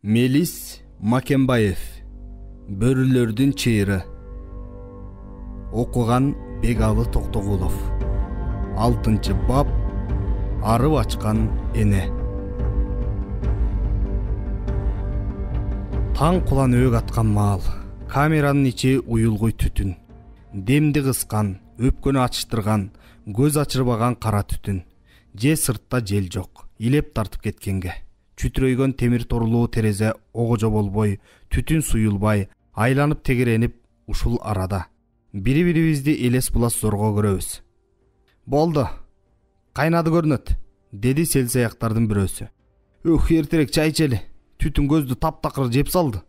Мелис Макембаев. Бөрүлөрдүн чыйыры. Окуган Бегалы Токтогулов. 6-бап. Арып ачкан эне. Таң кулан өк аткан маал. Камеранын ичи уюлгуй түтүн. Демди кыскан, өпкөнү ачыштырган, көз ачырбаган кара түтүн. Же сыртта жел жок. Илеп тартып кеткенге. Чүтрөйгөн темир торулуу терезе огожо болбой, түтүн суюлбай, айланып тегеренип ушул арада. Бири-бирибизди элес булас зорго көрөбүз. Болду. Кайнады көрүнөт, деди селсаяктардын бирөөсү. Өх, эртерээк чай ичели. Түтүн көздү таптакыр жеп салды.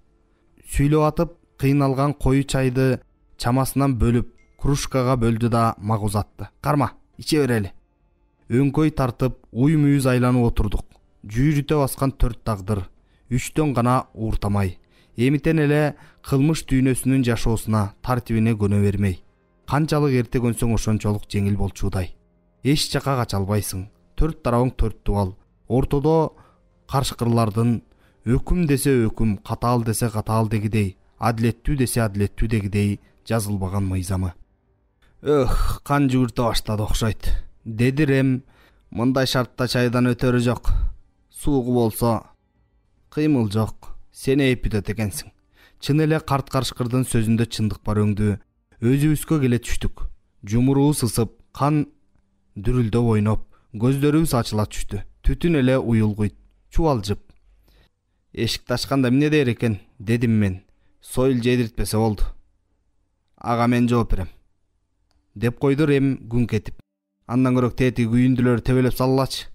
Сүйлөп атып, кыйналган кою чайды чамасынан бөлүп, кружкага бөлдү да мага узатты. Карма, иче берели. Өңкөй тартып, уй-мүйүз айланып отурдук. Жүйрүтө баскан 4 тагдыр, 3төн гана ууртамай. Эмитен эле кылмыш дүйнөсүнүн жашоосуна, тартибине көнө бермей. Канчалык эрте көнсөң ошончолук жеңил болчудай. Эч жака кача албайсың. 4 тарабың 4 дубал. Ортодо каршкырлардын өкүм десе өкүм, катаал десе катаал дегидей, адилеттүү десе адилеттүү дегидей жазылбаган мыйзамы. Өх, кан жүгүртө баштады окшойт. Деди Рем, мындай шартта чайдан өтөрү жок. Суугу болсо кыймыл жок. Сен эпидет экенсиң. Чын эле карт каршкырдын сөзүндө чындык бар өңдү. Өзүбүзгө келе түштүк. Жумурубуз ысып, кан дүрүлдөп ойноп, көздөрүбүз ачыла түштү. Түтүн эле уюлгуйт, чубалжып. Эшикти ачканда эмне дээр экен, дедим мен. Сойл жедиртпесе болду. Ага, мен жооп берем, деп койду Рем күн кетип. Андан көрөк тети күйүндүлөр тебелеп саллачы.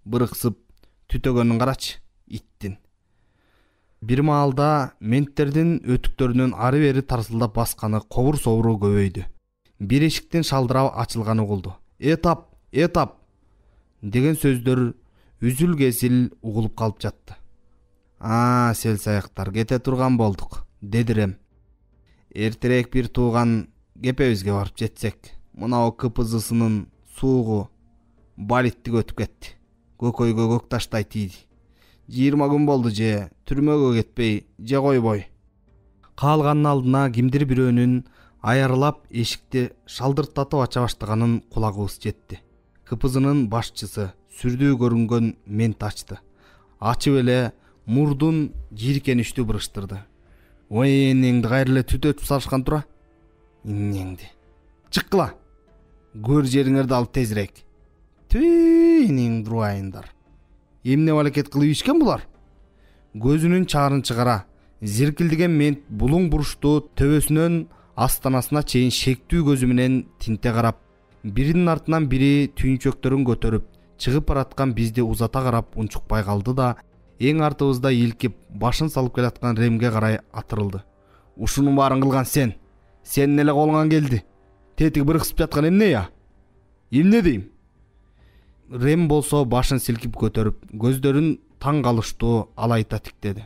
Бырыксып, түтөгөнүн карачы, иттин. Бир маалда менттердин өтүктөрүнүн ары бери тарсылдап басканы, кобур собуру көбөйдү. Бир эшиктин шалдырап ачылганы болду. Этап, этап деген сөздөр үзүл кесил угулуп калып жатты. Селсаяктар, кете турган болдук, деди Рем. Эртерээк бир тууган кепебизге барып жетсек. Мынау КПЗсынын суугу балиттик өтүп кетти. Көкөйгө көк таштай тийди. 20 күн болду, же түрмөгө кетпей, же койбой. Каалганын алдына кимдир бирөөнүн аярылап эшикти шалдыртатып ача баштаганын кулагыбыз жетти. КПЗнын башчысы, сүрдүү көрүнгөн мент ачты. Ачып эле мурдун жийиркеничтүү бырыштырды. Ой, энеңди кайра эле түтөтүп салышкан тура. Энеңди. Чыккыла. Көр жериңерди алып тезирээк. Энең дуруайындар. Эмне балекет кылып ишкен булар? Көзүнүн чарын чыгара, зиркилдеген мент булуң буруштуу төбөсүнөн астанасына чейин шектүү көзү менен тинте карап, биринин артынан бири түйүнчөктөрүн көтөрүп, чыгып бараткан бизди узата карап унчукпай калды да, эң артыбызда илкип, башын салып келаткан Ремге карай атырылды. Ушунун баарын кылган сен. Сенин эле колуңан келди. Тетиги бырыксып жаткан эмне я? Эмне дейм? Рем болсо башын силкип көтөрүп, көздөрүн таң калыштуу алайта тиктеди.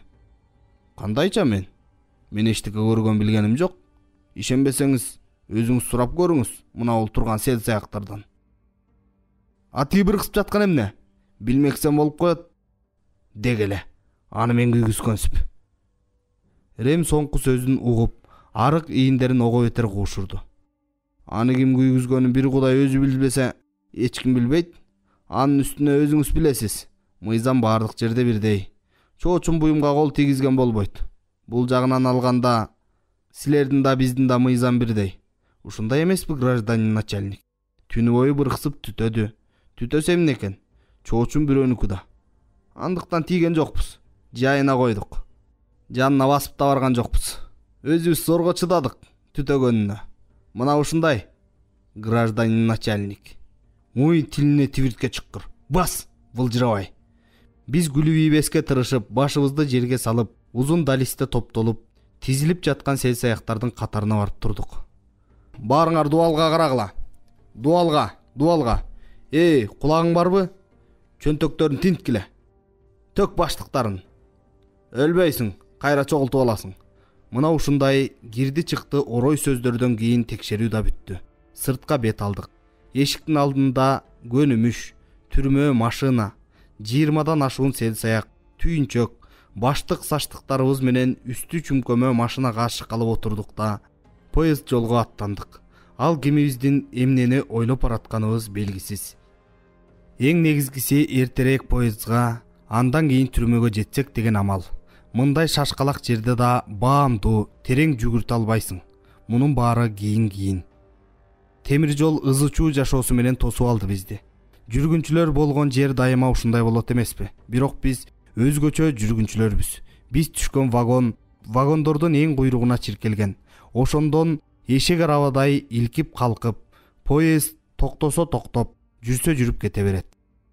Кандайча мен? Мен эчтеке көргөн билгеним жок. Ишенбесеңиз, өзүңүз сурап көрүңүз мына бул турган селсаяктардан. Атыгы бырыксып жаткан эмне? Билмексем болуп коет. Дегеле, аны мен күйгүзгөнсүп. Рем соңку сөзүн угуп, арык ийиндерин ого бетер куушурду. Аны ким күйгүзгөнүн бир Кудай өзү билбесе, эч ким билбейт. Анын үстүнө өзүңүз билесиз. Мыйзам бардык жерде бирдей. Чоочун буюмга кол тийгизген болбойт. Бул жагынан алганда, силердин да биздин да мыйзам бирдей. Ушундай эмеспи, гражданин начальник? Түнү бою бырыксып түтөдү. Түтөсө эмне экен? Чоочун бирөөнүкү да. Андыктан тийген жокпуз. Жайына койдук. Жанына басып да барган жокпуз. Өзүбүз зорго чыдадык түтөгөнүнө. Мына ушундай, гражданин начальник. Ой, тилине тибиртке чыккыр. Бас, былжырабай. Биз күлүп ийбеске тырышып, башыбызды жерге салып, узун далисте топтолуп, тизилип жаткан селсаяктардын катарына барып турдук. Баарыңар дуалга карагыла. Дуалга. Кулагың барбы? Чөнтөктөрүн тинткиле. Тök баштыктарын. Өлбөйсүң, кайра чогултуп аласың. Мына ушундай кирди чыкты орой сөздөрдөн кийин текшерүү да бүттү. Сыртка бет алдык. Эшиктин алдында көнүмүш, түрмө машина, 20дан ашуун селсаяк, түйүнчөк, баштык саштыктарыбыз менен үстү чүмкөмө машинага ашыккалып отурдук да поезд жолго аттандык. Ал кимибиздин эмнени ойлоп баратканыбыз белгисиз. Эң негизгиси эртерээк поездга, андан кийин түрмөгө жетсек деген амал. Мындай шашкалак жерде да баамдуу, терең жүгүртө албайсың. Мунун баары кийин. Темир жол ызычуу жашоосу менен тосуп алды бизди. Жүргүнчүлөр болгон жер дайыма ушундай болот эмеспи? Бирок биз өзгөчө жүргүнчүлөрбүз. Биз түшкөн вагондордун эң куйругуна чиркелген. Ошондон эшек арабадай илкип калкып, поезд токтосо токтоп, жүрсө жүрүп кете берет.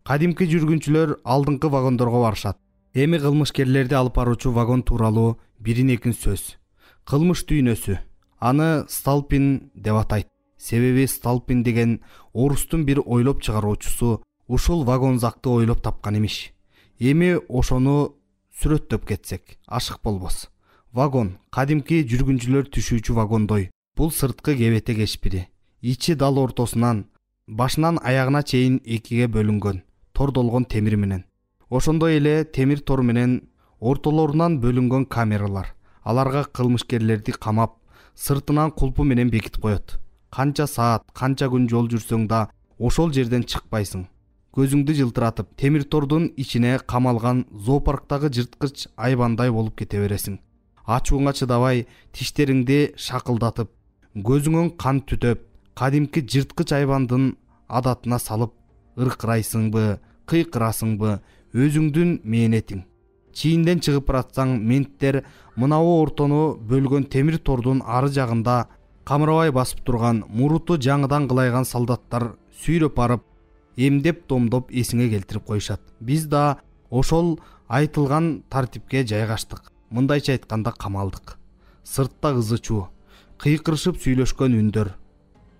Кадимки жүргүнчүлөр алдыңкы вагондорго барышат. Эми кылмышкерлерди алып баруучу вагон тууралуу бирин-экин сөз. Кылмыш дүйнөсү. Аны Столпин деп атайт. Себеби Столпин деген орустун бир ойлоп чыгаруучусу ушул вагонзакты ойлоп тапкан имиш. Эми ошону сүрөттөп кетсек, ашык болбос. Вагон, кадимки жүргүнчүлөр түшүүчү вагондой. Бул сырткы кебете кешпири. Ичи дал ортосунан, башынан аягына чейин экиге бөлүнгөн, тордолгон темир менен. Ошондой эле темир тор менен ортолорунан бөлүнгөн камералар. Аларга кылмышкерлерди камап, сыртынан кулпу менен бекитип коет. Канча саат, канча күн жол жүрсөң да ошол жерден чыкпайсың. Көзүңдү жылтыратып, темир тордун ичине камалган зоопарктагы жырткыч айбандай болуп кете бересиң. Ачууңа чыдабай, тиштериңди шакылдатып, көзүңөн кан түтөп, кадимки жырткыч айбандын адатына салып, ыркырайсыңбы, кыйкырасыңбы, өзүңдүн мээнетиң. Чийинден чыгып баратсаң, менттер мынабу ортону бөлгөн темир тордун ары жагында камырабай басып турган, муруту жаңыдан кылайган солдаттар сүйрөп барып, эмдеп домдоп эсиңе келтирип коюшат. Биз да ошол айтылган тартипке жайгаштык. Мындайча айтканда камалдык. Сыртта ызычуу, кыйкырышып сүйлөшкөн үндөр,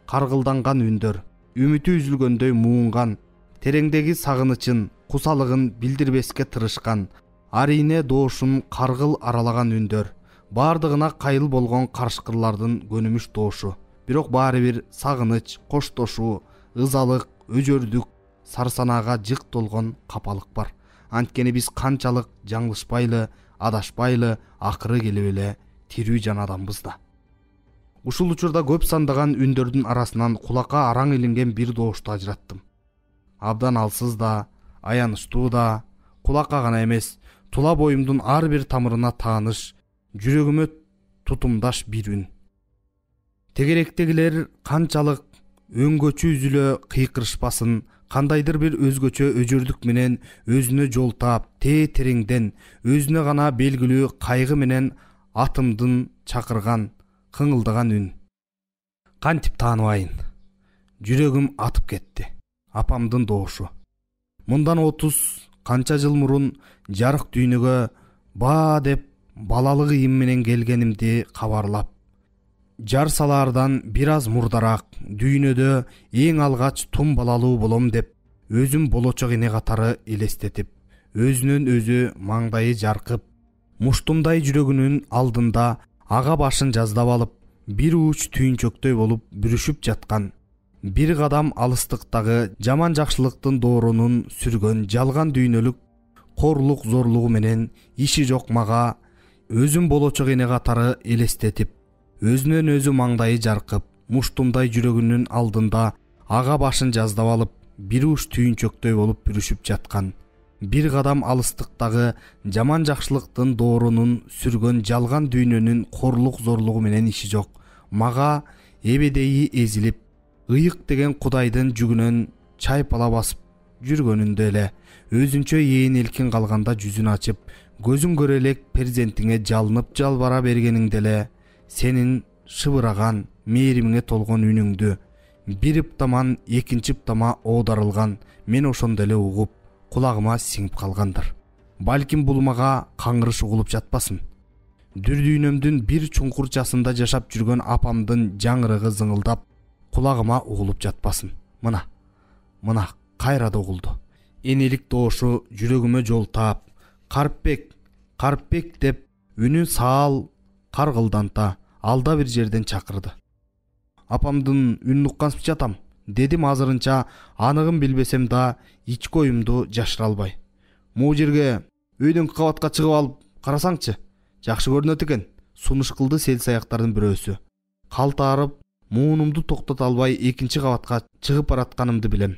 каргылданган үндөр, үмүтү үзүлгөндөй муунган, тереңдеги сагынычын, кусалыгын билдирбеске тырышкан, арине доошун каргыл аралаган үндөр, бардыгына кайыл болгон карышкырлардын көнүмүш доошу. Бирок баары бир сагыныч, коштошуу, ызалык, өжөрдүк, сарсанаага жык толгон капалык бар. Анткени биз канчалык жаңылышпайлы, адашпайлы, акыры келип эле тирүү жан адамбыз да. Ушул учурда көп сандаган үндөрдүн арасынан кулакка араң илинген бир доошту ажыраттым. Абдан алсыз да, аянычтуу да, кулакка гана эмес, тула боюмдун ар бир тамырына тааныш, жүрөгүмө тутумдаш бир үн. Тегеректегилер канчалык өңгөчү үзүлө кыйкырышпасын, кандайдыр бир өзгөчө өжөрдүк менен өзүнө жол таап, тереңден өзүнө гана белгилүү кайгы менен атымдын чакырган, кыңылдаган үн. Кантип тааныбайын? Жүрөгүм атып кетти. Апамдын доошу. Мындан 30 канча жыл мурун жарык дүйнөгө баа деп балалык ийим менен келгенимди кабарлап, жар салаардан бир аз мурдараак дүйнөдө эң алгач тум балалуу болом деп өзүм болочок эне катары элестетип, өзүнөн өзү маңдайы жаркып, муштумдай жүрөгүнүн алдында ага башын жаздап алып, бир уч түйүнчөктөй болуп бүрүшүп жаткан, бир кадам алыстыктагы жаман жакшылыктын доорунун сүргөн жалган дүйнөлүк корлук зорлугу менен иши жок мага өзүм болочок эне катары элестетип, өзүнөн өзү маңдайы жаркып, муштумдай жүрөгүнүн алдында ага башын жаздап алып, бир уч түйүнчөктөй болуп бүрүшүп жаткан, бир кадам алыстыктагы жаман жакшылыктын доорунун сүргөн жалган дүйнөнүн корлук зорлугу менен иши жок мага эбедейи эзилип, ыйык деген кудайдын жүгүнөн чайпала басып жүргөнүндө эле өзүнчө ээн элкин калганда жүзүн ачып, көзүң көрө элек перзентиңе жалынып жалбара бергениңде эле сенин шыбыраган, мээримиңе толгон үнүңдү бир ыптаман экинчи ыптама оодарылган мен ошондо эле угуп, кулагыма сиңип калгандыр. Балким бул мага каңгырыш угулуп жатпасын. Дүр дүйнөмдүн бир чуңкурчасында жашап жүргөн апамдын жаңырыгы зыңылдап кулагыма угулуп жатпасын. Мына кайра да угулду. Энелик доошу жүрөгүмө жол таап, Карпбек деп үнүн саал каргылданта алда бир жерден чакырды. Апамдын үнүн уккансып жатам, дедим азырынча аныгын билбесем да ички оюмду жашыра албай. Могу жерге өйдөн кабатка чыгып алып Карасаңчы, жакшы көрүнөт экен. Сунуш кылды селс аяктардын бирөөсү. Калтарып, муунумду токтото албай экинчи кабатка чыгып баратканымды билем.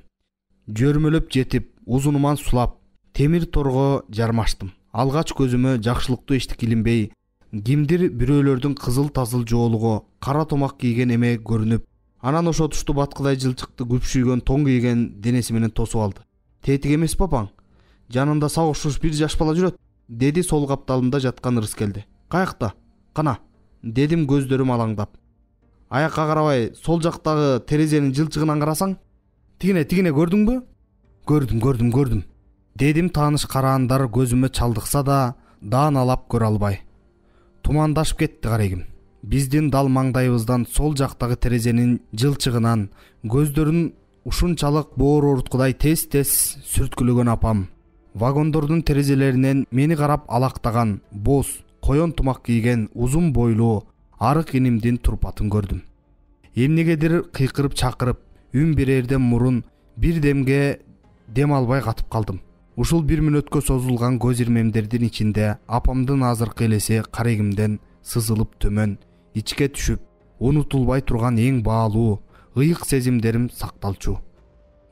Жөрмөлөп жетип, узунуман сулап, темир торго жармаштым. Алгач көзүмө жакшылыктуу эчтик илинбей, кимдир бирөөлөрдүн кызыл-тазыл жоолугу, кара томак кийген эме көрүнүп, анан ошо тушту баткыдай жылчыкты күпшүйгөн тоң кийген денеси менен тосуп алды. Тетик эмес папаң? Жанында сагышуш бир жаш бала жүрөт, деди сол капталымда жаткан ырыс келди. Каякта? Кана? Дедим көздөрүм алаңдап. Аякка карабай, сол жактагы терезенин жылчыгынан карасаң? Тигине көрдүңбү? Көрдүм. Дедим тааныш караандар көзүмө чалдыкса да, дааналап көрө албай. Тумандашып кетти карегим. Биздин дал маңдайыбыздан сол жактагы терезенин жылчыгынан көздөрүн ушунчалык боор оруткудай тез-тез сүрткүлөгөн апам вагондордун терезелеринен мени карап алактаган, боз, коён тумак кийген, узун бойлуу арык инимдин турпатын көрдүм. Эмнегедир кыйкырып чакырып, үн берерден мурун бир демге дем албай катып калдым. Ушул 1 мүнөткө созулган көз ирмемдердин ичинде апамдын азыркы элеси карегимден сызылып төмөн ичке түшүп, унутулбай турган эң баалуу, ыйык сезимдерим сакталчу.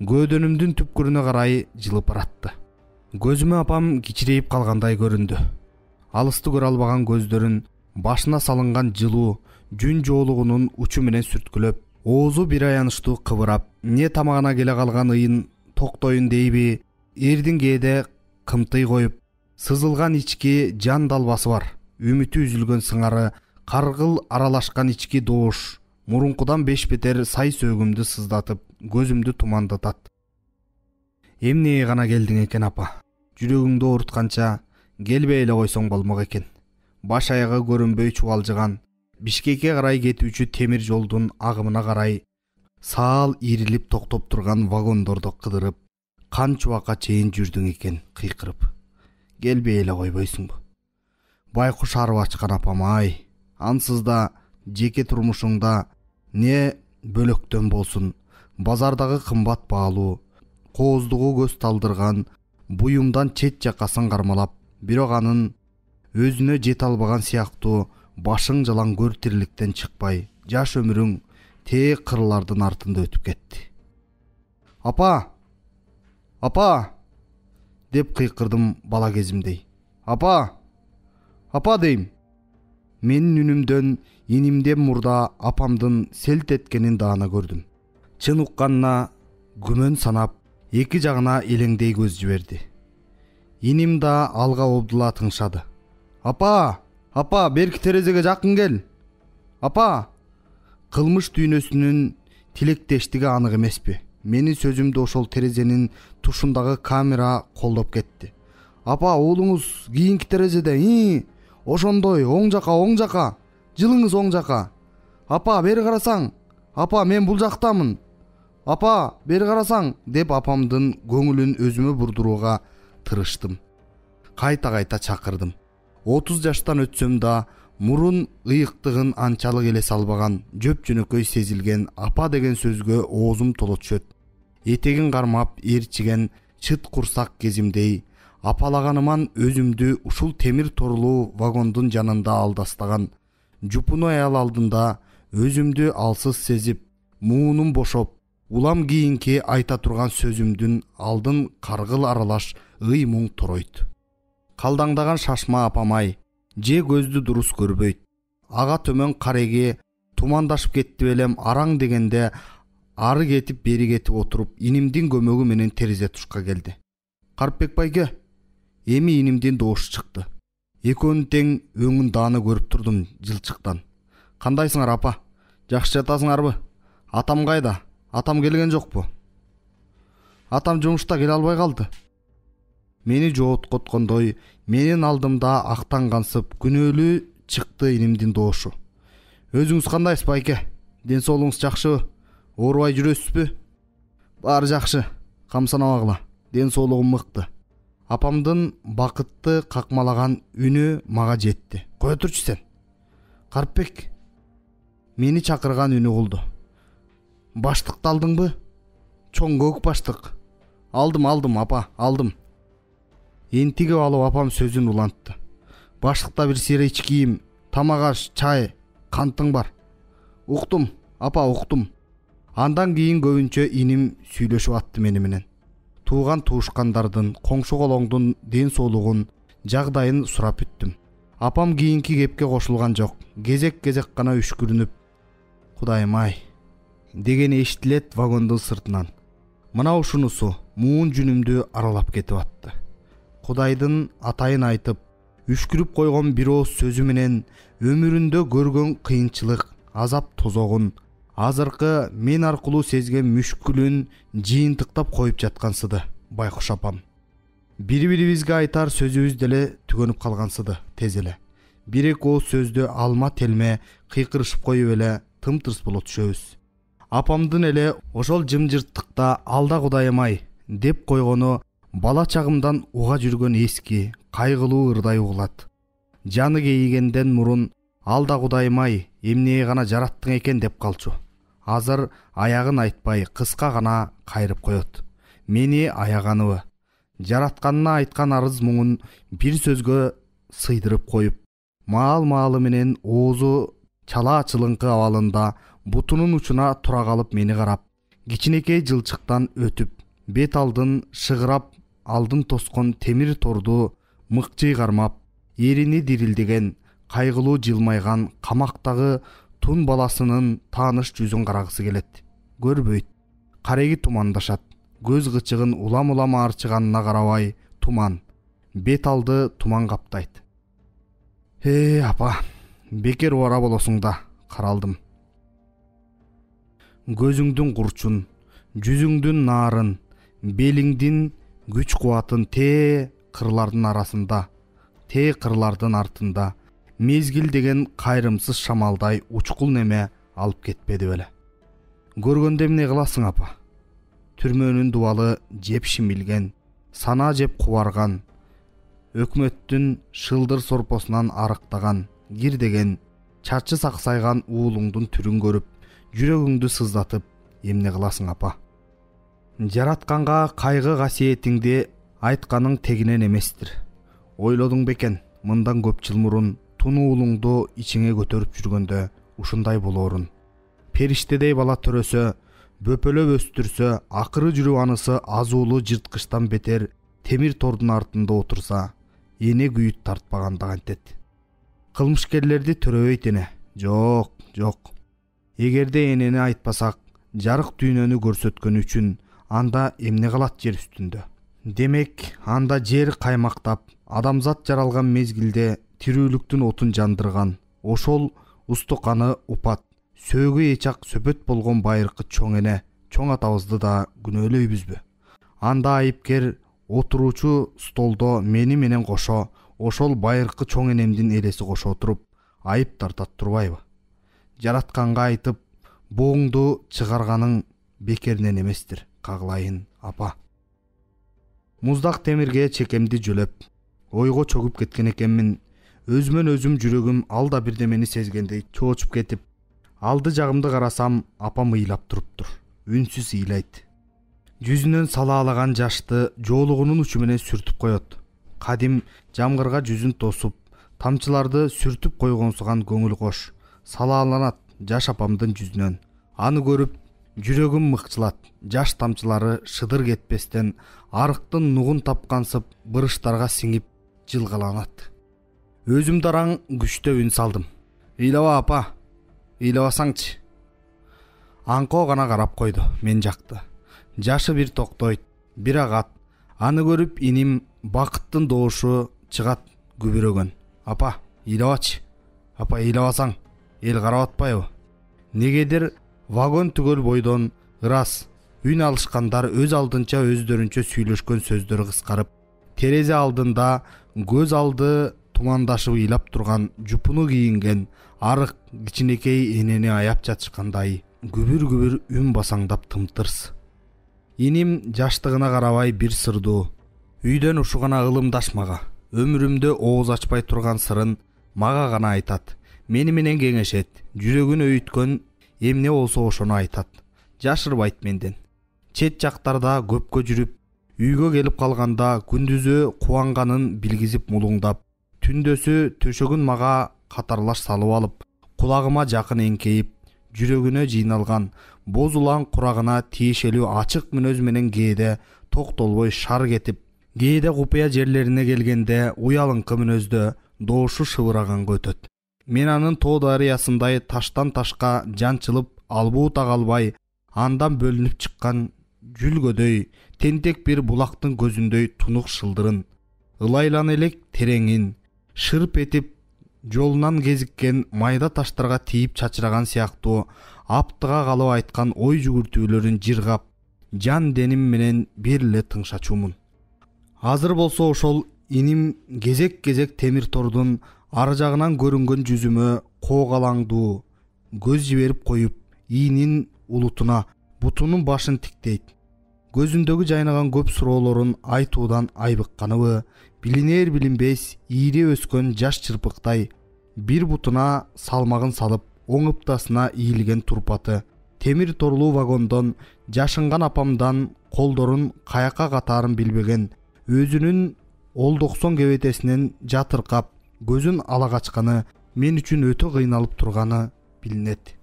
Көөдөнүмдүн түпкүрүнө карай жылып баратты. Көзүмө апам кичирейип калгандай көрүндү. Алысты көрө албаган көздөрүн башына салынган жылуу жүн жоолугунун учу менен сүрткүлөп, оозу бир аянычтуу кыбырап, не тамагына келе калган ыйын токтоюн дейби, эрдин кээде кымтый коюп, сызылган ички жан далбасы бар, үмүтү үзүлгөн сыңары, каргыл аралашкан ички доош, мурункудан 5 бетер сай сөөгүмдү сыздатып, көзүмдү тумандатат. Эмне гана келдиң экен апа? Жүрөгүңдү оорутканча келбей эле койсоң болмок экен. Баш аягы көрүнбөй чубалжыган, Бишкекке карай кетүүчү темир жолдун агымына карай саал ирилип токтоп турган вагондорду кыдырып, канча убакка чейин жүрдүң экен кыйкырып. Келбей эле койбойсуңбу? Байкуш арып ачкан апам-ай. Ансыз да жеке турмушуңда не бөлөктөн болсун, базардагы кымбат баалуу, кооздугу көз талдырган буюмдан чет жакасын кармалап, бирок анын өзүнө жете албаган сыяктуу башың жалаң көр тирликтен чыкпай, жаш өмүрүң тээ кырлардын артында өтүп кетти. Апа! Апа! Деп кыйкырдым бала кезимдей. Апа! Апа дейм. Менин үнүмдөн инимден мурда апамдын селт эткенин даана көрдүм. Чын укканына күмөн санап, эки жагына элеңдей көз жиберди. Иним да алга обдула тыңшады. Апа! Апа, берки терезеге жакын кел. Апа! Кылмыш дүйнөсүнүн тилектештиги анык эмеспи? Менин сөзүмдү ошол терезенин тушундагы камера колдоп кетти. Апа, уулуңуз кийинки терезеде, ошондой, оң жака, жылыңыз оң жака. Апа, бери карасаң. Апа, мен бул жактамын. Апа, бери карасаң, деп апамдын көңүлүн өзүмө бурдурууга тырыштым. Кайта чакырдым. 30 жаштан өтсөм да, мурун ыйыктыгын анчалык элес албаган, жөп жөнөкөй сезилген апа деген сөзгө оозум толо түшөт. Этегин кармап, ээрчиген чыт курсак кезимдей, апалаганыман өзүмдү ушул темир торлуу вагондун жанында алдастаган жупуну аял алдында өзүмдү алсыз сезип, муунум бошоп, улам кийинки айта турган сөзүмдүн алдын каргыл аралаш ый муң торойт. Калдаңдаган шашма апамай, же көздү дурус көрбөйт. Ага төмөн кареги тумандашып кетти белем араң дегенде ары кетип бери кетип отуруп, инимдин көмөгү менен терезе тушка келди. Карпбек байке, эми инимдин доошу чыкты. Экөөнүн тең өңүн дааны көрүп турдум жылчыктан. Кандайсыңар апа? Жакшы жатасыңарбы? Атам кайда? Атам келген жокпу? Атам жумушта келе албай калды. Мени жооткоткондой, менин алдымда актангансып, күнөөлүү чыкты инимдин доошу. Өзүңүз кандайсыз байке? Ден соолугуңуз жакшыбы? Оорубай жүрөсүзбү? Баары жакшы, камсанабагыла. Ден соолугум мыкты. Апамдын бакытты какмалаган үнү мага жетти. Кое турчу сен. Карпбек. Мени чакырган үнү болду. Баштыкты алдыңбы? Чоң көк баштык. Алдым, апа, алдым. Энтиге алып апам сөзүн улантты. Баштыкта бир сире ичкийим, тамак аш, чай, кантың бар. Уктум, апа, уктум. Андан кийин көбүнчө иним сүйлөшүп атты мени менен. Тууган туушкандардын, коңшу колоңдун ден соолугун, жагдайын сурап бүттүм. Апам кийинки кепке кошулган жок. Кезек-кезек гана үшкүрүнүп, "Кудайым ай" деген эшитилет вагондун сыртынан. Мына ушунусу муун жүнүмдү аралап кетип атты. Кудайдын атайын айтып, үшкүрүп койгон бир ооз сөзү менен өмүрүндө көргөн кыйынчылык, азап тозогун, азыркы мен аркылуу сезген мүшкүлүн жыйынтыктап коюп жаткансыды байкуш апам. Бири-бирибизге айтар сөзүбүз деле түгөнүп калгансыды тез эле. Бир-эки ооз сөздү алма телме кыйкырышып коюп эле тым-тырс боло түшөбүз. Апамдын эле ошол жымжырттыкта "Алда Кудайым ай" деп койгону бала чагымдан уга жүргөн эски, кайгылуу ырдай угулат. Жаны кейигенден мурун "Алда Кудайым ай, эмне гана жараттың экен" деп калчу. Азыр аягын айтпай, кыска гана кайрып коет. Мени аяганыбы, жаратканына айткан арыз муңун бир сөзгө сыйдырып коюп, маал-маалы менен оозу чала чылыңкы абалында бутунун учуна тура калып мени карап, кичинекей жылчыктан өтүп, бет алдын шыгырап, алдын тоскон темир торду мыкчый кармап, эрини дирилдеген, кайгылуу жылмайган камактагы тун баласынын тааныш жүзүн карагысы келет. Көрбөйт. Кареги тумандашат. Көз кычыгын улам-улам арчыганына карабай, туман. Бет алды туман каптайт. Апа, бекер убара болосуң да, каралдым. Көзүңдүн курчун, жүзүңдүн наарын, белиңдин күч кубатын кырлардын арасында, кырлардын артында, мезгил деген кайрымсыз шамалдай учкул неме алып кетпеди беле. Көргөндө эмне кыласың, апа? Түрмөнүн дубалы жеп шимилген, сана жеп кубарган, өкмөттүн шылдыр сорпосунан арыктаган, кирдеген, чачы саксайган уулуңдун түрүн көрүп, жүрөгүңдү сыздатып, эмне кыласың, апа? Жаратканга кайгы касиетиңди айтканың тегинен эместир. Ойлодуң бекен, мындан көп жыл мурун тун уулуңду ичиңе көтөрүп жүргөндө ушундай болоорун. Периштедей бала төрөсө, бөпөлөп өстүрсө, акыры жүрүп анысы азуулуу жырткычтан бетер темир тордун артында отурса, эне күйүт тартпаганда кантет. Кылмышкерлерди төрөбөйт эне. Жок. Эгерде энени айтпасак, жарык дүйнөнү көрсөткөнү үчүн анда эмне калат жер үстүндө? Демек, анда жер каймактап, адамзат жаралган мезгилде тирүүлүктүн отун жандырган, ошол устуканы упат, сөөгү эчак сөпөт болгон байыркы чоң эне, чоң атабызды да күнөөлөйбүзбү? Анда айыпкер отуруучу столдо мени менен кошо, ошол байыркы чоң энемдин элеси кошо отуруп, айып тартат турбайбы? Жаратканга айтып, бооңду чыгарганың бекеринен эместир, кагылайын, апа. Муздак темирге чекемди жөлөп, ойго чөгүп кеткен экенмин. Өзүмөн өзүм жүрөгүм алда бирдемени сезгендей чоочуп кетип, алды жагымды карасам, апам ыйлап туруптур. Үнсүз ыйлайт. Жүзүнөн салаалаган жашты жоолугунун учу менен сүртүп коет. Кадим жамгырга жүзүн тосуп, тамчыларды сүртүп койгонсуган көңүл кош салааланат жаш апамдын жүзүнөн. Аны көрүп, жүрөгүм мыкчылат. Жаш тамчылары шыдыр кетпестен, арыктын нугун тапкансып, бырыштарга сиңип жылгаланат. Өзүм дараң күчтө үн салдым. Ыйлаба, апа. Ыйлабасаңчы. Аңко гана карап койду мен жакты. Жашы бир токтойт, бир агат. Аны көрүп иним бакыттын доошу чыгат күбүрөгөн. Апа, ыйлабачы. Апа, ыйлабасаң, эл карап атпайбы? Негедир вагон түгөл бойдон ырас үн алышкандар өз алдынча өздөрүнчө сүйлөшкөн сөздөрү кыскарып, терезе алдында көз алды тумандашып ыйлап турган жупуну кийинген арык кичинекей энени аяп жатышкандай күбүр-күбүр үн басаңдап тымтырс. Иним жаштыгына карабай бир сырдуу. Үйдөн ушу гана ылымдашмага, өмүрүмдө ооз ачпай турган сырын мага гана айтат. Мени менен кеңешет, жүрөгүн өйүткөн эмне болсо ошону айтат. Жашырбайт менден. Чет жактарда көпкө жүрүп, үйгө келип калганда күндүзү кубанганын билгизип мулуңдап, түндөсү төшөгүн мага катарлаш салып алып, кулагыма жакын эңкейип, жүрөгүнө жыйналган боз улан курагына тиешелүү ачык мүнөз менен кээде токтолбой шар кетип, кээде купуя жерлерине келгенде уялыңкы мүнөздө доошу шыбыраганга өтөт. Мен анын тоо дарыясындай таштан ташка жанчылып албуута калбай, андан бөлүнүп чыккан жүлгөдөй, тентек бир булактын көзүндөй тунук шылдырын, ылайлана элек тереңин, шырп этип жолунан кезиккен майда таштарга тийип чачыраган сыяктуу аптыга калып айткан ой жүгүртүүлөрүн жыргап, жан деним менен бир эле тыңшачумун. Азыр болсо ошол иним кезек-кезек темир тордун ар жагынан көрүнгөн жүзүмө коогалаңдуу көз жиберип коюп, иинин улутуна бутунун башын тиктейт. Көзүндөгү жайнаган көп суроолорун айтуудан айбыкканыбы, билинер билинбес ийири өскөн жаш чырпыктай бир бутуна салмагын салып, оң ыптасына ийилген турпаты темир торлуу вагондон жашынган апамдан колдорун каяка катаарын билбеген, өзүнүн олдоксон кебетесинен жатыркап, көзүн ала качканы мен үчүн өтө кыйналып турганы билинет.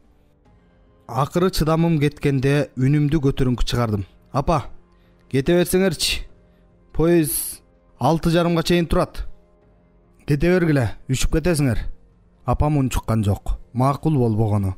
Акыры чыдамым кеткенде үнүмдү көтөрүңкү чыгардым. Апа, кете берсеңерчи. Поезд 6:30 чейин турат. Кете бергиле, үшүп кетесиңер. Апам унчуккан жок. Макул болбогону.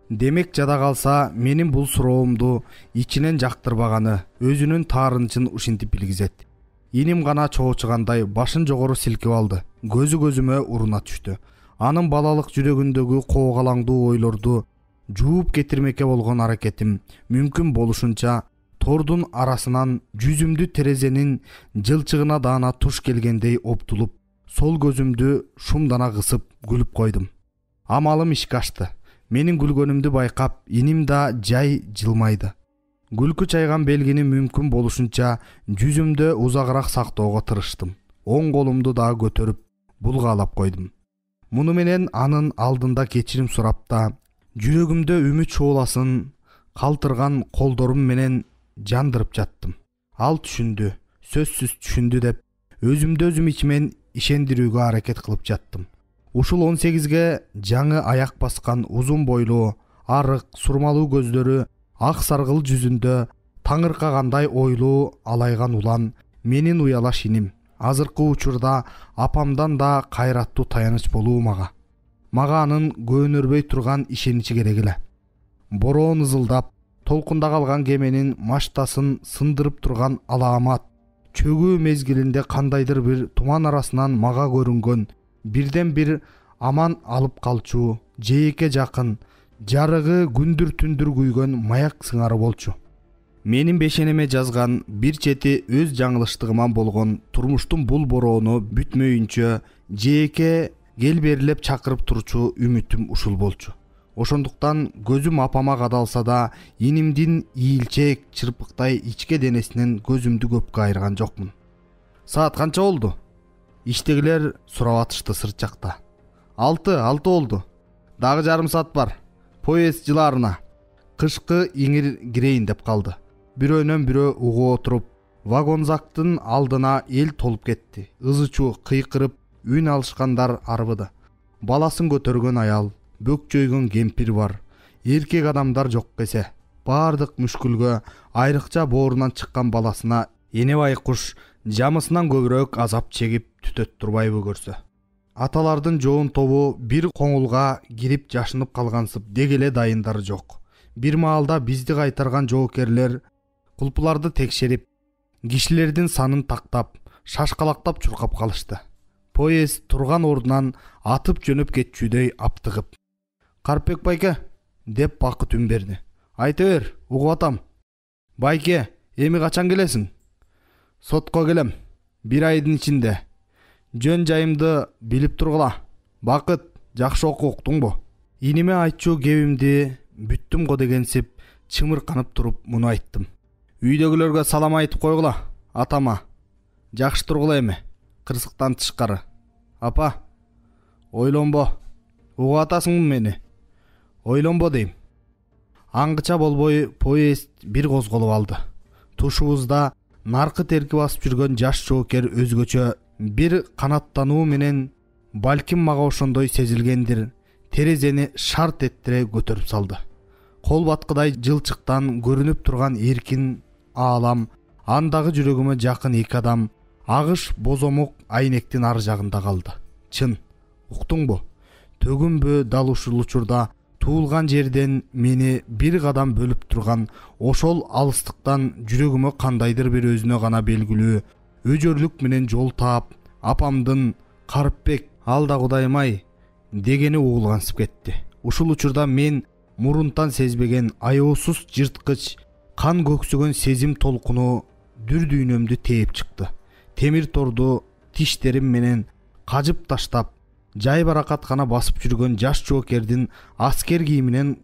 Демек жада калса, менин бул суроомду ичинен жактырбаганы, өзүнүн таарынчын ушинтип билгизет. Иним гана чоочугандай башын жогору силкип алды. Көзүмө уруна түштү. Анын балалык жүрөгүндөгү коогалаңдуу ойлорду жууп кетирмекке болгон аракетим мүмкүн болушунча тордун арасынан жүзүмдү терезенин жылчыгына даана туш келгендей оптулуп, сол көзүмдү шумдана кысып күлүп койдум. Амалым ишке ашты. Менин күлгөнүмдү байкап, иним да жай жылмайды. Күлкү чайган белгини мүмкүн болушунча жүзүмдө узагыраак сактоого тырыштым. Оң колумду да көтөрүп булгаалап койдум. Муну менен анын алдында кечирим сурап да, жүрөгүмдө үмүт шооласын калтырган колдорум менен жандырып жаттым. Ал түшүндү, сөзсүз түшүндү деп өзүмдү өзүм ичимен ишендирүүгө аракет кылып жаттым. Ушул 18ге жаңы аяк баскан узун бойлуу, арык, сурмалуу көздөрү, ак саргыл жүзүндө таңыркагандай ойлуу алайган улан менин уялаш иним. Азыркы учурда апамдан да кайраттуу таяныч болуу мага анын көөнөрбөй турган ишеничи керек эле. Бороон ызылдап, толкунда калган кеменин маштасын сындырып турган алаамат, чөгүү мезгилинде кандайдыр бир туман арасынан мага көрүнгөн бирден бир аман алып калчу, жээкке жакын, жарыгы күндүр-түндүр күйгөн маяк сыңары болчу. Менин бешенеме жазган бир чети өз жаңылыштыгыман болгон турмуштун бул бороону бүтмөйүнчө жээкке кел берилеп чакырып турчу үмүтүм ушул болчу. Ошондуктан көзүм апама кадалса да, инимдин ийилчек чырпыктай ичке денесинен көзүмдү көпкө айырган жокмун. Саат канча болду? Иштегилер сурап атышты сырт жакта. 6 болду. Дагы жарым саат бар. Поезд жылаарына. Кышкы иңир кирейин деп калды. Бирөөнөн бирөө угуп отуруп, вагонзактын алдына эл толуп кетти. Ызы-чуу кыйкырып, үн алышкандар арбыды. Баласын көтөргөн аял, бөкчөйгөн кемпир бар. Эркек адамдар жок кесе. Бардык мүшкүлгө, айрыкча боорунан чыккан баласына эне байкуш жамысынан көбүрөөк азап чегип түтөт турбайбы көрсө. Аталардын жоон тобу бир коңулга кирип жашынып калгансып дегеле дайындары жок. Бир маалда бизди кайтарган жоокерлер кулпуларды текшерип, кишилердин санын тактап, шашкалактап чуркап калышты. Поезд турган ордунан атып жөнөп кетчүдөй аптыгып. Карпек байке деп бакыт үн берди. Айта бер, угуп атам. Байке, эми качан келесиң? Сотко келем. 1 айдын ичинде. Жөн жайымды билип тургула. Бакыт, жакшы уктуңбу? Иниме айтчу кебимди бүттүм го дегенсип чымырканып туруп муну айттым. Үйдөгүлөргө салам айтып койгула, атама. Жакшы тургула эми, кырсыктан тышкары. Апа, ойлонбо. Угуп атасыңбы мени? Ойлонбо дейм. Аңгыча болбой поезд бир козголуп алды. Тушубузда наркы терки басып жүргөн жаш жоокер өзгөчө бир канаттануу менен Балким мага ошондой сезилгендир. Терезени шарт эттире көтөрүп салды. Кол баткыдай жылчыктан көрүнүп турган эркин аалам, андагы жүрөгүмө жакын эки адам агыш бозомок айнектин ар жагында калды. Чын, уктуңбу? Төгүнбү дал ушул учурда туулган жерден мени бир кадам бөлүп турган ошол алыстыктан жүрөгүмө кандайдыр бир өзүнө гана белгилүү өжөрлүк менен жол таап, апамдын Карыпбек, алда Кудайым-ай дегени угулгансып кетти. Ушул учурда мен мурунтан сезбеген аеосуз жырткыч, кан көксөгөн сезим толкуну дүр дүйнөмдү тээп чыкты. Темир торду тиштерим менен кажып таштап, жай баракат гана басып жүргөн жаш жоокердин аскер кийиминен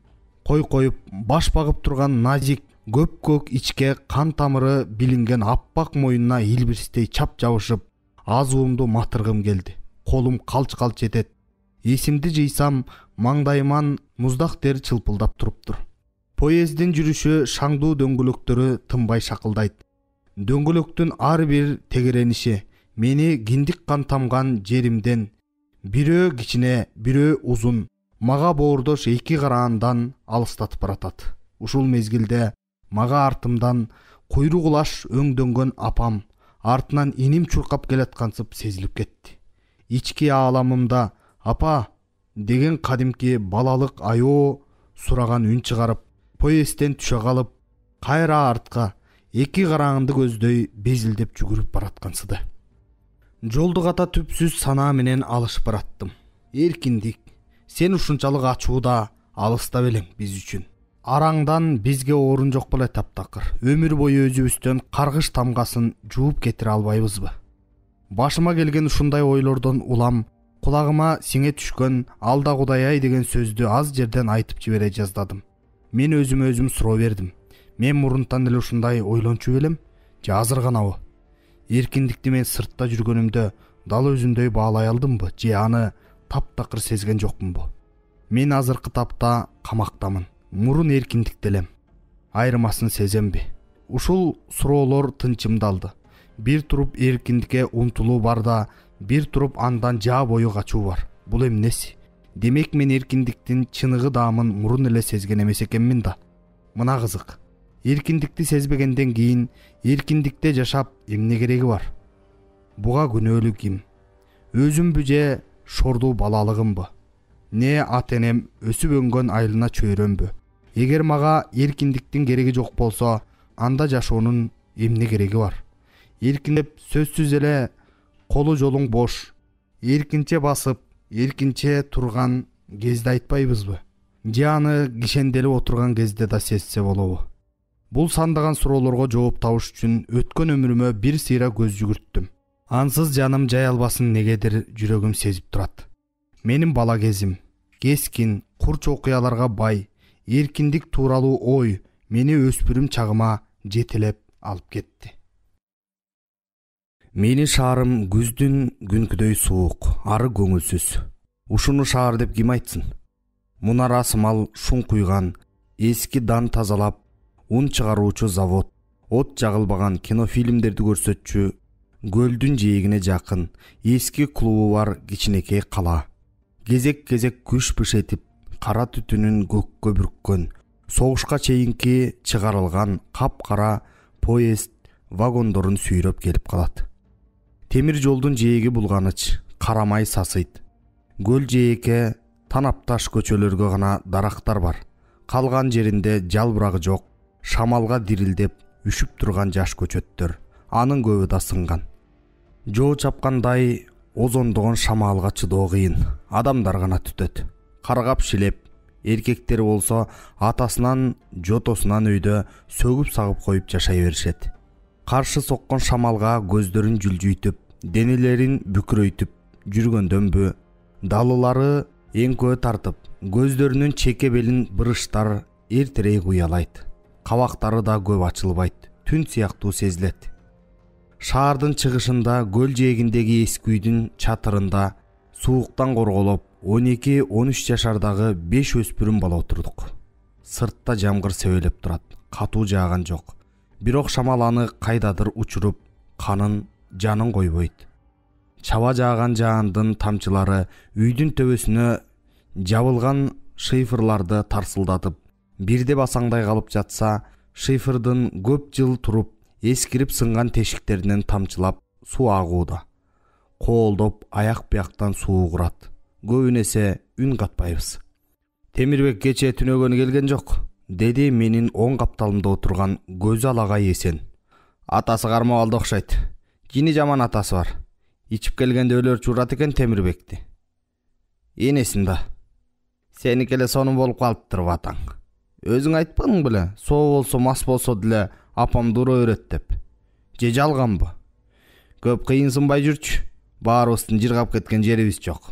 коюп баш багып турган назик көк ичке кан тамыры билинген аппак мойнуна илбирстей чап жабышып, азуумду матыргым келди. Колум калч этет. Эсимди жыйсам, маңдайыман муздак тер чылпылдап туруптур. Поездин жүрүшү шаңдуу дөңгөлөктөрү тынбай шакылдайт. Дөңгөлөктүн ар бир тегерениши мени киндик кан тамган жеримден, бирөө кичине, бирөө узун, мага боордош эки караандан алыстатып баратат. Ушул мезгилде мага артымдан куйрук улаш өңдөнгөн апам, артынан иним чуркап келаткансып сезилип кетти. Ички ааламымда апа деген кадимки балалык аёо сураган үн чыгарып, поездден түшө калып, кайра артка эки караанды көздөй безилдеп жүгүрүп бараткансыды. Жолду ката түпсүз санаа менен алышып бараттым. Эркиндик, сен ушунчалык ачууда, алыста белең биз үчүн. Араңдан бизге орун жок болот таптакыр. Өмүр бою өзүбүздөн каргыш тамгасын жууп кетире албайбызбы? Башыма келген ушундай ойлордон улам, кулагыма сиңе түшкөн алда Кудай-ай деген сөздү аз жерден айтып жибере жаздадым. Мен өзүмө өзүм суроо бердим. Мен мурунтан эле ушундай ойлончу белем, же азыр ганабы? Эркиндикти мен сыртта жүргөнүмдө дал өзүмдөй баалай алдымбы, же аны таптакыр сезген жокмунбу? Мен азыркы тапта камактамын. Мурун эркиндикте элем. Айырмасын сеземби? Ушул суроолор тынчымды алды. Бир туруп эркиндикке умтулуу бар да, бир туруп андан жаа бою качуу бар. Бул эмнеси? Демек мен эркиндиктин чыныгы даамын мурун эле сезген эмес экенмин да. Мына кызык. Эркиндикти сезбегенден кийин эркиндикте жашап эмне кереги бар? Буга күнөөлүү ким? Өзүмбү же шордуу балалыгымбы? Не ата-энем өсүп өнгөн айылына чөйрөмбү? Эгер мага эркиндиктин кереги жок болсо, анда жашоонун эмне кереги бар? Эркиндеп сөзсүз эле колу жолуң бош, эркинче басып, эркинче турган кезде айтпайбызбы? Же аны кишенделип отурган кезде да сезсе болобу? Бул сандаган суроолорго жооп табыш үчүн өткөн өмүрүмө бир сыйра көз жүгүрттүм. Ансыз жаным жай албасын негедир жүрөгүм сезип турат. Менин бала кезим кескин, курч окуяларга бай, эркиндик тууралуу ой мени өспүрүм чагыма жетелеп алып кетти. Мени шаарым күздүн күнкүдөй суук, ары көңүлсүз. Ушуну шаар деп ким айтсын? Мунара сымал шуң куйган, эски дан тазалап, ун чыгаруучу завод, от жагылбаган кинофильмдерди көрсөтчү, көлдүн жээгине жакын, эски клубу бар кичинекей кала. Кезек-кезек күш бышетип, кара түтүнүн көккө бүрккөн, согушка чейинки чыгарылган капкара поезд вагондорун сүйрөп келип калат. Темир жолдун жээги булганыч, карамай сасыйт. Көл жээкке танапташ көчөлөргө гана дарактар бар. Калган жеринде жалбырагы жок, шамалга дирилдеп үшүп турган жаш көчөттөр. Анын көбү да сынган. Жоо чапкандай озондогон шамалга чыдоо кыйын. Адамдар гана түтөт. Каргап шилеп, эркектер болсо атасынан, жотосунан өйдө сөгүп сагып коюп жашай беришет. Каршы соккон шамалга көздөрүн жүлжүйтүп, денелерин бүкүрөйтүп жүргөндөнбү, далылары эңкөө тартып, көздөрүнүн чеке белин бырыштар эртерээк уялайт. Кабактары да көп ачылбайт, түн сыяктуу сезилет. Шаардын чыгышында көл жээгиндеги эски үйдүн чатырында сууктан корголоп 12-13 жашардагы 5 өспүрүм бала отурдук. Сыртта жамгыр себелеп турат, катуу жааган жок. Бирок шамал аны кайдадыр учуруп, канын, жанын койбойт. Чаба жааган жаандын тамчылары үйдүн төбөсүнө жабылган шифрларды тарсылдатып, бирде басаңдай калып жатса, шифрдын көп жыл туруп, эскирип сынган тешиктеринен тамчылап суу агууда. Коолдоп, аяк-бияктан суу курат. Көбүн эсе үн катпайбыз. Темирбек кечээ түнөгөнү келген жок, деди менин оң капталымда отурган көзү алагай эсен. Атасы кармап алды окшойт. Жини жаман атасы бар. Ичип келгенде өлөрчү урат экен Темирбекти. Энесин да. Сеники эле сонун болуп калыптыр атаң. Өзүң айтпадың беле, соо болсо мас болсо деле апамды ура берет деп. Же жалганбы? Көп кыйынсынбай жүрчү. Баарыбыздын жыргап кеткен жерибиз жок.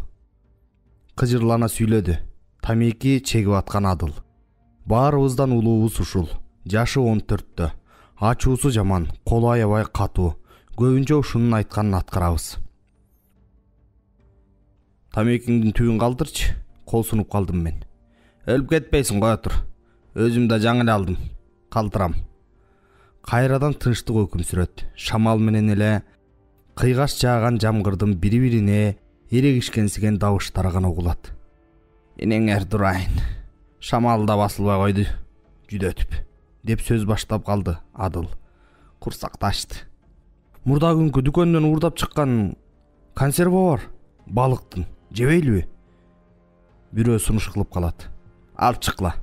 Кыжырлана сүйлөдү. Тамеки чегип аткан Адыл. Баарыбыздан улуубуз ушул. Жашы 14-тө. Ачуусу жаман, колу аябай катуу. Көбүнчө ушунун айтканын аткарабыз. Тамекиңдин түбүн калтырчы. Кол сунуп калдым мен. Өлүп кетпейсиң, кое тур. Өзүм да жаңы эле алдым. Калтырам. Кайрадан тынчтык өкүм сүрөт. Шамал менен эле кыйгаш жааган жамгырдын бири-бирине эрегишкенсиген добуштары гана угулат. Энеңер дурайын. Шамал да басылбай койду. Жүдөтүп, деп сөз баштап калды Адыл. Курсакташты. Мурда күнкү дүкөндөн уурдап чыккан консерва бар. Балыктын. Жебейлиби? Бирөө сунуш кылып калат. Алып чыкла.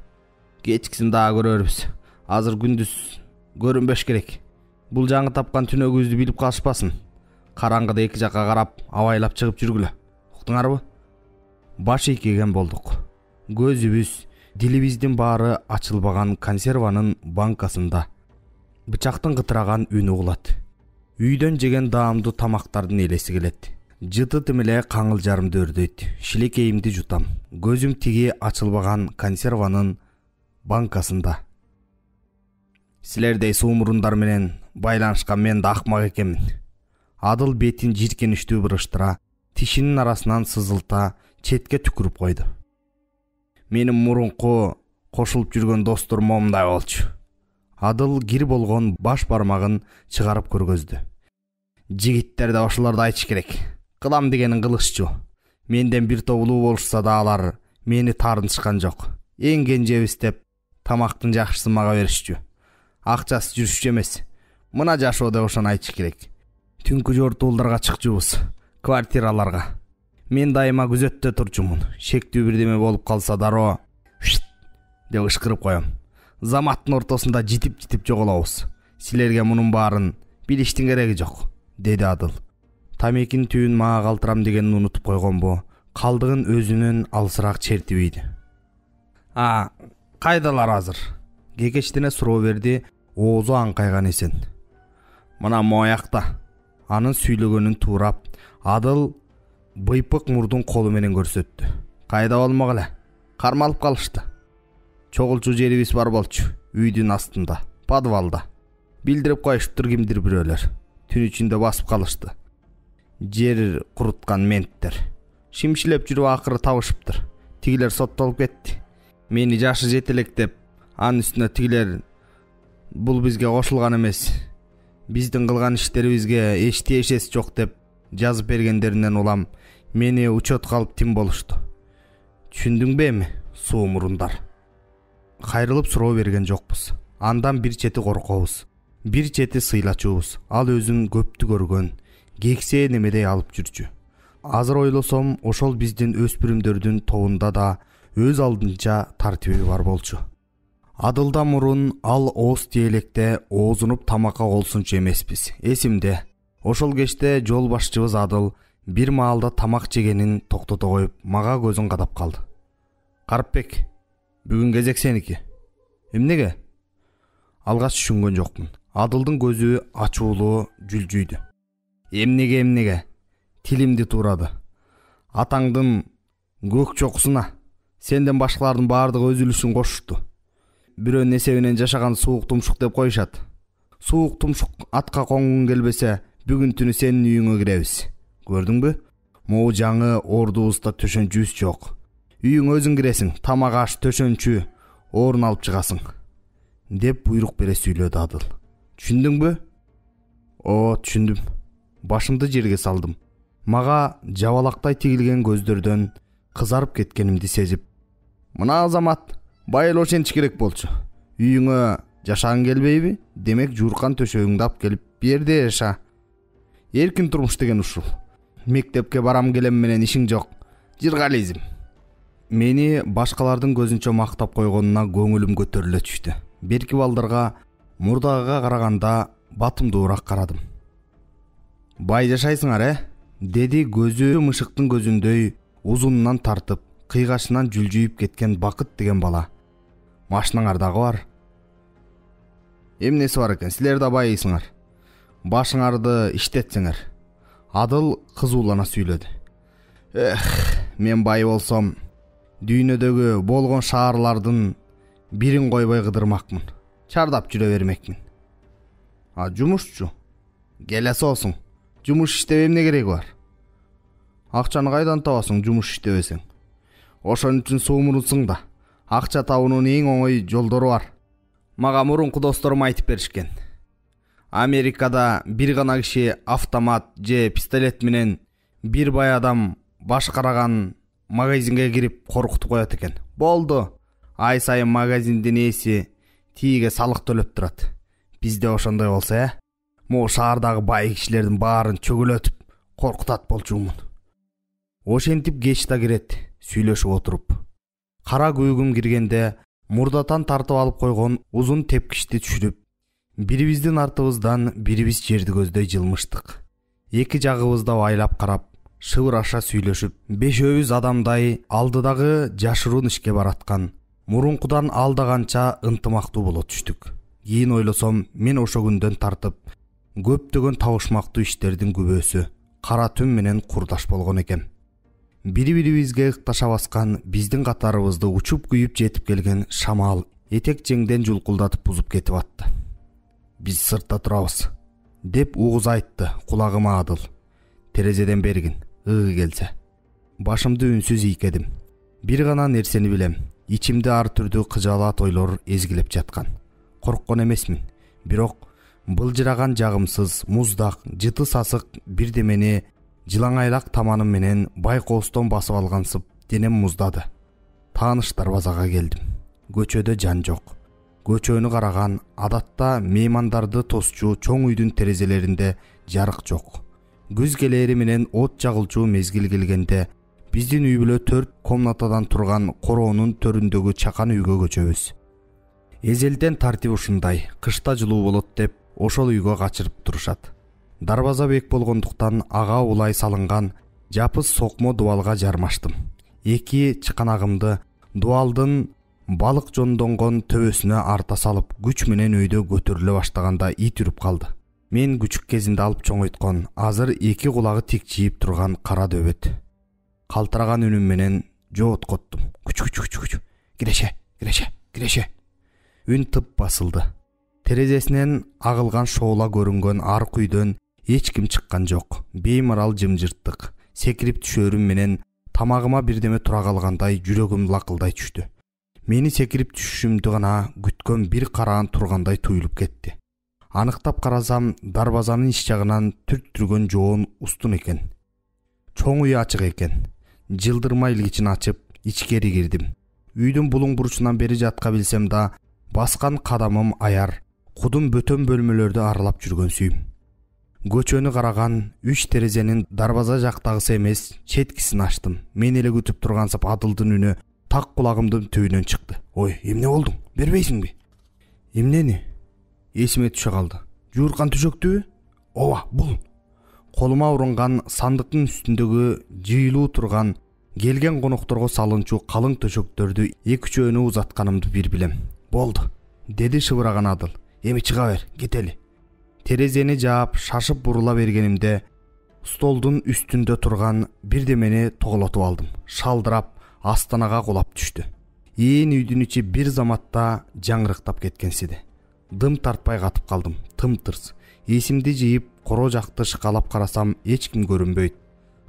Кечкисин дагы көрөрбүз. Азыр күндүз көрүнбөш керек. Бул жаңы тапкан түнөгүбүздү билип калышпасын. Караңгыда эки жакка карап, абайлап чыгып жүргүлө. Уктуңарбы? Баш ийкеген болдук. Көзүбүз, дилибиздин баары ачылбаган консерванын банкасында. Бычактын кытыраган үнү угулат. Үйдөн жеген даамдуу тамактардын элеси келет. Жытытым эле каңыл жарымды өрдөйт. Шилекейимди жутам. Көзүм тиги ачылбаган консерванын банкасында. Силердей суумурундар менен байланышкан мен да акмак экенмин. Адыл бетин жиркеничтүү бырыштыра, тишинин арасынан сызылта, четке түкүрүп койду. Менин мурунку кошулуп жүргөн досторум момундай болчу. Адыл гир болгон баш бармагын чыгарып көргөздү. Жигиттер да ошолорду айтыш керек. Кылам дегенин кылышчу. Менден бир топ улуу болушса да алар мени таарынышкан жок. Эң кенжебиз деп тамактын жакшысын мага беришчү. Акчасы жүрүшчү эмес. Мына жашоо деп ошону айтыш керек. Түнкү жортуулдарга чыкчубуз, квартираларга. Мен дайыма күзөттө турчумун. Шектүү бирдеме болуп калса дароо деп ышкырып коем. Заматтын ортосунда житип жоголобуз. Силерге мунун баарын билиштин кереги жок, деди Адыл. Тамекинин түбүн мага калтырам дегенин унутуп койгонбу? Калдыгын өзүнөн алысыраак чертибейди. Кайдалар азыр? Кекештене суроо берди, оозу аңкайган эсен. Мына моякта. Анын сүйлөгөнүн туурап, Адыл быйпык мурдун колу менен көрсөттү. Кайда болмок эле? Кармалып калышты. Чогулчу жерибиз бар болчу, үйдүн астында, подвалда. Билдирип коюшуптур кимдир бирөөлөр. Түн ичинде басып калышты. Жер куруткан менттер. Шимшилеп жүрүп акыры табышыптыр. Тигилер соттолуп кетти. Мени жашы жетелек деп, анын үстүнө тигилер бул бизге кошулган эмес. Биздин кылган иштерибизге эч тиешеси жок деп жазып бергендеринен улам мени учетко алып тим болушту. Түшүндүңбү эми, суумурундар? Кайрылып суроо берген жокпуз. Андан бир чети коркобуз, бир чети сыйлачубуз. Ал өзүн көптү көргөн, кексе немедей алып жүрчү. Азыр ойлосом, ошол биздин өспүрүмдөрдүн тобунда да өз алдынча тартиби бар болчу. Адылда мурун ал ооз тиелекте оозунуп тамакка колсунчу эмеспиз. Эсимде, ошол кечте жол башчыбыз Адыл бир маалда тамак жегенин токтото коюп, мага көзүн кадап калды. Карыпбек, бүгүн кезек сеники. Эмнеге? Алгач түшүнгөн жокмун. Адылдын көзү ачуулуу жүлжүйдү. Эмнеге? Тилимди туурады. Атаңдын көк чокусуна сенден башкалардын баардыгы өз үлүшүн кошушту. Бирөөнүн эсебинен жашаган суук тумшук деп коюшат. Суук тумшук атка конгун келбесе, бүгүн түнү сенин үйүңө киребиз. Көрдүңбү? Могу жаңы ордубузда төшөнчүбүз жок. Үйүңө өзүң киресиң, тамак аш төшөнчү орун алып чыгасың, деп буйрук бере сүйлөдү Адыл. Түшүндүңбү? Түшүндүм. Башымды жерге салдым. Мага жабалактай тигилген көздөрдөн кызарып кеткенимди сезип: "Мына Азамат, байыл ошентиш керек болчу. Үйүңө жашагың келбейби? Демек жууркан төшөгүңдү алып келип берде жаша. Эркин турмуш деген ушул. Мектепке барам келем менен ишиң жок. Жыргализм." Мени башкалардын көзүнчө мактап койгонуна көңүлүм көтөрүлө түштү. Берки балдарга мурдагыга караганда батымдуураак карадым. "Бай жашайсыңар, деди көзү мышыктын көзүндөй узунунан тартып, кыйгашынан жүлжүйүп кеткен Бакыт деген бала. "Машинаңар дагы бар. Эмнеси бар экен? Силер да байыйсыңар. Башыңарды иштетсеңер." Адыл кызуулана сүйлөдү. Мен бай болсом, дүйнөдөгү болгон шаарлардын бирин койбой кыдырмакмын. Чардап жүрө бермекмин. "А жумушчу? Келе соосуң. Жумуш иштеп эмне кереги бар? Акчаны кайдан табасың жумуш иштебесең? Ошон үчүн суумурусуң да. Акча табуунун эң оңой жолдору бар. Мага мурунку досторум айтып беришкен. Америкада бир гана киши автомат же пистолет менен бир бай адам баш караган магазинге кирип коркутуп коет экен. Болду. Ай сайын магазиндин ээси тиге салык төлөп турат. Бизде ошондой болсо, могу шаардагы бай кишилердин баарын чөгөлөтүп коркутат болчумун." Ошентип кеч да кирет, сүйлөшүп отуруп. Кара күйгүм киргенде мурдатан тартып алып койгон узун тепкичти түшүрүп, бирибиздин артыбыздан бирибиз жерди көздөй жылмыштык. Эки жагыбызда байлап карап, шыбыраша сүйлөшүп, бешөөбүз адамдай алдыдагы жашыруун ишке бараткан, мурункудан алдаганча ынтымактуу боло түштүк. Кийин ойлосом, мен ошо күндөн тартып көптөгөн табышмактуу иштердин күбөсү кара түн менен курдаш болгон экем. Бири-бирибизге ыкташа баскан, биздин катарыбызды учуп күйүп жетип келген шамал этек жеңден жулкулдатып бузуп кетип атты. "Биз сыртта турабыз", деп угуз айтты кулагыма Адыл. "Терезеден бергин, ыгы келсе." Башымды үнсүз ийкедим. Бир гана нерсени билем. Ичимде ар түрдүү кыжаалат ойлор эзгилеп жаткан. Корккон эмесмин, бирок былжыраган жагымсыз, муздак, жыты сасык бирдемени жылаңайлак таманым менен байкоостон басып алгансып денем муздады. Тааныш дарбазага келдим. Көчөдө жан жок. Көчөнү караган, адатта меймандарды тосчу чоң үйдүн терезелеринде жарык жок. Күз келери менен от жагылчу мезгил келгенде биздин үй бүлө 4 комнатадан турган короонун төрүндөгү чакан үйгө көчөбүз. Эзелден тартип ушундай, кышта жылуу болот деп ошол үйгө качырып турушат. Дарбаза бек болгондуктан ага улай салынган жапыз сокмо дубалга жармаштым. Эки чыканагымды дубалдын балык жондонгон төбөсүнө арта салып, күч менен өйдө көтөрүлө баштаганда ит үрүп калды. Мен күчүк кезинде алып чоңойткон, азыр эки кулагы тикчиип турган кара дөбөт. Калтыраган үнүм менен жооткоттум. Күч. Киреше. Үн тып басылды. Терезесинен агылган шоола көрүнгөн аркы үйдөн эч ким чыккан жок. Беймарал жымжырттык. Секирип түшөрүм менен тамагыма бирдеме тура калгандай жүрөгүм лакылдай түштү. Мени секирип түшүшүмдү гана күткөн бир караан тургандай туюлуп кетти. Аныктап карасам, дарбазанын ич жагынан түрттүргөн жоон устун экен. Чоң үй ачык экен. Жылдырма илгичин ачып, ичкери кирдим. Үйдүн булуң бурчунан бери жатка билсем да, баскан кадамым аяр, кудум бөтөн бөлмөлөрдү аралап жүргөн сүйүм. Көчөнү караган, 3 терезенин дарбаза жактагысы эмес, четкисин ачтым. Мен эле күтүп тургансып Адылдын үнү так кулагымдын түбүнөн чыкты. "Ой, эмне болдуң? Бербейсиңби?" "Эмнени?" Эсиме түшө калды. "Жууркан төшөктүбү?" "Ооба, бул." Колума урунган сандыктын үстүндөгү жыйылуу турган, келген конокторго салынчу калың төшөктөрдү 2-3 узатканымды бир билем. "Болду", деди шыбыраган Адыл. "Эми чыга бер, кетели." Терезени жаап, шашып бурула бергенимде, столдун үстүндө турган бирдемени тоголотуп алдым. Шалдырап, астанага кулап түштү. Ээн үйдүн ичи бир заматта жаңырыктап кеткенсиди. Дым тартпай катып калдым, тым-тырс. Эсимди жыйып, коро жакты шыкалап карасам, эч ким көрүнбөйт.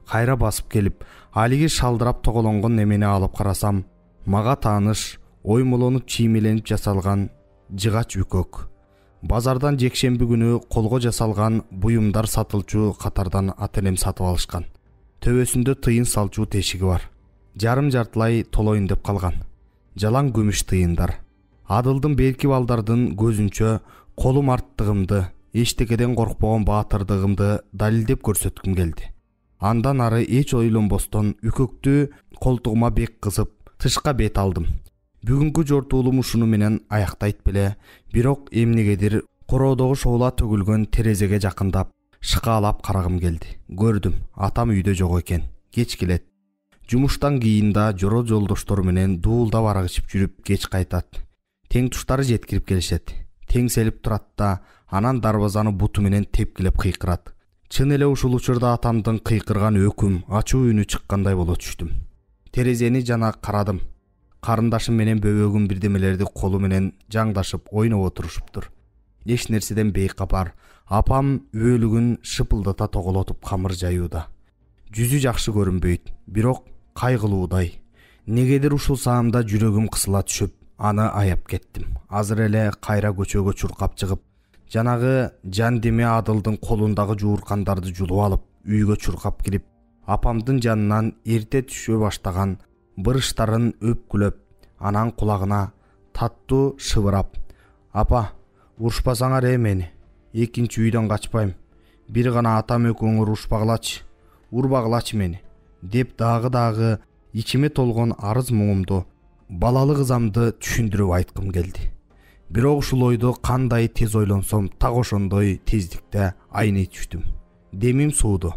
Кайра басып келип, алиги шалдырап тоголонгон немени алып карасам, мага тааныш, оймолонуп чиймеленип жасалган жыгач үкөк. Базардан жекшемби күнү колго жасалган буюмдар сатылчу катардан ата-энем сатып алышкан. Төбөсүндө тыйын салчу тешиги бар. Жарым жартылай толоюн деп калган. Жалаң күмүш тыйындар. Адылдын берки балдардын көзүнчө колум арттыгымды, эчтекеден коркпогон баатырдыгымды далилдеп көрсөткүм келди. Андан ары эч ойлонбостон үкөктү колтугума бек кысып, тышка бет алдым. Бүгүнкү жортуулум ушуну менен аяктайт беле, бирок эмнегедир короодогу шоола төгүлгөн терезеге жакындап, шыкаалап карагым келди. Көрдүм, атам үйдө жок экен. Кеч келет. Жумуштан кийин да жоро жолдоштору менен дуулдап арак ичип жүрүп кеч кайтат. Тең туштары жеткирип келишет. Теңселип турат да, анан дарбазаны буту менен тепкилеп кыйкырат. Чын эле ушул учурда атамдын кыйкырган өкүм, ачуу үнү чыккандай боло түштүм. Терезени жана карадым. Карындашым менен бөбөгүм бирдемелерди колу менен жаңдашып ойноп отурушуптур. Эч нерседен бейкапар. Апам үбөлүгүн шыпылдата тоголотуп камыр жаюуда. Жүзү жакшы көрүнбөйт, бирок кайгылуудай. Негедир ушул саамда жүрөгүм кысыла түшүп, аны аяп кеттим. Азыр эле кайра көчөгө чуркап чыгып, жанагы жандеме Адылдын колундагы жууркандарды жулуп алып, үйгө чуркап кирип, апамдын жанынан эрте түшө баштаган бырыштарын өпкүлөп, анан кулагына таттуу шыбырап: "Апа, урушпасаңар мени. Экинчи үйдөн качпайм. Бир гана атам экөөңөр урбагылачы мени", деп дагы ичиме толгон арыз муңумду, балалык ызамды түшүндүрүп айткым келди. Бирок ушул ойду кандай тез ойлонсом, так ошондой тездикте айный түштүм. Демим сууду.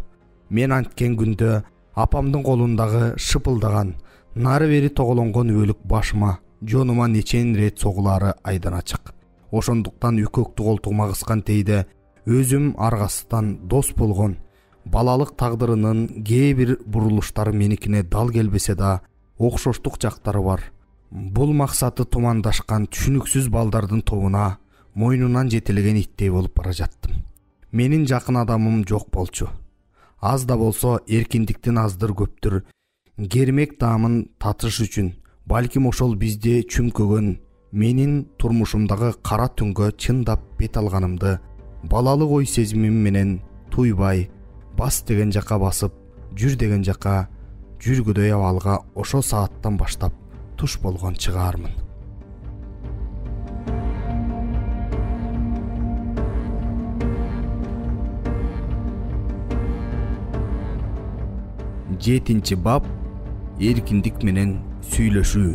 Мен анткен күндө апамдын колундагы шыпылдаган, нары бери тоголонгон өбөлүк башыма, жонума нечен рет согулары айдан ачык. Ошондуктан үкөктү колтугума кыскан тейде өзүм аргасыздан дос болгон, балалык тагдырынын кээ бир бурулуштары меникине дал келбесе да, окшоштук жактары бар. Бул максаты тумандашкан түшүнүксүз балдардын тобуна мойнунан жетелеген иттей болуп бара жаттым. Менин жакын адамым жок болчу. Аз да болсо эркиндиктин аздыр көптүр кермек таамын татыш үчүн, балким ошол бизде чүмкөгөн, менин турмушумдагы кара түнгө чындап бет алганымды балалык ой сезимим менен туйбай, бас деген жака басып, жүр деген жака жүргүдөй абалга ошо сааттан баштап туш болгон чыгаармын. Жетинчи бап: эркиндик менен сүйлөшүү.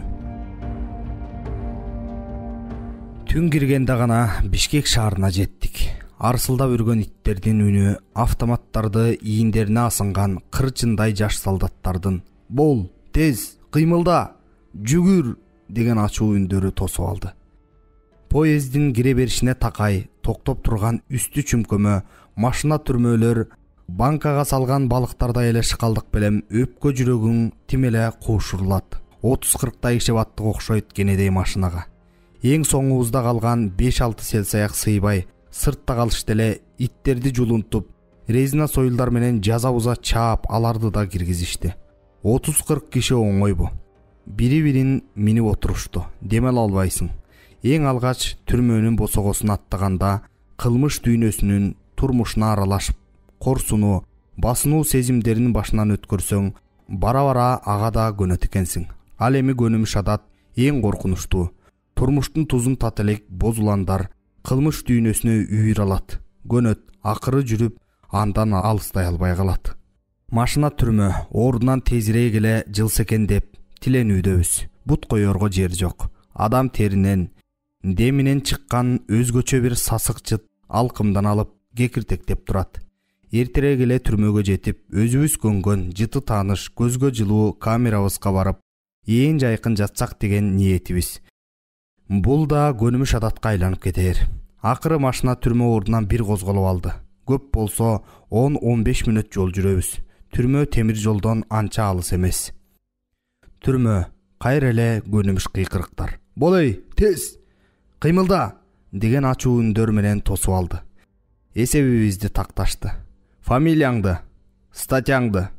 Түн киргенде гана Бишкек шаарына жеттик. Арсылдап үргөн иттердин үнү, автоматтарды ийиндерине асынган кырчындай жаш солдаттардын "Бол, тез, кыймылда, жүгүр" деген ачуу үндөрү тосуп алды. Поездин кире беришине такай токтоп турган үстү чүмкөмө машина түрмөлөр, банкага салган балыктардай эле шыкалдык белем өпкө жүрөгүң тим эле куушурулат. 30-40 киши баттык окшойт кенедей машинага. Эң соңубузда калган 5-6 селсаяк сыйбай сыртта калышты эле, иттерди жулунтуп, резина союлдар менен жаза-буза чаап аларды да киргизишти. 30-40 киши оңойбу. Бири-бирин минип отурушту. Демел албайсың. Эң алгач түрмөнүн босогосун аттаганда кылмыш дүйнөсүнүн турмушуна аралашып, корсунуу, басынуу сезимдерин башынан өткөрсөң, бара-бара ага да көнөт экенсиң. Ал эми көнүмүш адат эң коркунучтуу. Турмуштун тузун тат элек бозуландар кылмыш дүйнөсүнө үйүр алат, көнөт, акыры жүрүп, андан алыстай албай калат. Машина түрмө ордунан тезирээк эле жылса экен деп тиленүүдөбүз. Бут коерго жер жок. Адам теринен, деминен чыккан өзгөчө бир сасык жыт алкымдан алып кекиртектеп турат. Эртерээк эле түрмөгө жетип, өзүбүз көнгөн жыты тааныш, көзгө жылуу камерабызга барып, ээн жайкын жатсак деген ниетибиз. Бул да көнүмүш адатка айланып кетер. Акыры машина түрмө ордунан бир козголуп алды. Көп болсо 10-15 мүнөт жол жүрөбүз. Түрмө темир жолдон анча алыс эмес. Түрмө кайра эле көнүмүш кыйкырыктар. "Бол эй, тез, кыймылда" деген ачуу үндөр менен тосуп алды. Эсебибизди такташты. "Фамилияңды, статьяңды,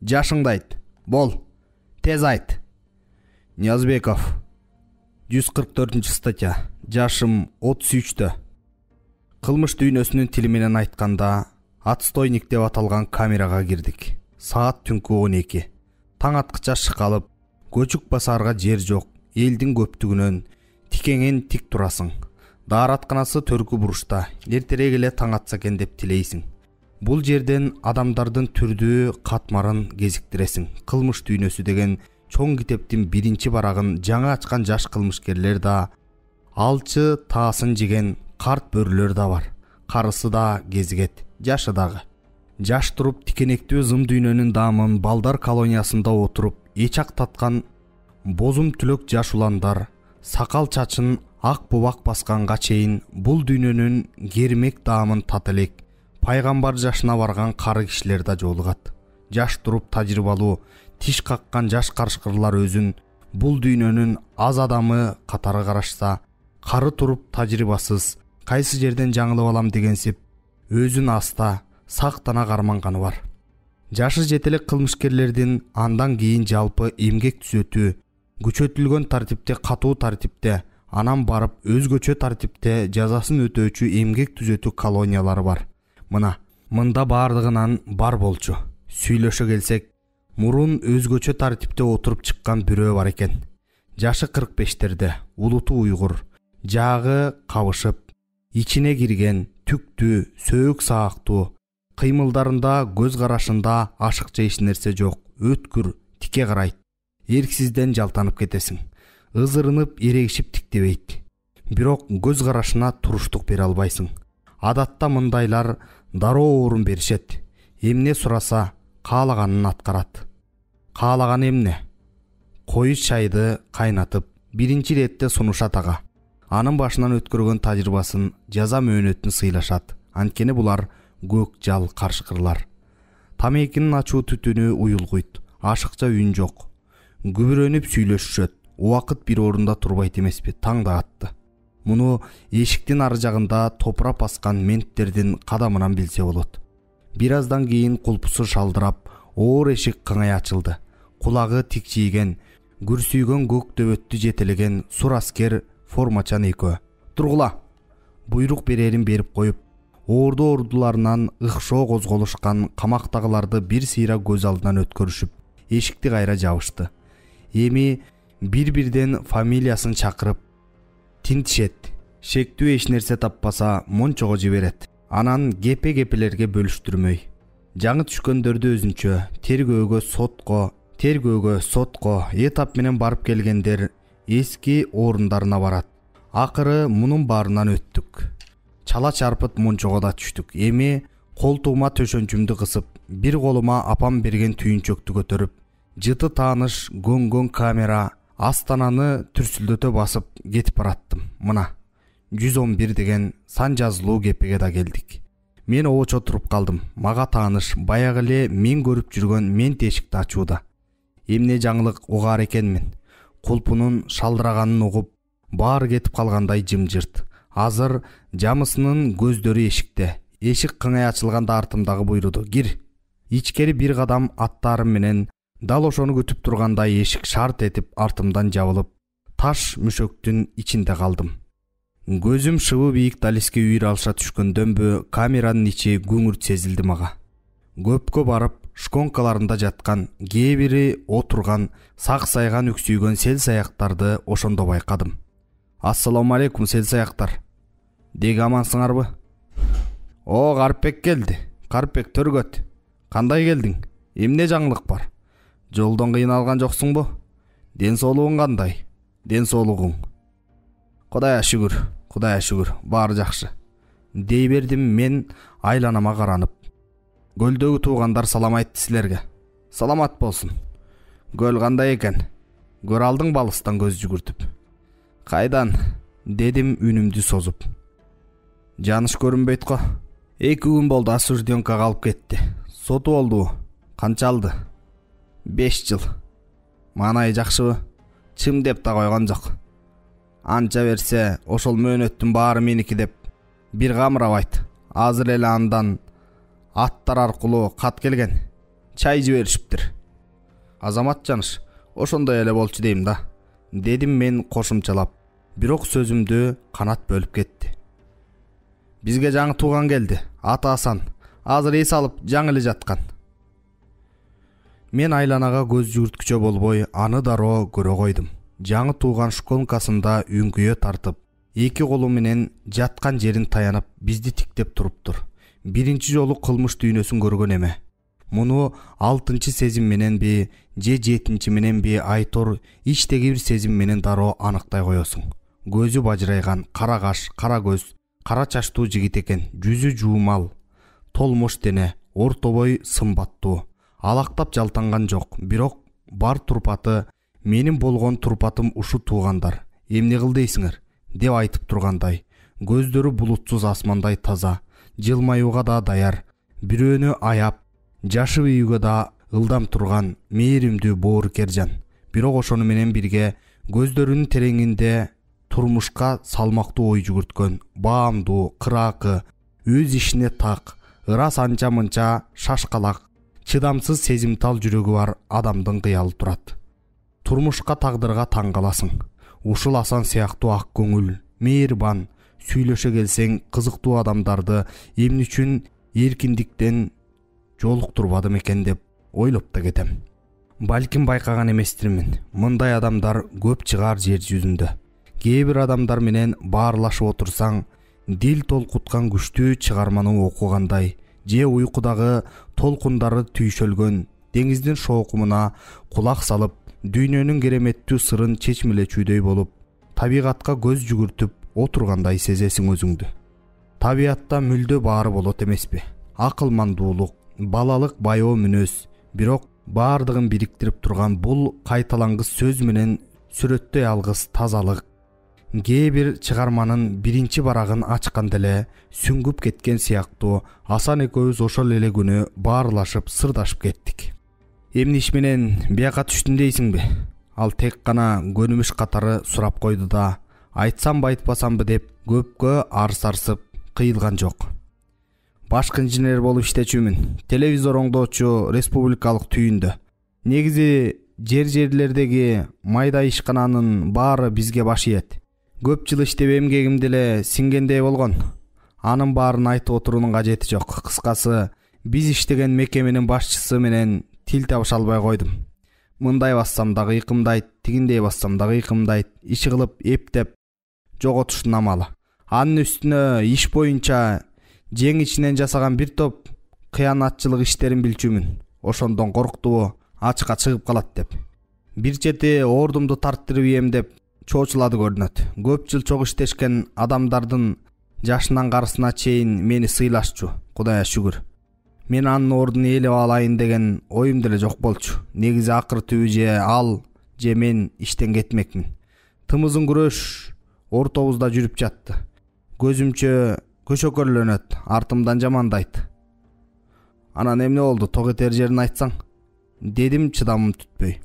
жашыңды айт. Бол, тез айт." Ниязбеков, 144 статья, жашым 33-тө. Кылмыш дүйнөсүнүн тили менен айтканда, отстойник деп аталган камерага кирдик. саат түнкү 12. Таң аткыча шыкалып, көчүк басарга жер жок. Элдин көптүгүнөн тикеңен тик турасың. Дааратканасы төркү бурушта. Эртерээк эле таң атса экен деп тилейсиң. Бул жерден адамдардын түрдүү катмарын кезиктиресиң. Кылмыш дүйнөсү деген чоң китептин биринчи барагын жаңы ачкан жаш кылмышкерлер да, алчы таасын жеген карт бөрүлөр да бар. Карысы да кезигет, жашы дагы. Жаш туруп тикенектүү зым дүйнөнүн даамын балдар колониясында отуруп эчак таткан бозум түлөк жаш уландар, сакал чачын ак бубак басканга чейин бул дүйнөнүн кермек даамын тата элек пайгамбар жашына барган кары кишилер да жолугат. Жаш туруп тажрыйбалуу, тиш каккан жаш карышкырлар өзүн бул дүйнөнүн аз адамы катары карашса, кары туруп тажрыйбасыз, кайсы жерден жаңылып алам дегенсип өзүн аста сактана карманганы бар. Жашы жетелек кылмышкерлердин андан кийин жалпы эмгек түзөтүү, күчөтүлгөн тартипте, катуу тартипте, анан барып өзгөчө тартипте жазасын өтөөчү эмгек түзөтүү колониялары бар. Мында бардыгынан бар болчу. Сүйлөшө келсек, мурун өзгөчө тартипте отуруп чыккан бирөө бар экен. Жашы 45-терде, улуту уйгур, жагы кабышып, ичине кирген, түктүү, сөөк саактуу, кыймылдарында, көз карашында ашыкча эч нерсе жок, өткүр, тике карайт. Эрксизден жалтанып кетесиң. Ызырынып, эрегишип тиктебейт. Бирок көз карашына туруштук бере албайсың. Адатта мындайлар дароо орун беришет. Эмне сураса, каалаганын аткарат. Каалаган эмне? Коюш чайды кайнатып, биринчи иретте сунушат ага. Анын башынан өткөргөн тажрыйбасын, жаза мөөнөтүн сыйлашат. Анткени булар көк жал карышкырлар. Тамекинин ачуу түтүнү уюлгуйт. Ашыкча үн жок. Күбүрөнүп сүйлөшүшөт. Убакыт бир орунда турбайт эмеспи? Таң да атты. Муну эшиктин ары жагында топурап баскан менттердин кадамынан билсе болот. Бир аздан кийин кулпусу шалдырап, оор эшик кыңай ачылды. Кулагы тикчийген, күрсүйгөн көк дөбөттү жетелеген сур аскер формачан экөө. Тургула! Буйрук берерин берип коюп, ордуларынан ыкшоо козголушкан камактагыларды бир сыйра көз алдынан өткөрүшүп, эшикти кайра жабышты. Эми бир-бирден фамилиясын чакырып тинтишет. Шектүү эч нерсе таппаса мончого жиберет. Анан гепе-гепелерге бөлүштүрмөй. Жаңы түшкөндөрдү өзүнчө тергөөгө, сотко этап менен барып келгендер эски орундарына барат. Акыры мунун баарынан өттүк. Чала чарпыт мончого да түштүк. Эми колтугума төшөнчүмдү кысып, бир колума апам берген түйүнчөктү көтөрүп, жыты тааныш гөңгөн камера астананы түрсүлдөтө басып кетип бараттым. 111 деген сан жазылуу кепеге да келдик. Мен оочо туруп калдым. Мага тааныш баягы эле мен көрүп жүргөн мент эшикти ачууда. Эмне жаңылык угаар экенмин. Кулпунун шалдыраганын угуп, баары кетип калгандай жымжырт. Азыр жамысынын көздөрү эшикте. Эшик кыңай ачылганда артымдагы буйруду: "Кир". Ичкери бир кадам аттарым менен дал ошону күтүп тургандай эшик шарт этип артымдан жабылып, таш мүшөктүн ичинде калдым. Көзүм шыбы бийик далиске үйүр алыша түшкөндөнбү камеранын ичи күңүрт сезилди мага. Көпкө барып, шконкаларында жаткан, кээ бири отурган, сак сайган үксүйгөн сел саяктарды ошондо байкадым. Ассаламу алейкум сел саяктар. Деги амансыңарбы? О, Карпек келди. Карпек Төргөт. Кандай келдиң? Эмне жаңылык бар? Жолдон кыйналган жоксуңбу? Ден соолугуң кандай? Ден соолугуң? Кудайга шүгүр, баары жакшы. Дей бердим мен айланама каранып. Көлдөгү туугандар салам айтты силерге. Саламат болсун. Көл кандай экен? Көрө алдыңбы алыстан көз жүгүртүп? Кайдан? Дедим үнүмдү созуп. Жаныш көрүнбөйт го. 2 күн болду осужденка калып кетти. Соту болду. Канча алды? 5 жыл. Манайы жакшыбы? Чым деп да койгон жок. Анча берсе, ошол мөөнөттүн баары меники деп бир камырабайт. Азыр эле андан аттар аркылуу кат келген. Чай жиберишиптир. Азамат Жаныш, ошондой эле болчу дейм да. Дедим мен кошумчалап. Бирок сөзүмдү канат бөлүп кетти. Бизге жаңы тууган келди. Аты Асан. Азыр эс алып жаңы эле жаткан. Мен айланага көз жүгүрткүчө болбой, аны дароо көрө койдум. Жаңы тууган школкасында үңкүйө тартып, эки колу менен жаткан жерин таянып, бизди тиктеп туруптур. Биринчи жолу кылмыш дүйнөсүн көргөн эме. Муну 6-чы сезим мененби, же 7-чи мененби айтор ичтеги бир сезим менен дароо аныктай коесуң. Көзү бажырайган, кара каш, кара көз, кара чачтуу жигит экен, жүзү жуумал, толмош дене, орто бой, сымбаттуу. Алактап жалтанган жок, бирок бар турпаты, менин болгон турпатым ушу туугандар. Эмне кыл дейсиңер? Деп айтып тургандай. Көздөрү булутсуз асмандай таза, жылмаюуга да даяр, бирөөнү аяп, жашып үйгө да ылдам турган мээримдүү боорукер жан. Бирок ошону менен бирге көздөрүнүн тереңинде турмушка салмактуу ой жүгүрткөн, баамдуу, кыраакы, өз ишине так, ырас анча-мынча шашкалак, чыдамсыз сезимтал жүрөгү бар адамдын кыялы турат. Турмушка, тагдырга таң каласың. Ушул Асан сыяктуу ак көңүл, мээрбан, сүйлөшө келсең кызыктуу адамдарды эмне үчүн эркиндиктен жолуктурбадым экен деп ойлоп да кетем. Балким байкаган эместирмин. Мындай адамдар көп чыгаар жер жүзүндө. Кээ бир адамдар менен баарлашып отурсаң, дил толкуткан күчтүү чыгарманы окугандай, же уйкудагы толкундары түйшөлгөн деңиздин шоокумуна кулак салып, дүйнөнүн кереметтүү сырын чечмелечүүдөй болуп, табигатка көз жүгүртүп отургандай сезесиң өзүңдү. Табиатта мүлдө баары болот эмеспи? Акылмандуулук, балалык баяу мүнөз, бирок баардыгын бириктирип турган бул кайталангыс сөз менен сүрөттөй алгыс тазалык. Кээ бир чыгарманын биринчи барагын ачканда эле сүңгүп кеткен сыяктуу Асан экөөбүз ошол эле күнү баарлашып сырдашып кеттик. Эмне иш менен бияка түштүң дейсиңби? Ал тек гана көнүмүш катары сурап койду да, айтсамбы айтпасамбы деп көпкө арсарсып кыйылган жок. Башкы инженер болуп иштечүмүн. Телевизор оңдоочу республикалык түйүндө. Негизи жерлердеги майда ишкананын баары бизге баш ийет. Көп жыл иштеп эмгегимди эле сиңгендей болгон. Анын баарын айтып отуруунун кажети жок. Кыскасы, биз иштеген мекеменин башчысы менен тил табыша албай койдум. Мындай бассам дагы ыйкымдайт, тигиндей бассам дагы ыйкымдайт. Иши кылып эптеп жоготуштун амалы. Анын үстүнө иш боюнча жең ичинен жасаган бир топ кыянатчылык иштерин билчүмүн. Ошондон корктубу ачыкка чыгып калат деп. Бир чети ордумду тарттырып ийем деп чоочулады көрүнөт. Көп жыл чогуу иштешкен адамдардын жашынан карысына чейин мени сыйлашчу, Кудайга шүгүр. Мен анын ордун ээлеп алайын деген оюм деле жок болчу. Негизи акыр түбү же ал, же мен иштен кетмекмин. Тымызын күрөш ортобузда жүрүп жатты. Көзүмчө көшөкөрлөнөт, артымдан жамандайт. Анан эмне болду, ток этер жерин айтсаң? Дедим чыдамым түтпөй.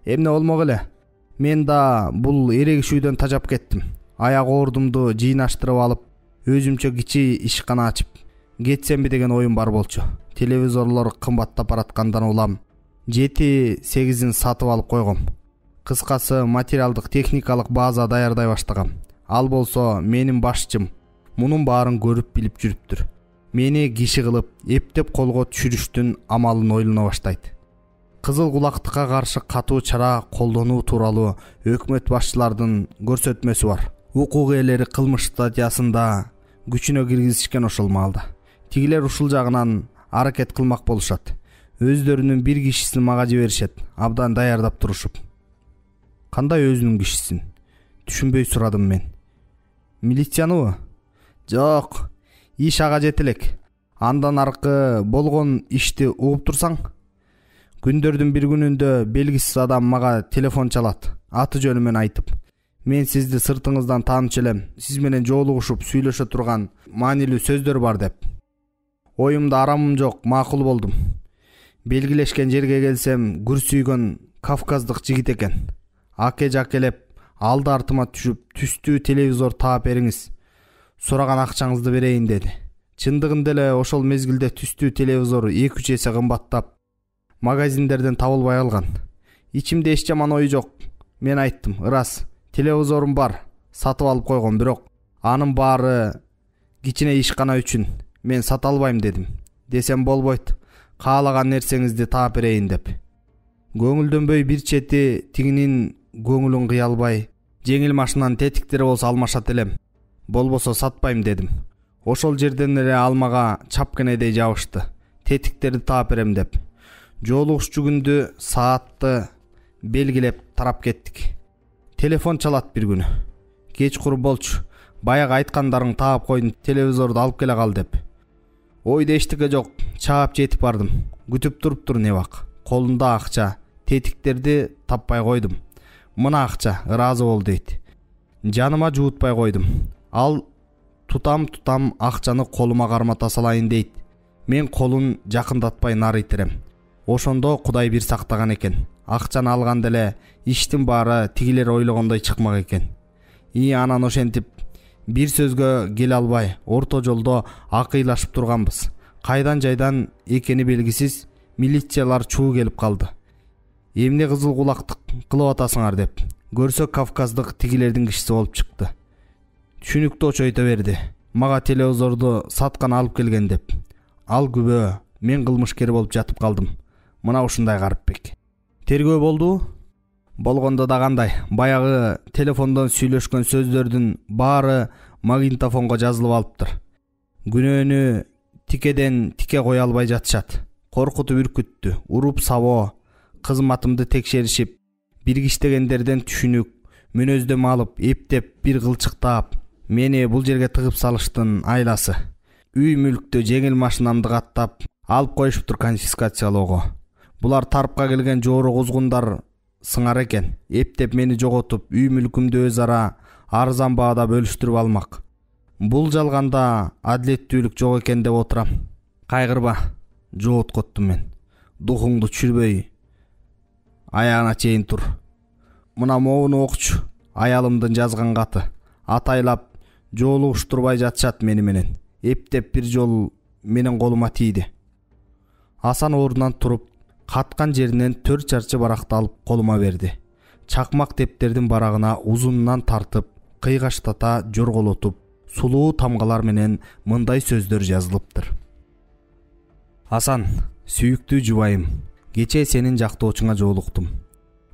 Эмне болмок эле? Мен да бул эрегишүүдөн тажап кеттим. Аяк ордумду жыйнаштырып алып, өзүмчө кичи ишкана ачып кетсемби деген оюм бар болчу. Телевизорлор кымбаттап бараткандан улам 7-8-ин сатып алып койгом. Кыскасы, материалдык техникалык база даярдай баштагам. Ал болсо менин башчым. Мунун баарын көрүп билип жүрүптүр. Мени киши кылып, эптеп колго түшүрүштүн амалын ойлоно баштайт. Кызыл кулактыкка каршы катуу чара колдонуу тууралуу өкмөт башчылардын көрсөтмөсү бар. Укук ээлери кылмыш статьясында күчүнө киргизишкен ошол маалда. Тигилер ушул жагынан аракет кылмак болушат. Өздөрүнүн бир кишисин мага жиберишет, абдан даярдап турушуп. Кандай өзүнүн кишисин? Түшүнбөй сурадым мен. Милицияныбы? Жок, иш ага жете элек. Андан аркы болгон ишти угуп турсаң, күндөрдүн бир күнүндө белгисиз адам мага телефон чалат, аты жөнүмөн айтып. Мен сизди сыртыңыздан таанычу элем, сиз менен жолугушуп сүйлөшө турган маанилүү сөздөр бар деп. Оюмда арамым жок, макул болдум. Белгилешкен жерге келсем, күрсүйгөн кавказдык жигит экен. Аке жакелеп, алды артыма түшүп, түстүү телевизор таап бериңиз, сураган акчаңызды берейин деди. Чындыгында эле ошол мезгилде түстүү телевизор 2-3 эсе кымбаттап, магазиндерден табылбай калган. Ичимде эч жаман ой жок. Мен айттым, ырас, телевизорум бар, сатып алып койгом, бирок анын баары кичине ишкана үчүн. Мен сата албайм дедим. Десем болбойт, каалаган нерсеңизди таап берейин деп. Көңүлдөнбөй бир чети тигинин көңүлүн кыя албай, жеңил машинанын тетиктери болсо алмашат элем. Болбосо сатпайм дедим. Ошол жерден эле алмага чапкенедей жабышты. Тетиктерди таап берем деп. Жолугушчу күндү саатты белгилеп тарап кеттик. Телефон чалат бир күнү. Кечкурун болчу. Баягы айткандарың таап койдум, телевизорду алып келе кал деп. Ойда эчтеке жок, чаап жетип бардым. Күтүп туруптур не бак. Колунда акча, тетиктерди таппай койдум. Мына акча, ыраазы бол дейт. Жаныма жуутпай койдум. Ал тутам акчаны колума кармата салайын дейт. Мен колун жакындатпай нары итерем. Ошондо Кудай бир сактаган экен. Акчаны алганда эле иштин баары тигилер ойлогондой чыкмак экен. Анан ошентип бир сөзгө келе албай, орто жолдо акыйлашып турганбыз. Кайдан жайдан экени белгисиз милициялар чуу келип калды. Эмне кызыл кулактык кылып атасыңар деп. Көрсөк Кавказдык тигилердин кишиси болуп чыкты. Түшүнүктүү очойто берди. Мага телевизорду саткан алып келген деп. Ал күбө, мен кылмышкер болуп жатып калдым. Мына ушундай Карипбек. Тергөө болду? Болгондо да кандай? Баягы телефондон сүйлөшкөн сөздөрдүн баары магнитофонго жазылып алыптыр. Күнөөнү тикеден тике кое албай жатышат. Коркутуп үркүттү, уруп сабоо, кызматымды текшеришип, биргиштегендерден түшүнүк, мүнөздөм алып, эптеп, бир кылчыктап, мени бул жерге тыгып салыштын айласы. Үй мүлктү жеңил машинамды каттап, алып коюшуптур конфискациялоого. Булар тарпка келген жоору кузгундар сыңар экен. Эптеп мени жоготуп, үй мүлкүмдү өз ара арзан баада бөлүштүрүп алмак. Бул жалганда адилеттүүлүк жок экен деп отурам. Кайгырба, жооткоттум мен. Духуңду түшүрбөй, аягына чейин тур. Мына могуну окучу, аялымдын жазган каты. Атайлап жоолугуштурбай жатышат мени менен. Эптеп бир жол менин колума тийди. Асан ордунан туруп, каткан жеринен 4 чарчы баракты алып колума берди. Чакмак тептердин барагына узунунан тартып, кыйгаштата жорголотуп, сулуу тамгалар менен мындай сөздөр жазылыптыр. Асан, сүйүктүү жубайым, кечээ сенин жактоочуңа жолуктум.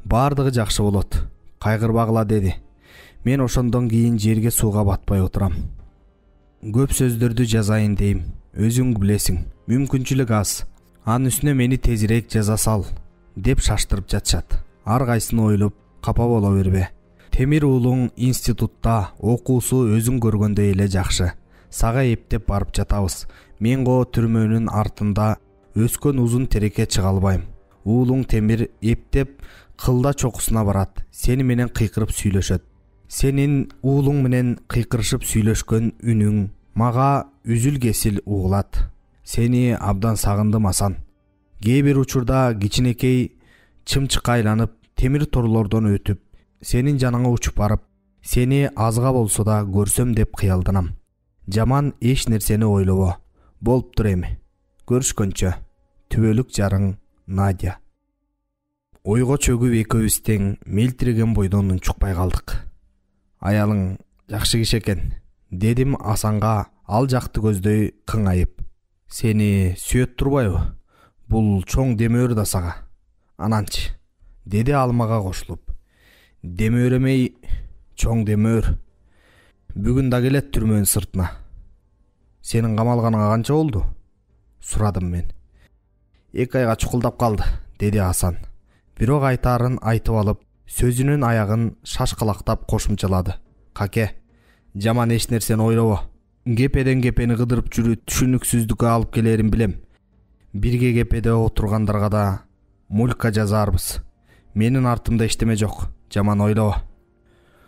Бардыгы жакшы болот, кайгырбагыла деди. Мен ошондон кийин жерге сууга батпай отурам. Көп сөздөрдү жазайын дейм, өзүң билесиң, мүмкүнчүлүк аз. Анын үстүнө мени тезирээк жаза сал деп шаштырып жатышат. Ар кайсын ойлоп, капа боло бербе. Темир уулуң институтта, окуусу өзүң көргөндөй эле жакшы. Сага эптеп барып жатабыз. Мен го түрмөнүн артында өскөн узун тереке чыга албайм. Уулуң Темир эптеп кылда чокусуна барат. Сени менен кыйкырып сүйлөшөт. Сенин уулуң менен кыйкырышып сүйлөшкөн үнүң мага үзүл кесил угулат. Сени абдан сагындым Асан. Кээ бир учурда кичинекей чымчыкка айланып, темир торлордон өтүп, сенин жаныңа учуп барып, сени азга болсо да көрсөм деп кыялданам. Жаман эч нерсени ойлобо. Болуптур эми. Көрүшкөнчө. Түбөлүк жарың Надя. Ойго чөгүп экөөбүз тең мелтиреген бойдон унчукпай калдык. Аялың жакшы киши экен, дедим Асанга ал жакты көздөй кыңайып. Сени сүйөт турбайбы? Бул чоң демөөр да сага. Ананчы, деди алмага кошулуп. Демөөр эмей, чоң демөөр. Бүгүн да келет түрмөнүн сыртына. Сенин камалганыңа канча болду? Сурадым мен. 2 айга чукулдап калды, деди Асан. Бирок айтаарын айтып алып, сөзүнүн аягын шашкалактап кошумчалады. Каке, жаман эч нерсени ойлобо. Кепеден кепени кыдырып жүрүп түшүнүксүздүккө алып келерин билем. Бирге кепеде отургандарга да мулька жазарбыз. Менин артымда эчтеме жок, жаман ойлобо.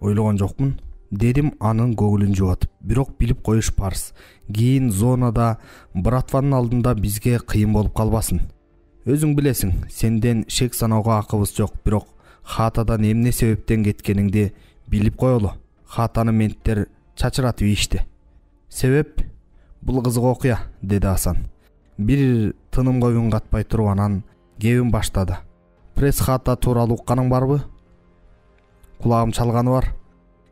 Ойлогон жокмун, дедим анын көңүлүн жубатып. Бирок билип коюш парз. Кийин зонада братванын алдында бизге кыйын болуп калбасын. Өзүң билесиң, сенден шек саноого акыбыз жок, бирок хатадан эмне себептен кеткениңди билип коелу. Хатаны менттер чачыратып ийишти. Себеп? Бул кызык окуя, деди Асан. Бир тынымга үн катпай туруп анан кебин баштады. Пресс хата тууралуу укканың барбы? Кулагым чалганы бар.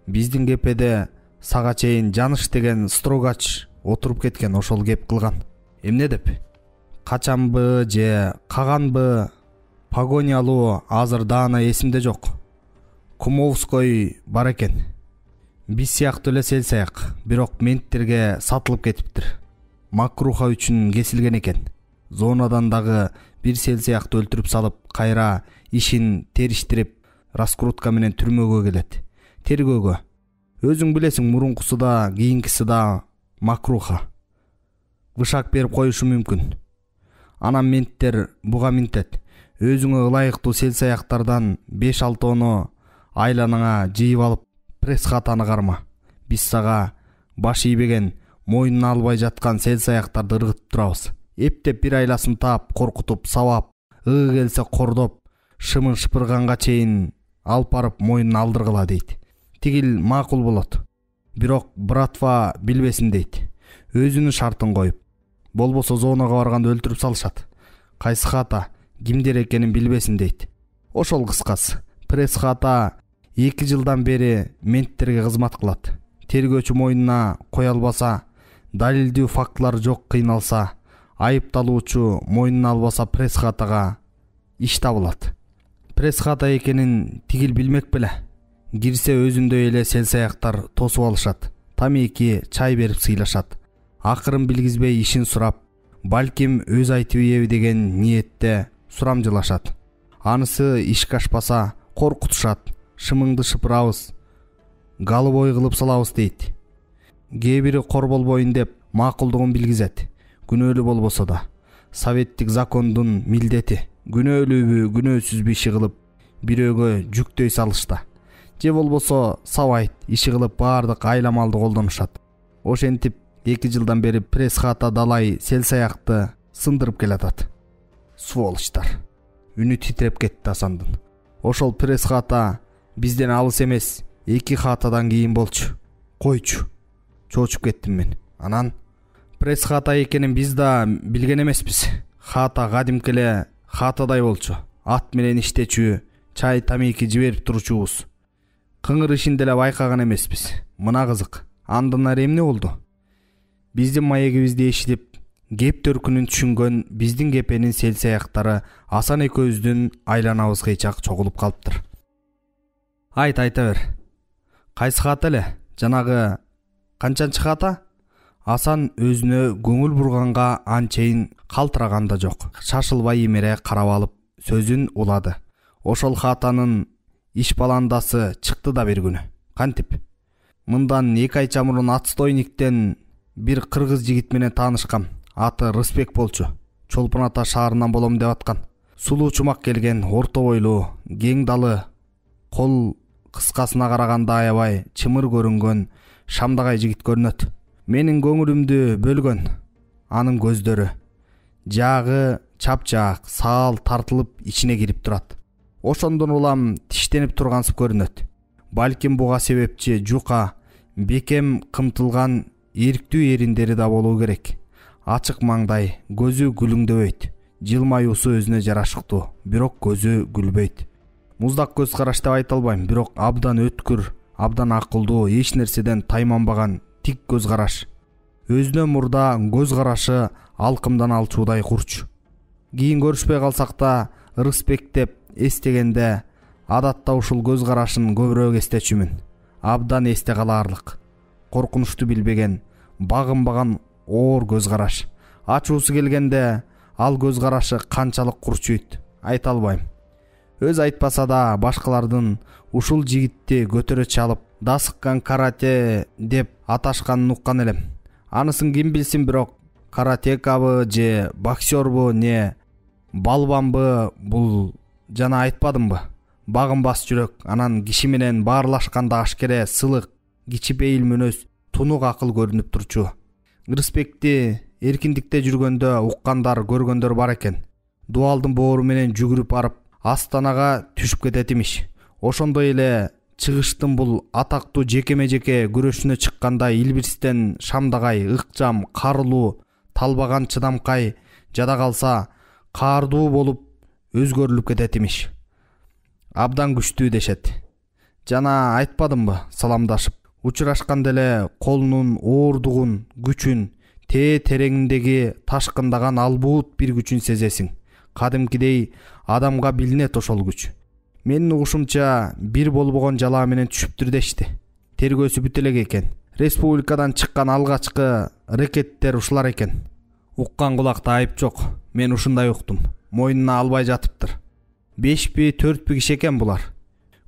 Биздин кепеде сага чейин Жаныш деген строгач отуруп кеткен, ошол кеп кылган. Эмне деп? Качанбы же каганбы Погонялуу азыр даана эсимде жок. Кумовской бар экен. Биз сыяктуу эле селсаяк, бирок менттерге сатылып кетиптир. Макруха үчүн кесилген экен. Зонадан дагы бир селсаякты өлтүрүп салып, кайра ишин териштирип, раскрутка менен түрмөгө келет. Тергөөгө. Өзүң билесиң, мурункусу да, кийинкиси да Макруха. Бышак берип коюшу мүмкүн. Анан менттер буга минтет. Өзүңө ылайыктуу селсаяктардан 5-6 айланаңа жыйып алып, пресс-хатаны карма. Биз сага баш ийбеген, мойнуна албай жаткан селсаяктарды ыргытып турабыз. Эптеп бир айласын таап, коркутуп, сабап, келсе кордоп, шымын шыпырганга чейин алып барып мойнуна алдыргыла дейт. Тигил макул болот. Бирок братва билбесин дейт. Өзүнүн шартын коюп. Болбосо зонага барганда өлтүрүп салышат. Кайсы хата, кимдер экенин билбесин дейт. Ошол кыскасы. Пресс-хата 2 жылдан бери менттерге кызмат кылат. Тергөөчү мойнуна кое албаса, далилдүү фактылар жок кыйналса, айыпталуучу мойнуна албаса пресс-хатага иш табылат. Пресс-хата экенин тигил билмек беле. Кирсе өзүндөй эле селсаяктар тосуп алышат. Тамеки, чай берип сыйлашат. Акырын билгизбей ишин сурап, балким өз айтып ийеби деген ниетте сурамжылашат. Анысы ишке ашпаса коркутушат. Шымыңды шыпырабыз, галыбой кылып салабыз дейт. Кээ бири кор болбойн деп макулдугун билгизет. Күнөөлүү болбосо да. Советтик закондун милдети. Күнөөлүүбү, күнөөсүзбү иши кылып, бирөөгө жүктөй салышта. Же болбосо сабайт, иши кылып баардык айламалды колдонушат. Ошентип 2 жылдан бери пресс-хата далай селсаякты сындырып келатат. Сволочтар. Үнү титиреп кетти Асандын. Ошол пресс-хата бизден алыс эмес, 2 хатадан кийин болчу. Койчу. Чочуп кеттим мен. Анан пресс-хата экенин биз да билген эмеспиз. Хата кадимки эле хатадай болчу. Ат менен иштечү, чай тамеки жиберип турчубуз. Кыңыр ишин деле байкаган эмеспиз. Мына кызык. Андан ары эмне болду? Биздин маегибизди эшитип, кеп төркүнүн түшүнгөн биздин кепенин селсаяктары Асан экөөбүздүн айланабыз кыйчак чогулуп калыптыр. Айта бер. Кайсы хата эле? Жанагы канчанчы хата? Асан өзүнө көңүл бурганга анчейин калтыраган да жок. Шашылбай имере карап алып сөзүн улады. Ошол хатанын иш баландасы чыкты да бир күнү. Кантип? Мындан 2 ай мурун отстойниктен бир кыргыз жигит менен таанышкам. Аты Рысбек болчу. Чолпон Ата шаарынан болом деп аткан. Сулуу чумак келген, орто бойлуу, кең далы, кол кыскасына караганда аябай чымыр көрүнгөн шамдагай жигит көрүнөт. Менин көңүлүмдү бөлгөн. Анын көздөрү жагы чапчак, саал тартылып ичине кирип турат. Ошондон улам тиштенип тургансып көрүнөт. Балким буга себепчи жука, бекем кымтылган эрктүү эриндери да болуу керек. Ачык маңдай, көзү гүлүңдөбөйт. Жылмаюусу өзүнө жарашыктуу, бирок көзү гүлбөйт. Муздак көз караш деп айта албайм, бирок абдан өткүр, абдан акылдуу, эч нерседен тайманбаган тик көз караш. Өзүнө мурда көз карашы алкымдан алчуудай курч. Кийин көрүшпөй калсак да, Рысбек деп эстегенде адатта ушул көз карашын көбүрөөк эстечүмүн. Абдан эсте калаарлык, коркунучту билбеген, багынбаган оор көз караш. Ачуусу келгенде ал көз карашы канчалык курчуйт, айта албайм. Өз айтпаса да башкалардын ушул жигитти көтөрө чалып, дасыккан карате деп аташканын уккан элем. Анысын ким билсин, бирок каратекабы же боксербу не балбанбы, бул жана айтпадымбы? Багынбас жүрөк, анан киши менен баарлашканда ашкере сылык, кичипейил мүнөз, тунук акыл көрүнүп турчу. Рысбекти эркиндикте жүргөндө уккандар, көргөндөр бар экен. Дуалдын боору менен жүгүрүп барып, астанага түшүп кетет имиш. Ошондой эле чыгыштын бул атактуу жекеме-жеке күрөшүнө чыкканда Илбирстен Шамдагай, ыкчам, карылуу, талбаган чыдамкай жада калса каардуу болуп өзгөрүлүп кетет имиш. Абдан күчтүү дешет. Жана айтпадымбы, саламдашып учурашканда эле колунун оордугун, күчүн, тереңиндеги ташкындаган албуут бир күчүн сезесиң. кадимкидей адамга билинет ошол күч. Менин угушумча бир болбогон жалаа менен түшүптүр дешти. Тергөөсү бүтө элек экен. Республикадан чыккан алгачкы рекеттер ушулар экен. Уккан кулакта айып жок. Мен ушундай уктум. Мойнуна албай жатыптыр. 5-4 киши экен булар.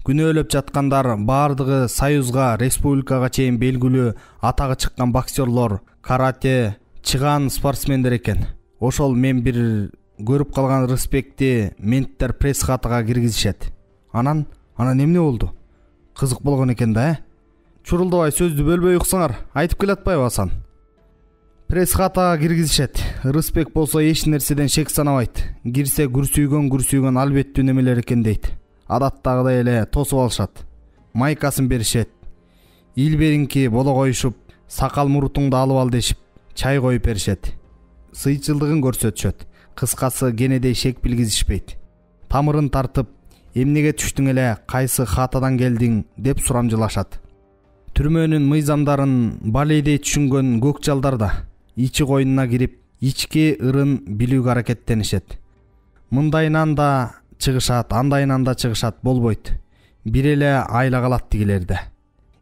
Күнөөлөп жаткандар баардыгы Союзга, республикага чейин белгилүү атагы чыккан боксерлор, карате, чыган спортсмендер экен. Ошол мен бир көрүп калган Рысбекти менттер пресс хатага киргизишет. Анан эмне болду? Кызык болгон экен да, Чурулдабай сөздү бөлбөй уксаңар, айтып келатпайбы? Пресс хатага киргизишет. Рысбек болсо эч нерседен шек санабайт. Кирсе күрсүйгөн албеттүү немелер экен дейт. Адаттагыдай эле тосуп алышат. Майкасын беришет. Ил беринки боло коюшуп, сакал мурутуңду алып ал дешип, чай коюп беришет. Сыйчылдыгын көрсөтүшөт. Кыскасы кенедей шек билгизишпейт. Тамырын тартып, эмнеге түштүң эле, кайсы хатадан келдиң деп сурамжылашат. Түрмөнүн мыйзамдарын балейдей түшүнгөн көк жалдар да ичи койнуна кирип, ички ырын билүүгө аракеттенишет. Мындайынан да чыгышат, андайынан да чыгышат, болбойт. Бир эле айла калат тигилерде.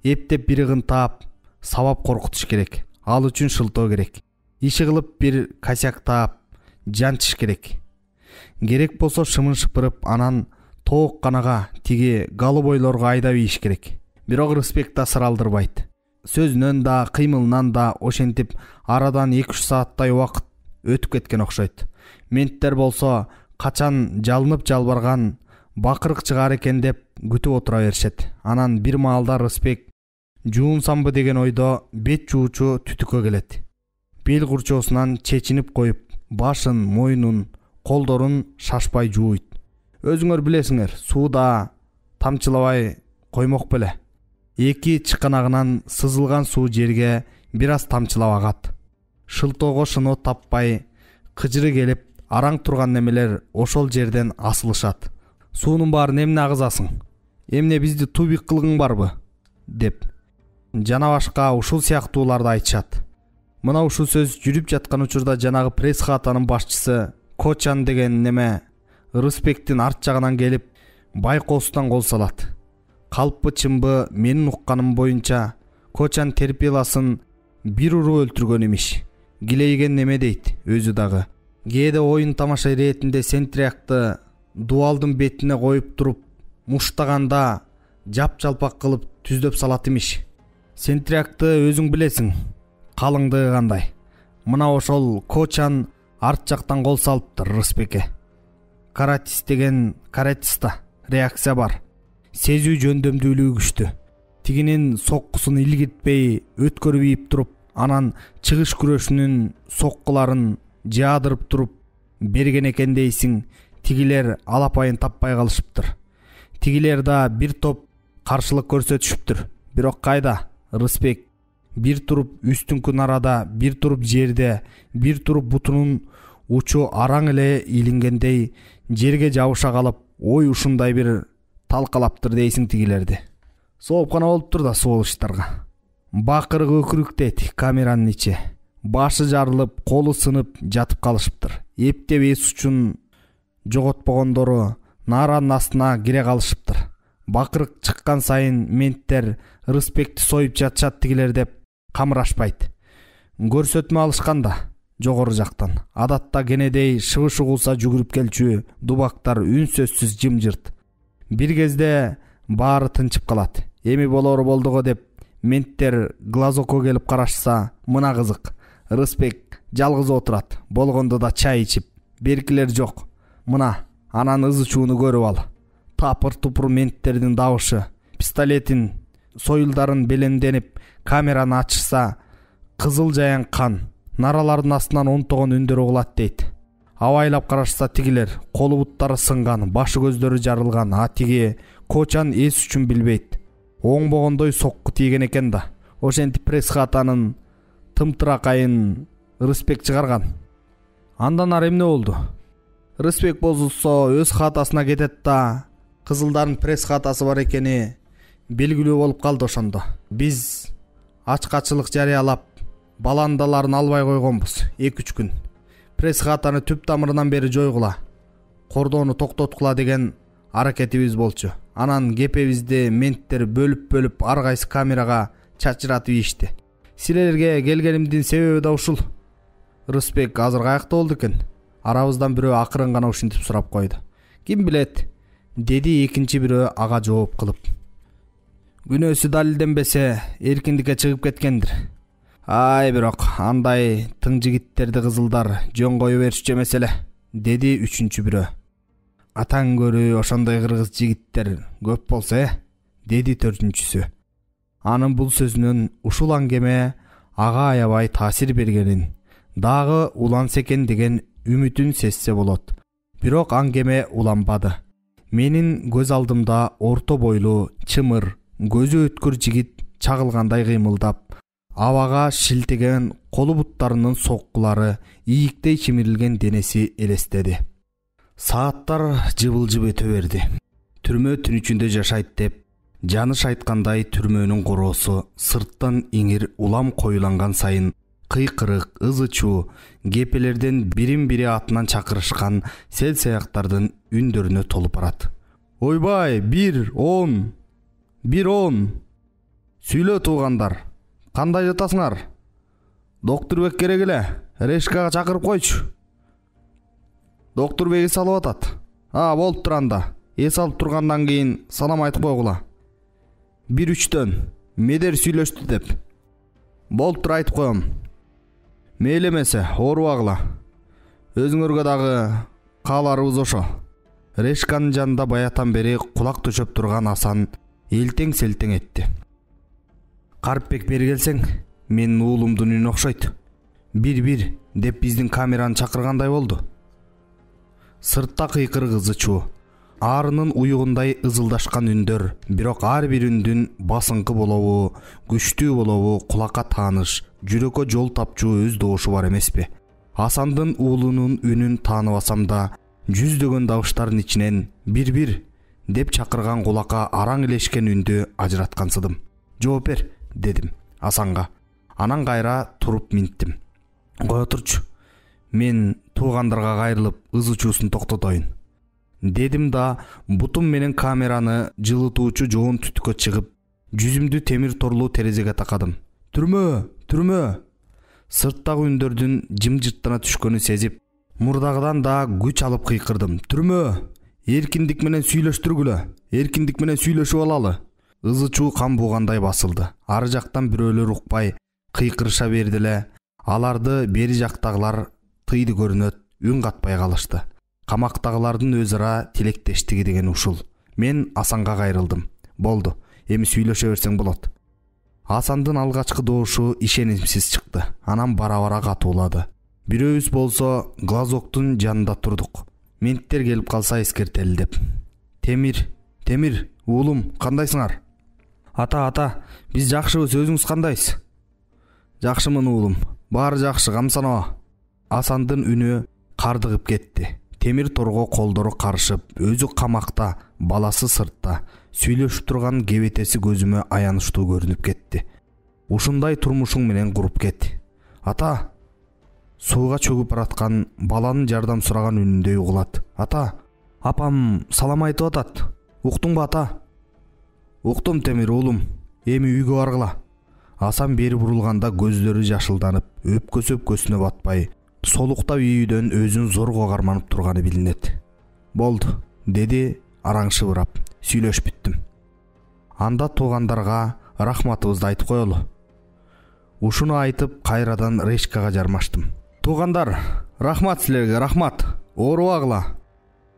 Эптеп бир ыгын таап, сабап коркутуш керек. Ал үчүн шылтоо керек. Иши кылып бир косяк таап, жанчыш керек. Керек болсо шымын шыпырып, анан тоок канага, тиги голубойлорго айдап ийиш керек. Бирок Рысбек да сыр алдырбайт. Сөзүнөн да, кыймылынан да ошентип арадан 2-3 сааттай убакыт өтүп кеткен окшойт. Менттер болсо качан жалынып жалбарган бакырык чыгаар экен деп күтүп отура беришет. Анан бир маалда Рысбек жуунсамбы деген ойдо бет жуучу түтүккө келет. Бел курчоосунан чечинип коюп, башын, мойнун, колдорун шашпай жууйт. Өзүңөр билесиңер, сууда тамчылабай коймок беле. 2 чыканагынан сызылган суу жерге бир аз тамчылап агат. Шылтоого шыно таппай, кыжыры келип, араң турган немелер ошол жерден асылышат. Суунун баарын эмне агызасың? Эмне бизди тубик кылгың барбы? деп. Жана башка ушул сыяктууларды айтышат. Мына ушул сөз жүрүп жаткан учурда жанагы пресс хатанын башчысы Кочан деген неме Рысбектин арт жагынан келип, байкоостан кол салат. Калппы чымбы менин укканым боюнча Кочан терпиласын бир уруп өлтүргөн имиш. Килейген неме дейт өзү дагы. Кээде оюн тамаша иретинде Сентриакты дуалдын бетине коюп туруп, муштаганда жап-жалпак кылып түздөп салат имиш. Сентриакты өзүң билесиң, калыңдыгы кандай. Мына ошол Кочан арт жактан кол салыптыр Рысбекке. Каратист деген каратиста реакция бар. Сезүү жөндөмдүүлүгү күчтүү. Тигинин соккусун илгиртпей өткөрүп ийип туруп, анан чыгыш күрөшүнүн соккуларын жаадырып туруп берген экен дейсиң. Тигилер алапайын таппай калышыптыр. Тигилер да бир топ каршылык көрсөтүшүптүр. Бирок кайда? Рысбек бир туруп үстүңкү нарада, бир туруп жерде, бир туруп бутунун учу араң эле илингендей жерге жабыша калып, ой ушундай бир талкалаптыр дейсиң тигилерди. Соопкана болуптур да сволочтарга. Бакырык өкүрүктейт камеранын ичи. Башы жарылып, колу сынып жатып калышыптыр. Эптеп эс учун жоготпогондору нааранын астына кире калышыптыр. Бакырык чыккан сайын менттер Рысбекти союп жатышат тигилер деп камырашпайт. Көрсөтмө алышканда жогору жактан адатта кенедей шыбыш угулса жүгүрүп келчү дубактар үнсөзсүз жымжырт. Бир кезде баары тынчып калат. Эми болору болдуго деп менттер глазокко келип карашса, мына кызык. Рысбек жалгыз отурат, болгондо да чай ичип. Беркилер жок. Мына анан ызы-чууну көрүп ал. Тапыр-тупур менттердин дабышы, пистолетин союлдарын белемденип, камераны ачышса, кызыл жаян кан, наралардын астынан онтогон үндөр угулат дейт. Абайлап карашса тигилер, колу буттары сынган, башы көздөрү жарылган, а тиги Кочан эс үчүн билбейт. Оңбогондой сокку тийген экен да. Ошентип пресс хатанын тымтыракайын Рысбек чыгарган. Андан ары эмне болду? Рысбек болсо өз хатасына кетет да, кызылдардын пресс хатасы бар экени белгилүү болуп калды ошондо. Биз ачкачылык жарыялап, баландаларын албай койгонбуз 2-3 күн. Пресс хатаны түп тамырынан бери жойгула. кордоону токтоткула деген аракетибиз болчу. Анан кепебизди менттер бөлүп ар кайсы камерага чачыратып ийишти. Силерге келгенимдин себеби да ушул. Рысбек азыр каякта болду экен? Арабыздан бирөө акырын гана ушинтип сурап койду. Ким билет, деди экинчи бирөө ага жооп кылып. Күнөөсү далилденбесе, эркиндикке чыгып кеткендир. Ай, бирок андай тың жигиттерди кызылдар жөн кое беришчү эмес эле, деди үчүнчү бирөө. Атаң көрүү ошондой кыргыз жигиттер көп болсо, деди төртүнчүсү. Анын бул сөзүнөн ушул аңгеме ага аябай таасир бергенин, дагы уланса экен деген үмүтүн сезсе болот. Бирок аңгеме уланбады. Менин көз алдымда орто бойлуу, чымыр, көзү өткүр жигит чагылгандай кыймылдап, абага шилтеген колу буттарынын соккулары, ийиктей чимирилген денеси элестеди. Сааттар жыбылжып өтө берди. Түрмө түн ичинде жашайт деп жаныш айткандай түрмөнүн короосу сырттан иңир улам коюланган сайын кыйкырык, ызы-чуу, кепелерден бирин-бири атынан чакырышкан сел-саяктардын үндөрүнө толуп барат. Ойбай, 1-10. Сүйлө туугандар. Кандай жатасыңар? Доктурбек керек эле. Решкага чакырып койчу. Доктурбек эс алып атат. Болуп туранда. Эс алып тургандан кийин салам айтып койгула. 1-3-төн медер сүйлөштү деп. Болуп тур, айтып коем. Мейли эмесе, оорубагыла. Өзүңөргө дагы кааларыбыз ошо. Решканын жанында баятан бери кулак төшөп турган Асан элтең-селтең этти. Карпбек, бери келсең, менин уулумдун үнүнө окшойт. 1-1 деп биздин камераны чакыргандай болду. Сыртта кыйкырык, ызы-чуу, арынын уюгундай ызылдашкан үндөр, бирок ар бир үндүн басыңкы болобу, күчтүү болобу кулакка тааныш, жүрөккө жол тапчу өз добушу бар эмеспи? Асандын уулунун үнүн тааныбасам да, жүздөгөн дабыштардын ичинен 1-1 деп чакырган кулакка араң илешкен үндү ажыраткансыдым. Жооп бер, дедим Асанга. Анан кайра туруп минттим. Кое турчу. Мен туугандарга кайрылып ызы-чуусун токтотоюн, дедим да бутум менен камераны жылытуучу жоон түтүккө чыгып, жүзүмдү темир торлуу терезеге такадым. Түрмө. Сырттагы үндөрдүн жымжырттана түшкөнүн сезип, мурдагыдан да күч алып кыйкырдым. Түрмө, эркиндик менен сүйлөштүргүлө, эркиндик менен сүйлөшүп алалы. Ызы-чуу кан буугандай басылды. Ары жактан бирөөлөр укпай кыйкырыша берди эле. Аларды бери жактагылар тыйды көрүнөт, үн катпай калышты. Камактагылардын өз ара тилектештиги деген ушул. Мен Асанга кайрылдым. Болду, эми сүйлөшө берсең болот. Асандын алгачкы добушу ишенимсиз чыкты. Анан бара-бара катуулады. Бирөөбүз болсо глазоктун жанында турдук. Менттер келип калса эскертели деп. Темир, уулум, кандайсыңар? Ата, биз жакшыбыз, өзүңүз кандайсыз? Жакшымын уулум, баары жакшы, камсанабы. Асандын үнү кардыгып кетти. Темир торго колдору карышып, өзү камакта, баласы сыртта. Сүйлөшүп турган кебетеси көзүмө аянычтуу көрүнүп кетти. Ушундай турмушуң менен куруп кет. Ата, сууга чөгүп бараткан баланын жардам сураган үнүндөй угулат. Ата, апам салам айтып атат. Уктуңбу ата? Уктум Темир уулум, эми үйгө баргыла. Асан бери бурулганда көздөрү жашылданып, өпкө-сөпкөсүнө батпай, солуктап үйдөн өзүн зорго карманып турганы билинет. Болду, деди араң шыбырап. Сүйлөшүп бүттүм. Анда туугандарга рахматыбызды айтып коелу. Ушуну айтып кайрадан Решкага жармаштым. Туугандар, рахмат силерге, рахмат. Оорубагыла.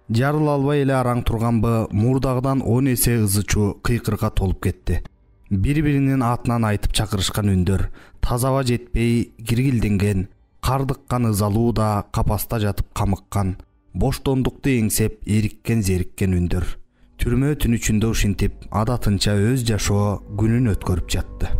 Жарыла албай эле араң турганбы, мурдагыдан 10 эсе ызы-чуу кыйкырыкка толуп кетти. Бири-биринин атынан айтып чакырышкан үндөр, тазаба жетпей киргилденген, кардыккан ызалуу да капаста жатып камыккан, боштондукту эңсеп эриккен-зериккен үндөр. Түрмө түн ичинде ушинтип, адатынча өз жашоо күнүн өткөрүп жатты.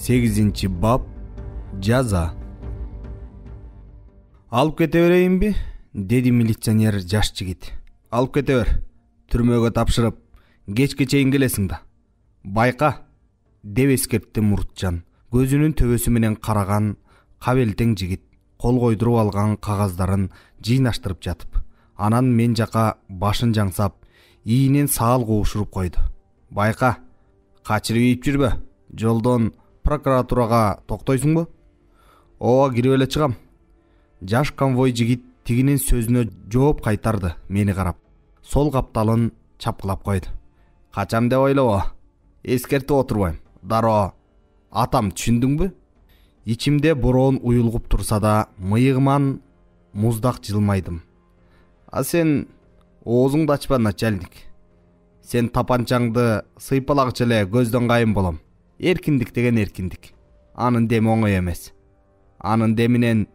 8-ci bab жаза. Алып кете берейинби? Деди милиционер жаш жигит. Алып кете бер. Түрмөгө тапшырып, кечке чейин келесиң да. Байка, деп эскертти Мурутжан. Көзүнүн төбөсү менен караган кабелтең жигит кол койдуруп алган кагаздарын жыйнаштырып жатып, анан мен жака башын жаңсап, ийинен саал куушуруп койду. Байка, качырып ийип жүрбө. Жолдон прокуратурага токтойсуңбу? Ооба, кирип эле чыгам. Жаш конвой жигит тигинин сөзүнө жооп кайтарды мени карап. Сол капталын чапкылап койду. Качам деп ойлобо. Эскертип отурбайм. Дароо, атам, түшүндүңбү? Ичимде бороон уюлгуп турса да, мыйыгыман муздак жылмайдым. А сен оозуңду ачпа, начальник. Сен тапанчаңды сыйпалагыча эле көздөн кайын болом. Эркиндик деген эркиндик. Анын деми оңой эмес. Анын деминен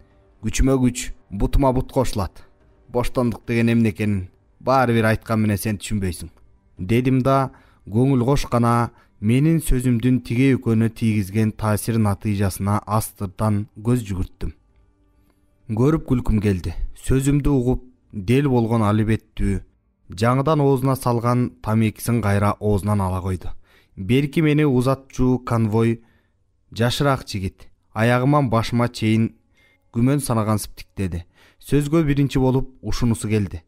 күчүмө күч, бутума бут кошулат. Боштондук деген эмне экенин баары бир айткан менен сен түшүнбөйсүң. Дедим да, көңүл кош гана менин сөзүмдүн тиге экөөнө тийгизген таасир натыйжасына астыртан көз жүгүрттүм. Көрүп күлкүм келди. Сөзүмдү угуп, дел болгон албеттүү, жаңыдан оозуна салган тамекисин кайра оозунан ала койду. Берки мени узатчу конвой жашыраак жигит, аягыман башыма чейин күмөн санагансып тиктеди. Сөзгө биринчи болуп ушунусу келди.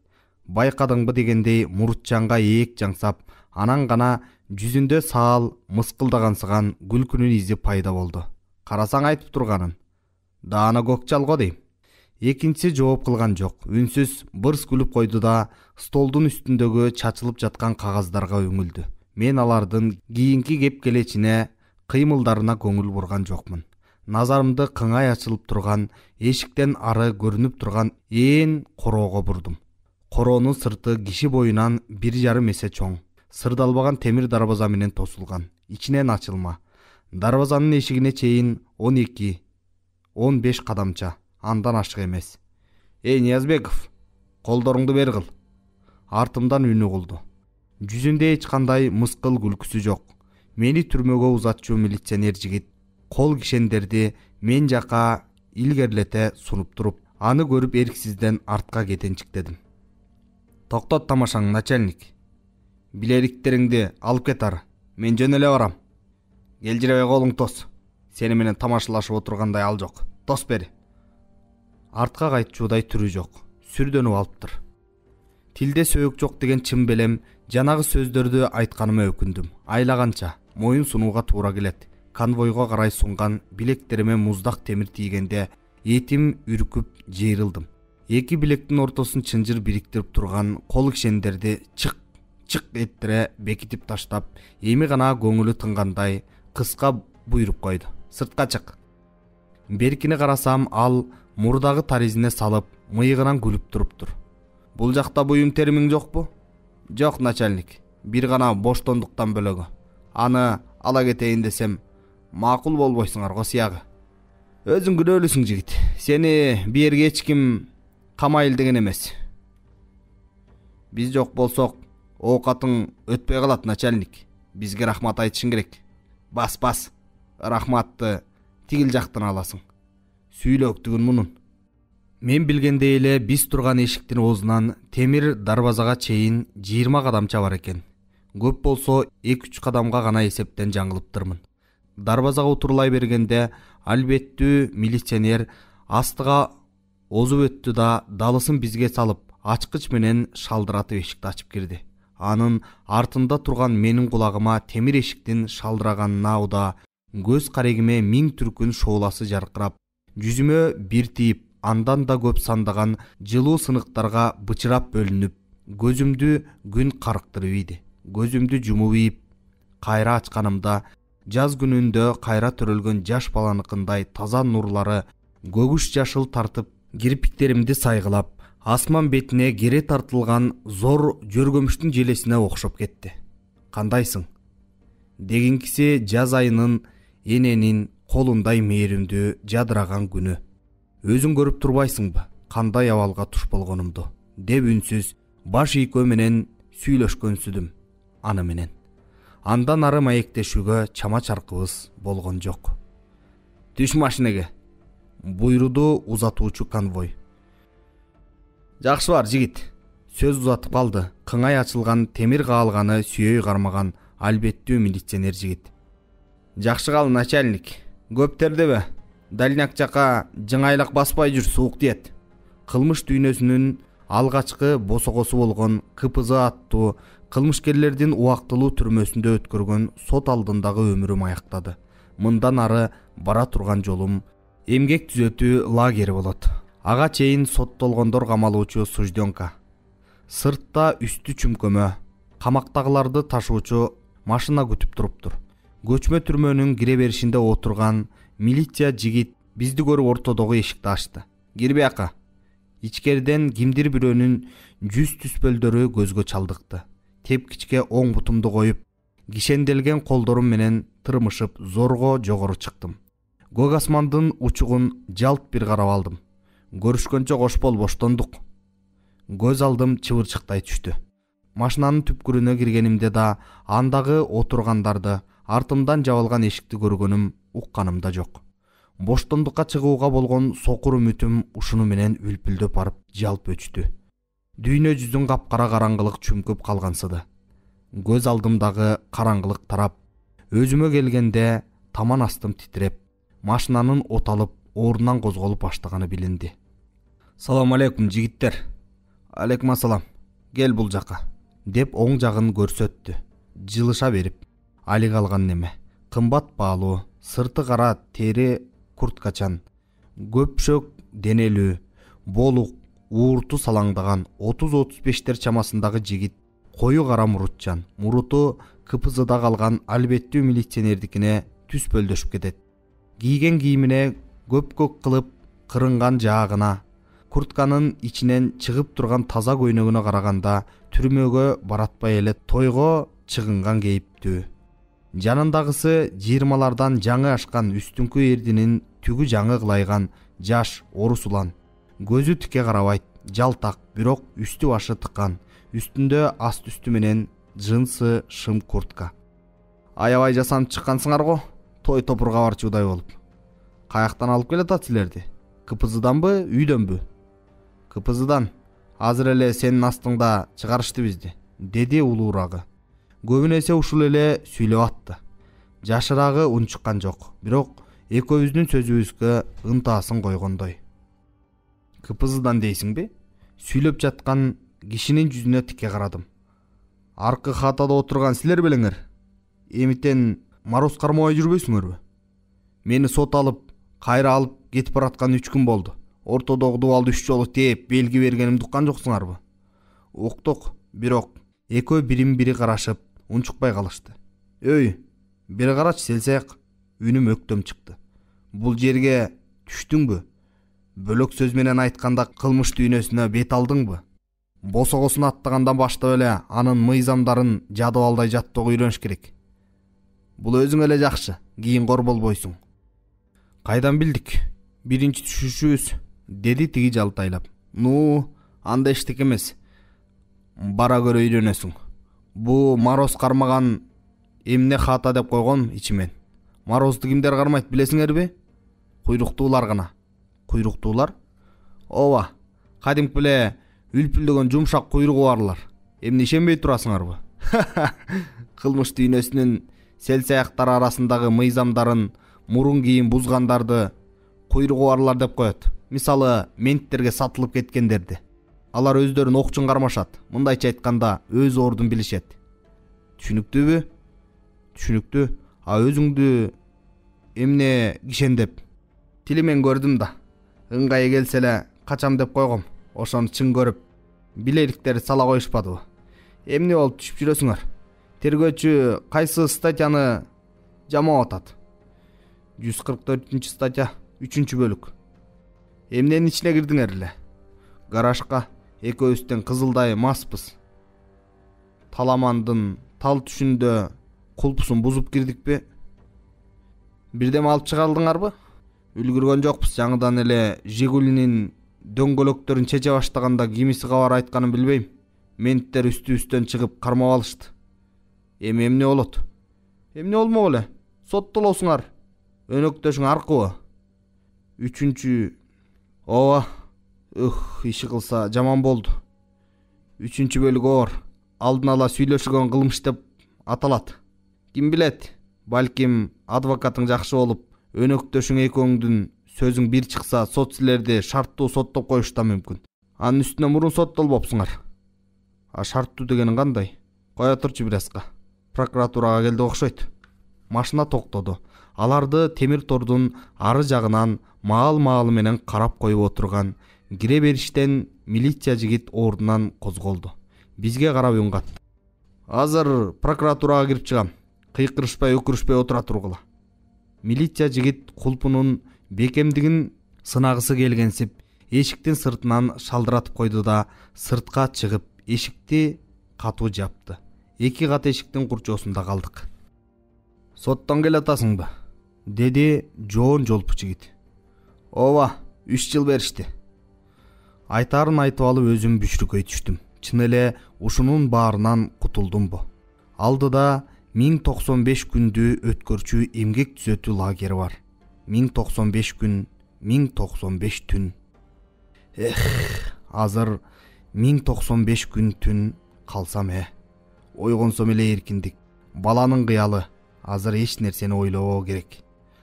Байкадыңбы дегендей Мурутжанга ээк жаңсап, анан гана жүзүндө саал мыскылдагансыган күлкүнүн изи пайда болду. Карасаң айтып турганын. Даана көк жалго дейм. Экинчиси жооп кылган жок. Үнсүз бырс күлүп койду да, столдун үстүндөгү чачылып жаткан кагаздарга үңүлдү. Мен алардын кийинки кеп келечине, кыймылдарына көңүл бурган жокмун. Назарымды кыңай ачылып турган, эшиктен ары көрүнүп турган ээн короого бурдум. Короонун сырты киши боюнан 1,5 эсе чоң. Сырдалбаган темир дарбаза менен тосулган. Ичинен ачылма. Дарбазанын эшигине чейин 12-15 кадамча. Андан ашык эмес. Ниязбеков, колдоруңду бер кыл. Артымдан үнү угулду. Жүзүндө эч кандай мыскыл күлкүсү жок. Мени түрмөгө узатчу милиционер жигит кол кишендерди мен жака илгерлете сунуп туруп, аны көрүп эрксизден артка кетенчиктедим. Токтот тамашаң, начальник. Билериктериңди алып кет ары. Мен жөн эле барам. Келжиребей колуң тос. Сени менен тамашалашып отургандай ал жок. Тос бери. Артка кайтчуудай түрү жок. Сүрдөнүп алыптыр. Тилде сөйөк жок деген чын белем, жанагы сөздөрдү айтканыма өкүндүм. Айлаганча моюн сунууга туура келет. Конвойго карай сунган билектериме муздак темир тийгенде этим үркүп жыйрылдым. Эки билектин ортосун чынжыр бириктирип турган кол кишендерди чык эттире бекитип таштап, эми гана көңүлү тынгандай кыска буйруп койду. Сыртка чык. Беркини карасам, ал мурдагы таризине салып, мыйыгынан күлүп туруптур. Бул жакта буюм теримиң жокпу? Жок, начальник. Бир гана боштондуктан бөлөгө. Аны ала кетейин десем, макул болбойсуңар го сыягы. Өзүң күнөөлүсүң жигит. Сени бирге эч ким камайыл деген эмес. Биз жок болсок, оокатың өтпөй калат, начальник. Бизге рахмат айтышың керек. Бас. Рахматты тигил жактан аласың. Сүйлөктүгүн мунун. Мен билгендей эле биз турган эшиктин оозунан темир дарбазага чейин 20 кадамча бар экен. Көп болсо 2-3 кадамга гана эсептен жаңылыптырмын. Дарбазага утурлай бергенде албеттүү милиционер астыга озуп өттү да далысын бизге салып, ачкыч менен шалдыратып эшикти ачып кирди. Анын артында турган менин кулагыма темир эшиктин шалдыраганына уда көз карегиме 1000 түркүн шооласы жаркырап, жүзүмө бир тийип, андан да көп сандаган жылуу сыныктарга бычырап бөлүнүп, көзүмдү күн карыктырып ийди. Көзүмдү жумуп ийип, кайра ачканымда жаз күнүндө кайра төрөлгөн жаш баланыкындай таза нурлары көгүш жашыл тартып, кирпиктеримди сайгылап, асман бетине кере тартылган зор жөргөмүштүн желесине окшоп кетти. Кандайсың? Дегенкиси жаз айынын эненин колундай мээримдүү жадыраган күнү. Өзүң көрүп турбайсыңбы, кандай абалга туш болгонумду? Деп үнсүз баш ийкөө менен сүйлөшкөнсүдүм аны менен. Андан ары маектешүүгө чама чаркыбыз болгон жок. Түш машинеге, буйруду узатуучу конвой. Жакшы бар, жигит. Сөз узатып калды. Кыңай ачылган темир каалганы сүйөй кармаган албеттүү милиционер жигит. Жакшы кал, начальник. Көп тердебе. Дальняк жака жыңайлак баспай жүр, суук тиет. Кылмыш дүйнөсүнүн алгачкы босогосу болгон КПЗ аттуу кылмышкерлердин убактылуу түрмөсүндө өткөргөн сот алдындагы өмүрүм аяктады. Мындан ары бара турган жолум эмгек түзөтүү лагери болот. Ага чейин соттолгондор камалуучу сужденка. Сыртта үстү чүмкөмө, камактагыларды ташуучу машина күтүп туруптур. Көчмө түрмөнүн кире беришинде отурган милиция жигит бизди көрүп ортодогу эшикти ачты. Кир бияка. Ичкериден кимдир бирөөнүн жүз түспөлдөрү көзгө чалдыкты. Тепкичке оң бутумду коюп, кишенделген колдорум менен тырмышып зорго жогору чыктым. Көк асмандын учугун жалт бир карап алдым. Көрүшкөнчө кош бол, боштондук. Көз алдым чыбырчыктай түштү. Машинанын түпкүрүнө киргенимде да андагы отургандарды, артымдан жабылган эшикти көргөнүм укканымда жок. Боштондукка чыгууга болгон сокур үмүтүм ушуну менен үлпүлдөп барып жалп өчтү. Дүйнө жүзүн капкара караңгылык чүмкүп калгансыды. Көз алдымдагы караңгылык тарап, өзүмө келгенде таман астым титиреп, машинанын оталып, ордунан козголуп баштаганы билинди. Салам алейкум, жигиттер. Алейкум ассалам. Кел бул жака, деп оң жагын көрсөттү. Жылыша берип, али калган неме? Кымбат баалуу, сырты кара тери курткачан, көпшөк денелүү, болук, уурту салаңдаган 30-35 чамасындагы жигит, кою кара мурутчан. Муруту КПЗда калган албеттүү милиционердикине түспөлдөшүп кетет. Кийген кийимине көпкөк кылып кырынган жаагына, куртканын ичинен чыгып турган таза көйнөгүнө караганда түрмөгө баратпай эле тойго чыгынган кейиптүү. Жанындагысы 20-лардан жаңы ашкан үстүңкү эрдинин түгү жаңы кылайган жаш орус улан. Көзү тике карабайт, жалтак, бирок үстү башы тыккан. Үстүндө аст үстү менен джинсы шым куртка. Аябай жасанып чыккансыңар го, той топурга барчудай болуп. Каяктан алып келатат силерди? КПЗданбы, үйдөнбү? КПЗдан. Азыр эле сенин астыңда чыгарышты бизди, деди улуурагы. Көбүнесе ушул эле сүйлөп атты. Жашырагы унчуккан жок, бирок экөөбүздүн сөзүбүзгө ынтаасын койгондой. КПЗдан дейсиңби? Сүйлөп жаткан кишинин жүзүнө тике карадым. Аркы хатада отурган силер белеңер. Эмитен мароз кармабай жүрбөйсүңөрбү? Мени сот алып, кайра алып кетип бараткан 3 күн болду. Ортодогу дубалды 3 жолу тээп, белги бергенимди уккан жоксуңарбы? Уктук, бирок экөө бирин-бири карашып, унчукпай калышты. Өй, бери карач, селсаяк. Үнүм өктөм чыкты. Бул жерге түштүңбү? Бөлөк сөз менен айтканда кылмыш дүйнөсүнө бет алдыңбы? Босогосун аттагандан баштап эле анын мыйзамдарын жадыбалдай жаттоого үйрөнүш керек. Бул өзүң эле жакшы, кийин кор болбойсуң. Кайдан билдик? Биринчи түшүшүбүз, деди тиги жалтайлап. Анда эчтеке эмес. Бара көрө үйрөнөсүң. Бу мароз кармаган эмне хата деп койгон ичимен. Марозду кимдер кармайт билесиңерби? Куйруктуулар гана. Куйруктуулар? Ооба, кадимки эле үлпүлдөгөн жумшак куйругу барлар. Эмне ишенбей турасыңарбы? Кылмыш дүйнөсүнүн селсаяктары арасындагы мыйзамдарын мурун кийин бузгандарды куйругу барлар деп коет. Мисалы, менттерге сатылып кеткендерди. Алар өздөрүн окчун кармашат. Мындайча айтканда, өз ордун билишет. Түшүнүктүүбү? Түшүнүктүү. А өзүңдү эмне кишендеп? Тилимен көрдүм да. Ыңгайы келсе эле качам деп койгом. Ошону чын көрүп, билейликтерди сала коюшпадыбы? Эмне болуп түшүп жүрөсүңөр? Тергөөчү кайсы статьяны жамап атат? 144 статья, 3-бөлүк. Эмненин ичине кирдиңер эле? Гаражга экөөбүздөн кызылдай маспыз. Таламандын тал түшүндө кулпусун бузуп кирдикпи? Бирдеме алып чыга алдыңарбы? Үлгүргөн жокпуз. Жаңыдан эле Жигулинин дөңгөлөктөрүн чече баштаганда кимиси кабар айтканын билбейм. Менттер үстүбүздөн чыгып кармап алышты. Эмне болот? Эмне болмок эле? Соттолосуңар. Өнөктөшүң аркыбы? 3. Ооба. Иши кылса жаман болду. 3-бөлүк оор. Алдын ала сүйлөшүлгөн кылмыш деп аталат. Ким билет? Балким адвокатың жакшы болуп, өнөктөшүң экөөңдүн сөзүң бир чыкса, сот силерди шарттуу соттоп коюшу да мүмкүн. Анын үстүнө мурун соттолбопсуңар. А шарттуу дегениң кандай? Кое турчу бир азга. Прокуратурага келди окшойт. Машина токтоду. Аларды темир тордун ары жагынан маал-маалы менен карап коюп отурган кире бериштен милиция жигит ордунан козголду. Бизге карап үн катты. Азыр прокуратурага кирип чыгам. Кыйкырышпай, өкүрүшпөй отура тургула. Милиция жигит кулпунун бекемдигин сынагысы келгенсип, эшиктин сыртынан шалдыратып койду да сыртка чыгып, эшикти катуу жапты. 2 кат эшиктин курчоосунда калдык. Соттон келатасыңбы? Деди жоон жолпу жигит. Ооба, 3 жыл беришти. Айтарын айтып алып өзүм бүчүркөй түштүм. Чын эле ушунун баарынан кутулдумбу? Алдыда 1095 күндү өткөрчү эмгек түзөтүү лагери бар. 1095 күн, 1095 түн. Азыр 1095 күн түн калсам ойгонсом эле эркиндик. Баланын кыялы. Азыр эч нерсени ойлобоо керек.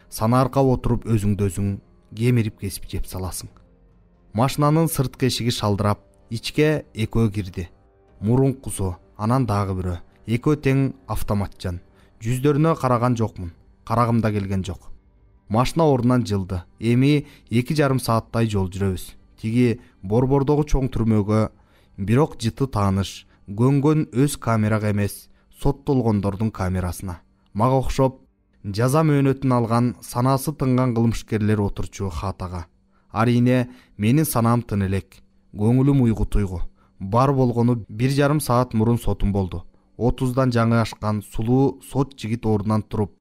Санааркап отуруп өзүңдү өзүң кемирип кесип жеп саласың. Машинанын сырткы эшиги шалдырап, ичке экөө кирди. Мурункусу, анан дагы бирөө. Экөө тең автоматчан. Жүздөрүнө караган жокмун. Карагым да келген жок. Машина ордунан жылды. Эми 2,5 сааттай жол жүрөбүз. Тиги борбордогу чоң түрмөгө бирок жыты тааныш, көнгөн өз камерага эмес, соттолгондордун камерасына. Мага окшоп, жаза мөөнөтүн алган санаасы тынган кылмышкерлер отурчу хатага. Арине менин санаам тын элек, көңүлүм уйгу туйгу. Бар болгону 1,5 саат мурун сотум болду. 30дан жаңы ашкан сулуу сот жигит ордунан туруп,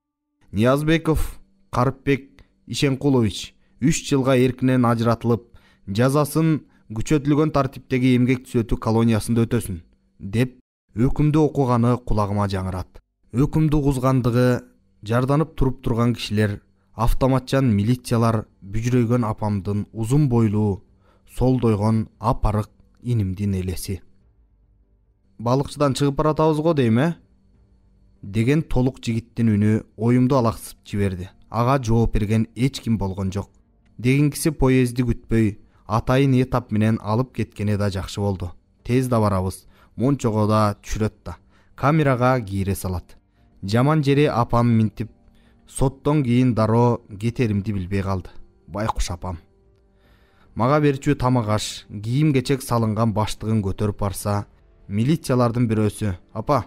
Ниязбеков Карыпбек Ишенкулович 3 жылга эркинен ажыратылып, жазасын күчөтүлгөн тартиптеги эмгек түзөтүү колониясында өтөсүн, деп өкүмдү окуганы кулагыма жаңырат. Өкүмдү угузгандыгы жарданып туруп турган кишилер, автоматчан милициялар бүжүрөйгөн апамдын узун бойлуу, солдойгон апарык инимдин элеси. Балыкчыдан чыгып баратабыз го дейм, деген толук жигиттин үнү оюмду алаксып жиберди. Ага жооп берген эч ким болгон жок. Дегенкиси поезди күтпөй, атайын этап менен алып кеткени да жакшы болду. Тез да барабыз, мончого да түшүрөт да. Камерага кийире салат. Жаман жери апам минтип, соттон кийин дароо кетеримди билбей калды. Байкуш апам. Мага берчү тамак аш, кийим кечек салынган баштыгын көтөрүп барса, милициялардын бирөөсү: "Апа,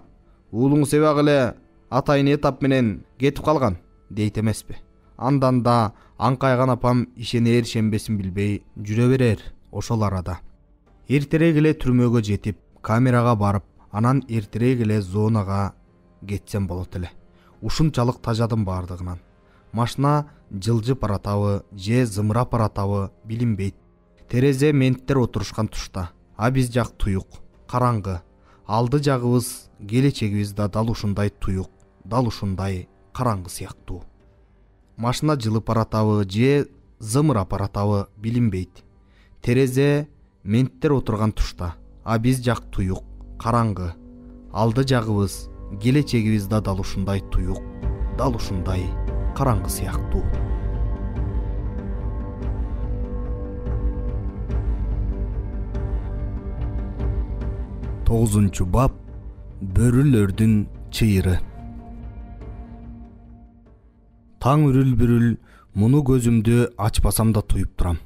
уулуңуз эбак эле атайын этап менен кетип калган" дейт эмеспи. Андан да аңкайган апам ишенер ишенбесин билбей жүрө берер ошол арада. Эртерээк эле түрмөгө жетип, камерага барып, анан эртерээк эле зонага кетсем болот эле. Ушунчалык тажадым бардыгынан. Машина жылжып баратабы же зымырап баратабы билинбейт. Терезе менттер отурушкан тушта, а биз жак туюк, караңгы. Алды жагыбыз, келечегибиз да дал ушундай туюк, дал ушундай караңгы сыяктуу. Машина жылып баратабы же зымырап баратабы билинбейт. Терезе менттер отурган тушта, а биз жак туюк, караңгы. Алды жагыбыз, келечегибиз да дал ушундай туюк, дал ушундай караңгы сыяктуу. Тогузунчу бап. Бөрүлөрдүн чыйыры. Таң үрүл-бүрүл муну көзүмдү ачпасам да туюп турам.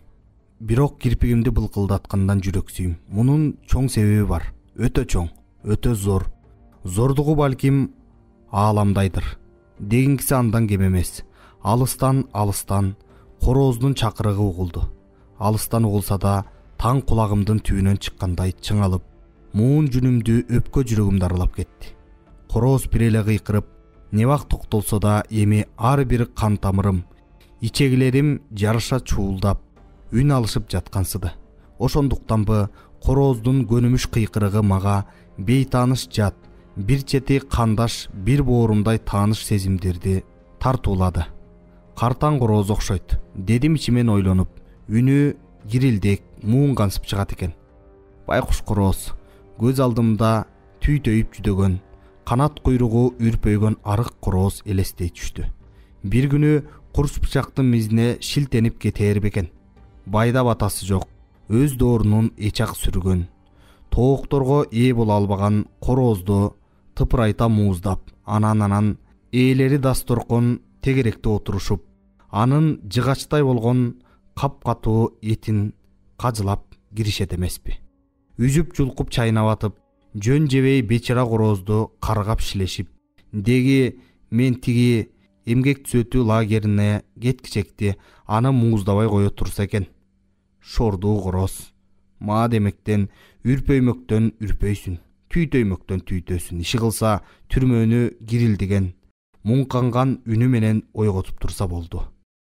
Бирок кирпигимди былкылдаткандан жүрөксүйм. Мунун чоң себеби бар. Өтө чоң, өтө зор. Зордугу балким ааламдайдыр. Дегенкиси андан кем эмес. Алыстан корооздун чакырыгы угулду. Алыстан угулса да таң кулагымдын түбүнөн чыккандай чыңалып, муун жүнүмдү өпкө жүрөгүмдү аралап кетти. Корооз бир эле кыйкырып, не вак токтолсо да эми ар бир кан тамырым, ичегилерим жарыша чуулдап, үн алышып жаткансыды. Ошондуктанбы корооздун көнүмүш кыйкырыгы мага бейтааныш жат, бир чети кандаш, бир боорумдай тааныш сезимдерди тартуулады. Картаң корооз окшойт, дедим ичимен ойлонуп. Үнү кирилдек, муунгансып чыгат экен. Байкуш корооз. Көз алдымда түй төйүп жүдөгөн, канат куйругу үрпөйгөн арык корооз элестей түштү. Бир күнү курс бычактын мизине шилтенип кетээр бекен. Байда батасы жок, өз доорунун эчак сүргөн, тоокторго ээ боло албаган короозду тыпырайта мууздап, анан ээлери дасторкон тегеректе отурушуп, анын жыгачтай болгон капкатуу этин кажылап киришет эмеспи. Үзүп жулкуп чайнап атып, жөн жебей бечара короозду каргап шилешип, деги мен тиги эмгек түзөтүү лагерине кеткичекти аны мууздабай кое турса экен. Шордуу короз. Ма демектен үрпөймөктөн үрпөйсүн, түйтөймөктөн түйтөсүн. Иши кылса түрмөнү кирилдиген, муңканган үнү менен ойготуп турса болду.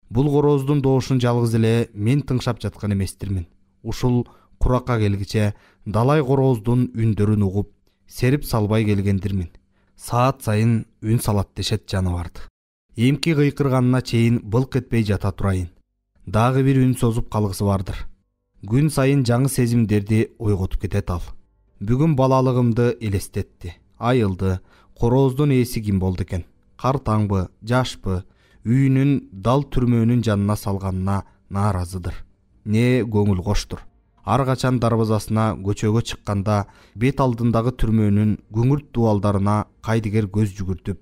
Бул корооздун доошун жалгыз эле мен тыңшап жаткан эместирмин. Ушул куракка келгиче далай корооздун үндөрүн угуп, серип салбай келгендирмин. Саат сайын үн салат дешет жаныбарды. Эмки кыйкырганына чейин былк этпей жата турайын. Дагы бир үн созуп калгысы бардыр. Күн сайын жаңы сезимдерди ойготуп кетет ал. Бүгүн балалыгымды элестетти. Айылды, корооздун ээси ким болду экен? Картаңбы, жашпы, үйүнүн дал түрмөнүн жанына салганына нааразыдыр. Не көңүл коштур. Ар качан дарбазасына көчөгө чыкканда бет алдындагы түрмөнүн күңүрт дубалдарына кайдыгер көз жүгүртүп,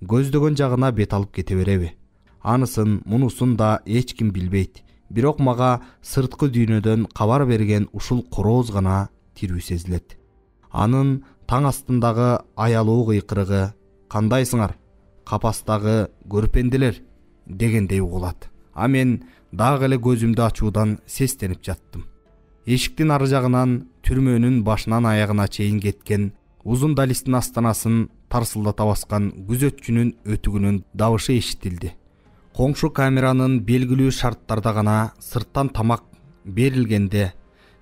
көздөгөн жагына бет алып кете береби? Анысын, мунусун да эч ким билбейт. Бирок мага сырткы дүйнөдөн кабар берген ушул корооз гана тирүү сезилет. Анын таң астындагы аялуу кыйкырыгы, кандайсыңар, капастагы көрпенделер дегендей угулат. А мен дагы эле көзүмдү ачуудан сестенип жаттым. Эшиктин ары жагынан түрмөнүн башынан аягына чейин кеткен узун далистин астанасын тарсылдата баскан күзөтчүнүн өтүгүнүн дабышы эшитилди. Коңшу камеранын белгилүү шарттарда гана сырттан тамак берилгенде,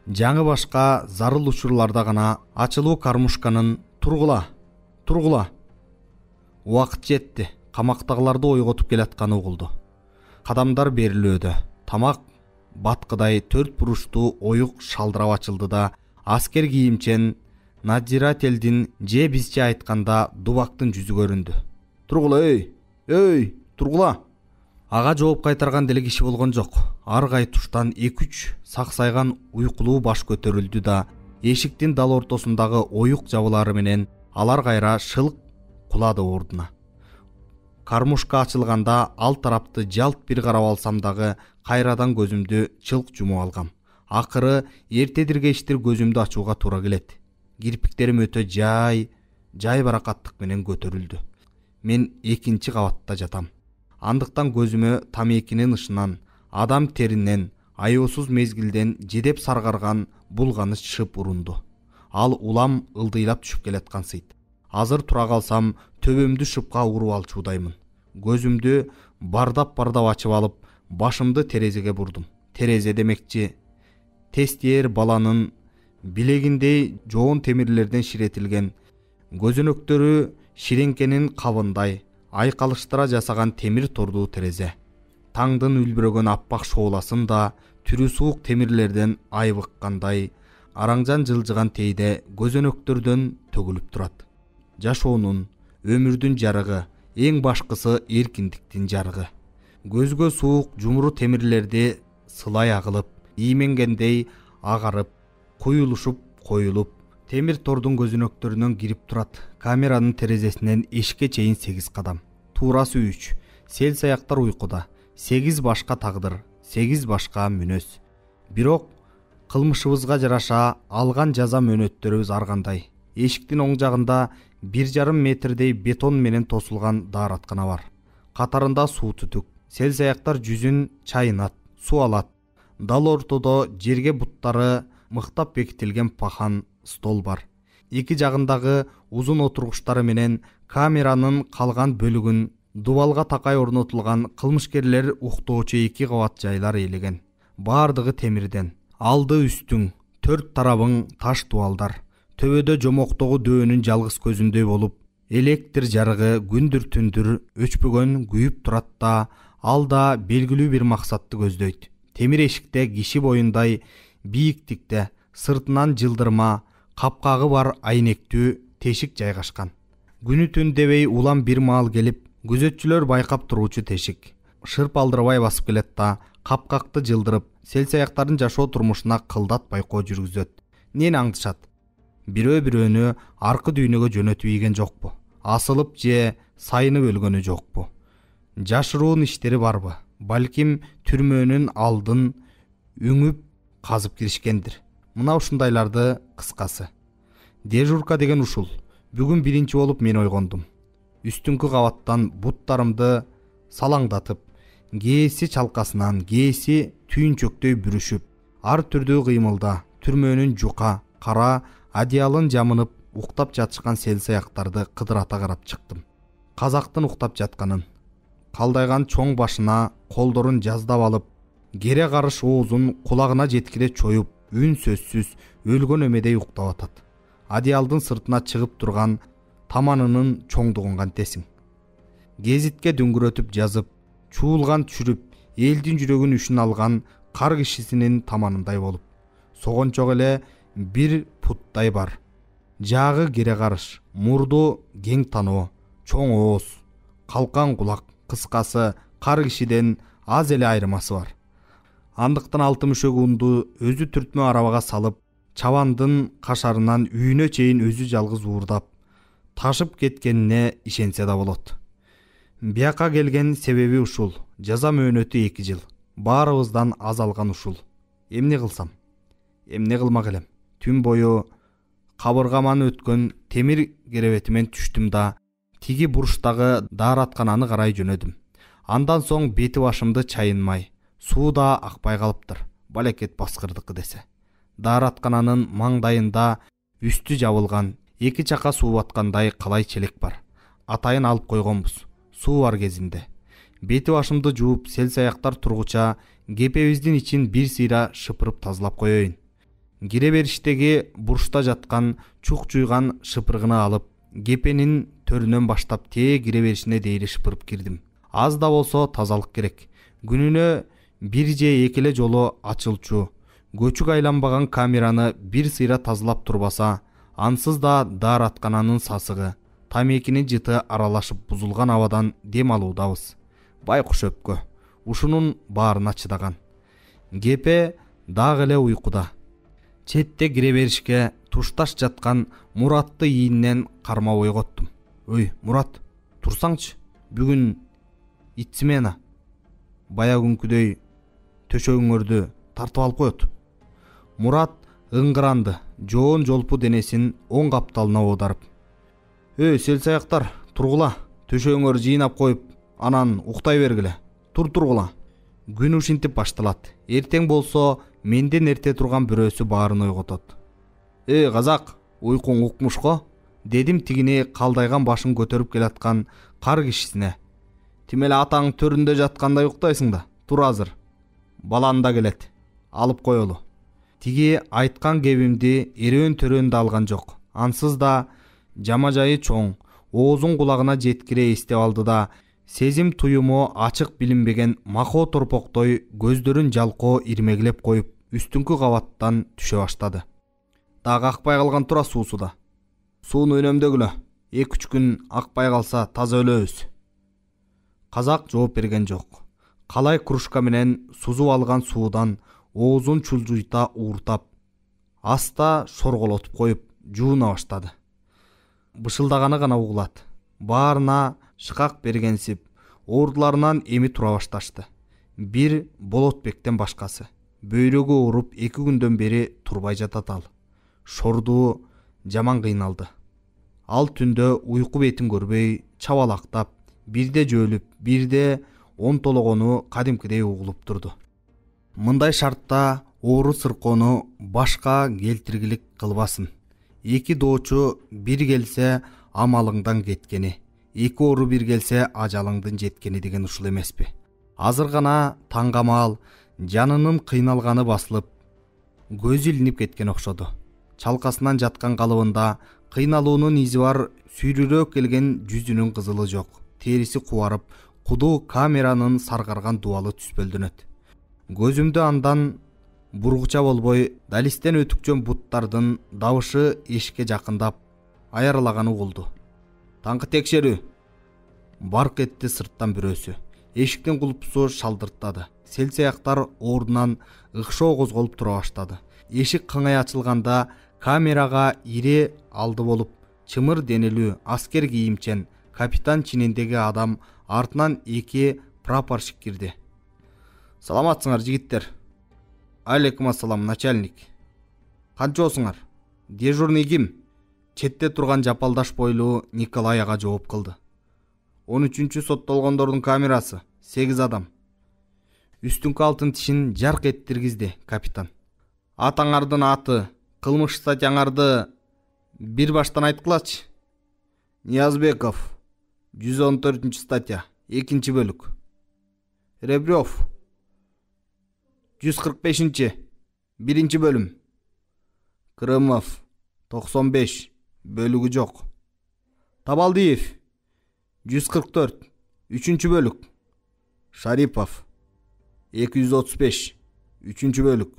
жаңы башка зарыл учурларда гана ачылуу кармушканын тургула. Убакыт жетти. Камактагыларды ойготуп келатканы угулду. Кадамдар берилүүдө. Тамак баткыдай 4 буруштуу оюк шалдырап ачылды да, аскер кийимчен надзирательдин же бизче айтканда дубактын жүзү көрүндү. Тургула, эй, тургула. Ага жооп кайтарган деле киши болгон жок. Ар кай туштан 2-3 саксайган уйкулуу баш көтөрүлдү да, эшиктин дал ортосундагы оюк жабылары менен алар кайра шылк кулады ордуна. Кармушка ачылганда ал тарапты жалт бир карап алсам дагы кайрадан көзүмдү чылк жумуп алгам. Акыры эртедиргечтир көзүмдү ачууга туура келет. Кирпиктерим өтө жай баракаттык менен көтөрүлдү. Мен 2-чи кабатта жатам. Андыктан көзүмө тамекинин ышынан, адам теринен, аеосуз мезгилден жедеп саргарган булганыч шып урунду. Ал улам ылдыйлап түшүп келаткансыйт. Азыр тура калсам төбөмдү шыпка уруп алчуудаймын. Көзүмдү бардап ачып алып, башымды терезеге бурдум. Терезе демекчи, тестиер баланын билегиндей жоон темирлерден ширетилген, көзөнөктөрү ширеңкенин кабындай айкалыштыра жасаган темир тордуу терезе. Таңдын үлбүрөгөн аппак шооласын да түрү суук темирлерден айбыккандай араңжан жылжыган тейде көзөнөктөрдөн төгүлүп турат. Жашоонун, өмүрдүн жарыгы, эң башкысы эркиндиктин жарыгы. Көзгө суук жумуру темирлерди сылай агылып, ийменгендей агарып, куюлушуп коюлуп, темир тордун көзөнөктөрүнөн кирип турат. Камеранын терезесинен эшикке чейин 8 кадам. Туурасы 3. Сел саяктар уйкуда. 8 башка тагдыр, 8 башка мүнөз. Бирок кылмышыбызга жараша алган жаза мөөнөттөрүбүз ар кандай. Эшиктин оң жагында 1,5 метрдей бетон менен тосулган daarаткана бар. Катарында суу түтүк. Сел саяктар жүзүн чайынат, суу алат. Дал ортодо жерге буттары мыктап бекитилген пахан стол бар. Эки жагындагы узун отургучтары менен камеранын калган бөлүгүн дубалга такай орнотулган кылмышкерлер уктоочу 2 кабат жайлар ээлеген. Бардыгы темирден. Алды үстүң, 4 тарабың таш дубалдар. Төбөдө жомоктогу дөөнүн жалгыз көзүндөй болуп, электр жарыгы күндүр түндүр өчпөгөн күйүп турат да, ал да белгилүү бир максатты көздөйт. Темир эшикте киши боюндай бийиктикте, сыртынан жылдырма, капкагы бар айнектүү тешик жайгашкан. Күнү түн дебей улам бир маал келип, күзөтчүлөр байкап туруучу тешик. Шырп алдырбай басып келет да, капкакты жылдырып, селсаяктардын жашоо турмушуна кылдат байкоо жүргүзөт. Нени аңдышат? Бирөө-бирөөнү аркы дүйнөгө жөнөтүп ийген жокпу? Асылып же сайынып өлгөнү жокпу? Жашыруун иштери барбы? Балким түрмөнүн алдын үңүп казып киришкендир. Мына ушундайларды кыскасы. Дежурка деген ушул. Бүгүн биринчи болуп мен ойгондум. Үстүңкү кабаттан буттарымды салаңдатып, кээси чалкасынан, кээси түйүнчөктөй бүрүшүп, ар түрдүү кыймылда түрмөнүн жука, кара одеялын жамынып уктап жатышкан селсаяктарды кыдырата карап чыктым. Казактын уктап жатканын, калдайган чоң башына колдорун жаздап алып, кере карыш оозун кулагына жеткире чоюп, үн сөзсүз өлгөн эмедей уктап атат. Одеялдын сыртына чыгып турган таманынын чоңдугун кантесиң. Гезитке дүңгүрөтүп жазып, чуулган түшүрүп, элдин жүрөгүн үшүн алган кар кишисинин таманындай болуп. Согончок эле бир путтай бар. Жагы кере карыш, мурду кең таноо, чоң ооз, калкан кулак, кыскасы кар кишиден аз эле айырмасы бар. Андыктан алты мүшөгү унду өзү түртмө арабага салып, чабандын кашарынан үйүнө чейин өзү жалгыз уурдап, ташып кеткенине ишенсе да болот. Бияка келген себеби ушул. Жаза мөөнөтү 2 жыл. Баарыбыздан аз алган ушул. Эмне кылсам? Эмне кылмак элем? Түн бою кабыргаман өткөн темир керебетимен түштүм да, тиги бурчтагы daarаткананы карай жөнөдүм. Андан соң бети башымды чайынмай, суу да акпай калыптыр. Балекет баскырдыкы десе. Daarаткананын маңдайында үстү жабылган, 2 чака суу баткандай калай челек бар. Атайын алып койгонбуз. Суу бар кезинде. Бети башымды жууп, селсаяктар тургуча кепебиздин ичин бир сыйра шыпырып тазалап коеюн. Кире бериштеги бурчта жаткан чук жуйган шыпыргыны алып, кепенин төрүнөн баштап тээ кире беришине дейри шыпырып кирдим. Аз да болсо тазалык керек. Күнүнө 1 же 2 эле жолу ачылчу, көчүк айланбаган камераны бир сыйра тазалап турбаса, ансыз да daarаткананын сасыгы, тамекинин жыты аралашып бузулган абадан дем алуудабыз. Байкуш өпкө. Ушунун баарына чыдаган. Кепе дагы эле уйкуда. Четте кире беришке тушташ жаткан Муратты ийинен кармап ойготтум. Ой, Мурат, турсаңчы. Бүгүн итсимена. Бая күнкүдөй төшөгүңөрдү тартып алып коет. Мурат ыңгыранды, жоон жолпу денесин оң капталына оодарып. Селсаяктар, тургула, төшөгүңөр жыйнап коюп, анан уктай бергиле. Тургула. Күн ушинтип башталат. Эртең болсо менден эрте турган бирөөсү баарын ойготот. Казак, уйкуң укмушко? Дедим тигини калдайган башын көтөрүп келаткан кар кишисине. Тимеле атаң төрүндө жаткандай уктайсың да. Тур азыр. Балан да келет. Алып коелу. Тиги айткан кебимди эрөөн-төрөндө алган жок. Ансыз да жамажайы чоң, оозун кулагына жеткире эстеп алды да, сезим туюму ачык билинбеген махо торпоктой көздөрүн жалкоо ирмеглеп коюп, үстүңкү кабаттан түшө баштады. Дагы акпай калган тура суусуда. Сууну үнөмдөгүлө. 2-3 күн акпай калса таза өлөбүз. Казак жооп берген жок. Калай кружка менен сузуп алган суудан оозун чулжуйта ууртап, аста шорголотуп коюп, жууна баштады. Бышылдаганы гана угулат. Баарына шыкак бергенсип, оордуларынан эми тура башташты. Бир Болотбектен башкасы. Бөйрөгү ооруп 2 күндөн бери турбай жатат ал. Шордуу жаман кыйналды. Ал түндө уйку бетин көрбөй, чабалактап, бирде жөөлүп, бирде онтологону кадимкидей угулуп турду. Мындай шартта оору сыркоону башка келтиргилик кылбасын. 2 доочу бир келсе амалыңдан кеткени, 2 оору бир келсе ажалыңдын жеткени деген ушул эмеспи? Азыр гана таңгамаал жанынын кыйналганы басылып, көзү илинип кеткен окшоду. Чалкасынан жаткан калыбында кыйналуунун изи бар, сүйрүрөөк келген жүзүнүн кызылы жок. Териси кубарып, куду камеранын саргарган дубалы түспөлдөнөт. Көзүмдү андан бургуча болбой, далистен өтүкчөн буттардын дабышы эшикке жакындап, аярлаганы угулду. Таңкы текшерүү. Барк этти сырттан бирөөсү. Эшиктин кулпусу шалдырттады. Селсаяктар ордунан ыкшоо козголуп тура баштады. Эшик каңай ачылганда камерага ире алды болуп чымыр денелүү аскер кийимчен капитан чининдеги адам артынан 2 прапорщик кирди. Саламатсыңар жигиттер. Алейкум ассалам, начальник. Канчосуңар? Дежурный ким? Четте турган жапалдаш бойлуу Николай ага жооп кылды. 13-чү соттолгондордун камерасы 8 адам. Үстүңкү алтын тишин жарк эттиргизди капитан. Атаңардын аты, кылмыш статьяңарды бир баштан айткылачы. Ниязбеков, 114 статья, 2 бөлүк. Ребрёв, 145, 1 бөлүм. Крымов, 95, бөлүгү жок. Табалдиев, 144, 3 бөлүк. Шарипов, 235, 3 бөлүк.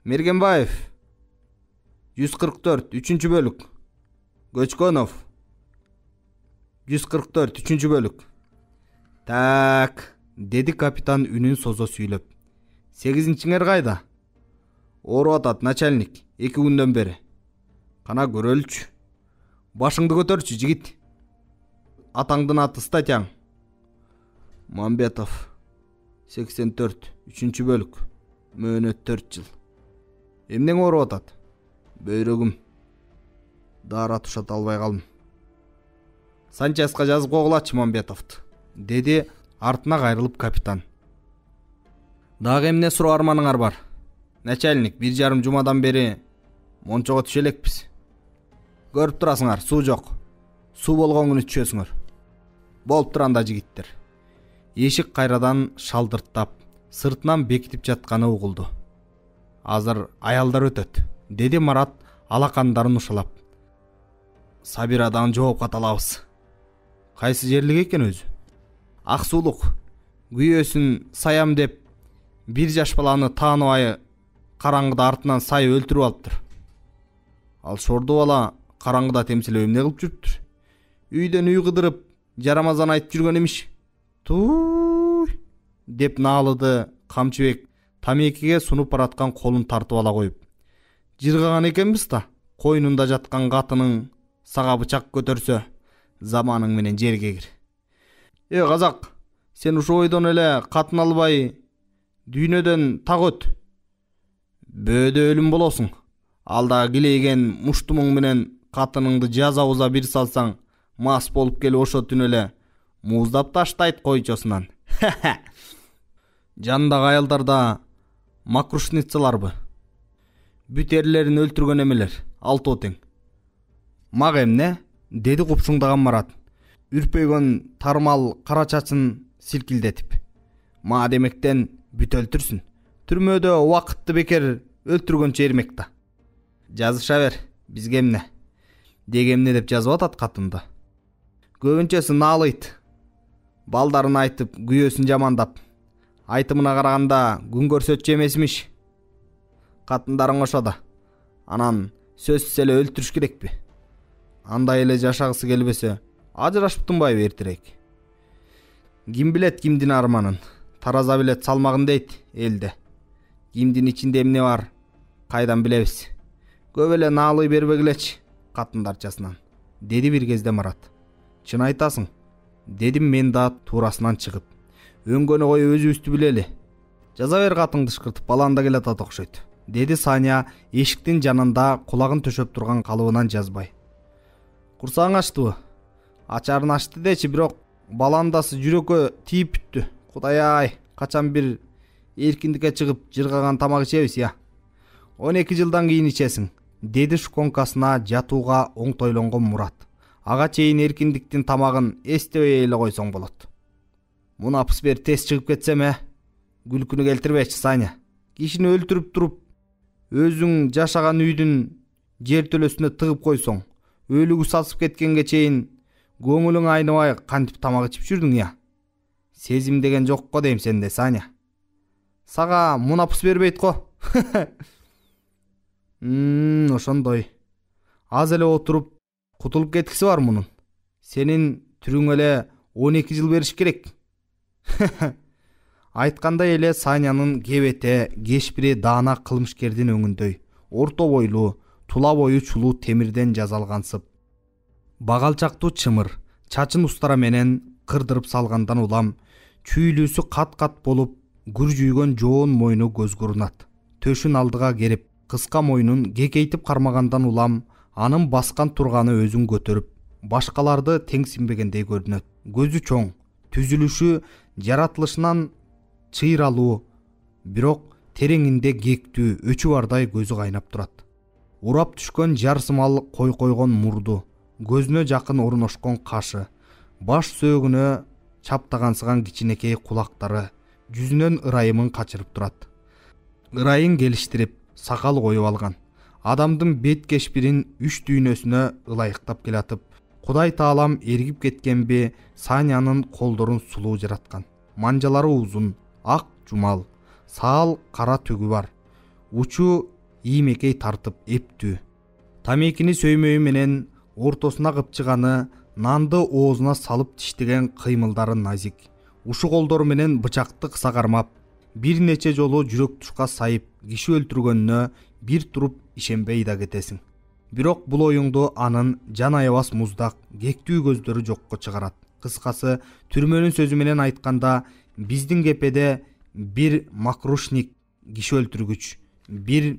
Мергенбаев, 144, 3 бөлүк. Көчкөнов, 144, 3 бөлүк. Так, деди капитан үнүн созо сүйлөп. 8-ңер кайда? Ооруп атат, начальник, 2 күндөн бери. Кана көрөлчү. Башыңды көтөрчү, жигит. Атаңдын аты, статьяң? Мамбетов, 84, 3 бөлүк. Мөөнөт 4 жыл. Эмнең ооруп атат? Бөйрөгүм. Дара тушата албай калдым. Санчаска жазып койгулачы Мамбетовду, деди артына кайрылып капитан. Дагы эмне суроо арманыңар бар? Начальник, 1,5 жумадан бери мончого түшө элекпиз. Көрүп турасыңар, суу жок. Суу болгон күнү түшөсүңөр. Болуп туранда жигиттер. Эшик кайрадан шалдырттап, сыртынан бекитип жатканы угулду. Азыр аялдар өтөт, деди Марат алакандарын ушалап. Сабирадан жооп каталабыз. Кайсы жерлик экен өзү? Ак суулук. Күйөөсүн саям деп 1 жаш баланы тааныбай караңгыда артынан сай өлтүрүп алыптыр. Ал шорду бала караңгыда темселеп эмне кылып жүрүптүр? Үйдөн үй кыдырып, жарамазан айтып жүргөн эмиш. Туй деп наалыды Камчыбек тамекиге сунуп бараткан колун тартып ала коюп. Жыргаган экенбиз да, койнунда жаткан катының сага бычак көтөрсө, заманың менен жерге кир. Казак, сен ушу ойдон эле катын албай дүйнөдөн так өт. Бөөдө өлүм болосуң. Алда килейген муштумуң менен катыныңды жазабуза бир салсаң, мас болуп келип ошо түн эле муздап таштайт койчосунан. Жандагы аялдарда макрушницаларбы? Бүтерлерин өлтүргөн эмелер, 6 тең. Мага эмне? Деди купшуңдаган Марат. Үрпөйгөн тармал кара чачын силкилдетип. Мага демектен бүт өлтүрсүн. Түрмөдө убакытты бекер өлтүргөнчө эрмек да. Жазыша бер, бизге эмне? Деги эмне деп жазып атат катында. Көбүнчөсү наалыйт. Балдарын айтып, күйөөсүн жамандап. Айтымына караганда күн көрсөтчү эмесмиш. Катындарың ошодо. Анан сөзсүз эле өлтүрүш керекпи? Андай эле жашагысы келбесе, ажырашыптынбайбы эртерээк? Ким билет кимдин арманын? Тараза билет салмагын дейт элде. Кимдин ичинде эмне бар? Кайдан билебиз? Көп эле наалый бербегилечи катындарчасынан, деди бир кезде Марат. Чын айтасың, дедим мен да туурасынан чыгып. Өңгөнү кой өзүбүздү билели. Жаза бер катыңды ышкыртып, балан да келатат окшойт, деди Саня эшиктин жанында кулагын төшөп турган калыбынан жазбай. Курсаң ачтыбы? Ачарын ачты дечи, бирок баландасы жүрөккө тийип бүттү. Кудай-ай, качан бир эркиндикке чыгып жыргаган тамак ичебиз я? 12 жылдан кийин ичесиң, деди шконкасына жатууга оңтойлонгон Мурат. Ага чейин эркиндиктин тамагын эстебей эле койсоң болот. Мунапыс бер тез чыгып кетсем, күлкүнү келтирбечи Саня. Кишини өлтүрүп туруп, өзүң жашаган үйдүн жер төлөсүнө тыгып койсоң, өлүгү сасып кеткенге чейин көңүлүң айныбай кантип тамак ичип жүрдүң я? Сезим деген жок го дейм сенде, Саня. Сага мунапыс бербейт го. Ошондой. Аз эле отуруп кутулуп кеткиси бар мунун. Сенин түрүң эле 12 жыл бериш керек. Айткандай эле Санянын кебете кешпири даана кылмышкердин өңүндөй. Орто бойлуу, тула бою чулуу темирден жасалгансып. Багалчактуу чымыр, чачын устара менен кырдырып салгандан улам, чүйлүүсү кат-кат болуп, күржүйгөн жоон мойну көзгө урунат. Төшүн алдыга керип, кыска мойнун кекейтип кармагандан улам, анын баскан турганы өзүн көтөрүп, башкаларды теңсинбегендей көрүнөт. Көзү чоң, түзүлүшү жаратылышынан чыйралуу, бирок тереңинде кектүү, өчү бардай көзү кайнап турат. Урап түшкөн жарсымал кой койгон мурду, көзүнө жакын орношкон кашы, баш сөөгүнө чаптагансыган кичинекей кулактары жүзүнөн ырайымын качырып турат. Ырайын келиштирип, сакал коюп алган. Адамдын бет кешпирин үч дүйнөсүнө ылайыктап келатып, Кудай таалам эргип кеткенби, Санянын колдорун сулуу жараткан. Манжалары узун, ак жумал, саал кара түгү бар. Учу иймекей тартып эптүү. Тамекини сөймөйү менен ортосуна кыпчыганы, нанды оозуна салып тиштеген кыймылдары назик. Ушу колдору менен бычакты кыса кармап, бир нече жолу жүрөк тушка сайып, киши өлтүргөнүнө бир туруп ишенбей да кетесиң. Бирок бул оюңду анын жан аябас муздак, кектүү көздөрү жокко чыгарат. Кыскасы, түрмөнүн сөзү менен айтканда, биздин кепеде бир макрушник, киши өлтүргүч, бир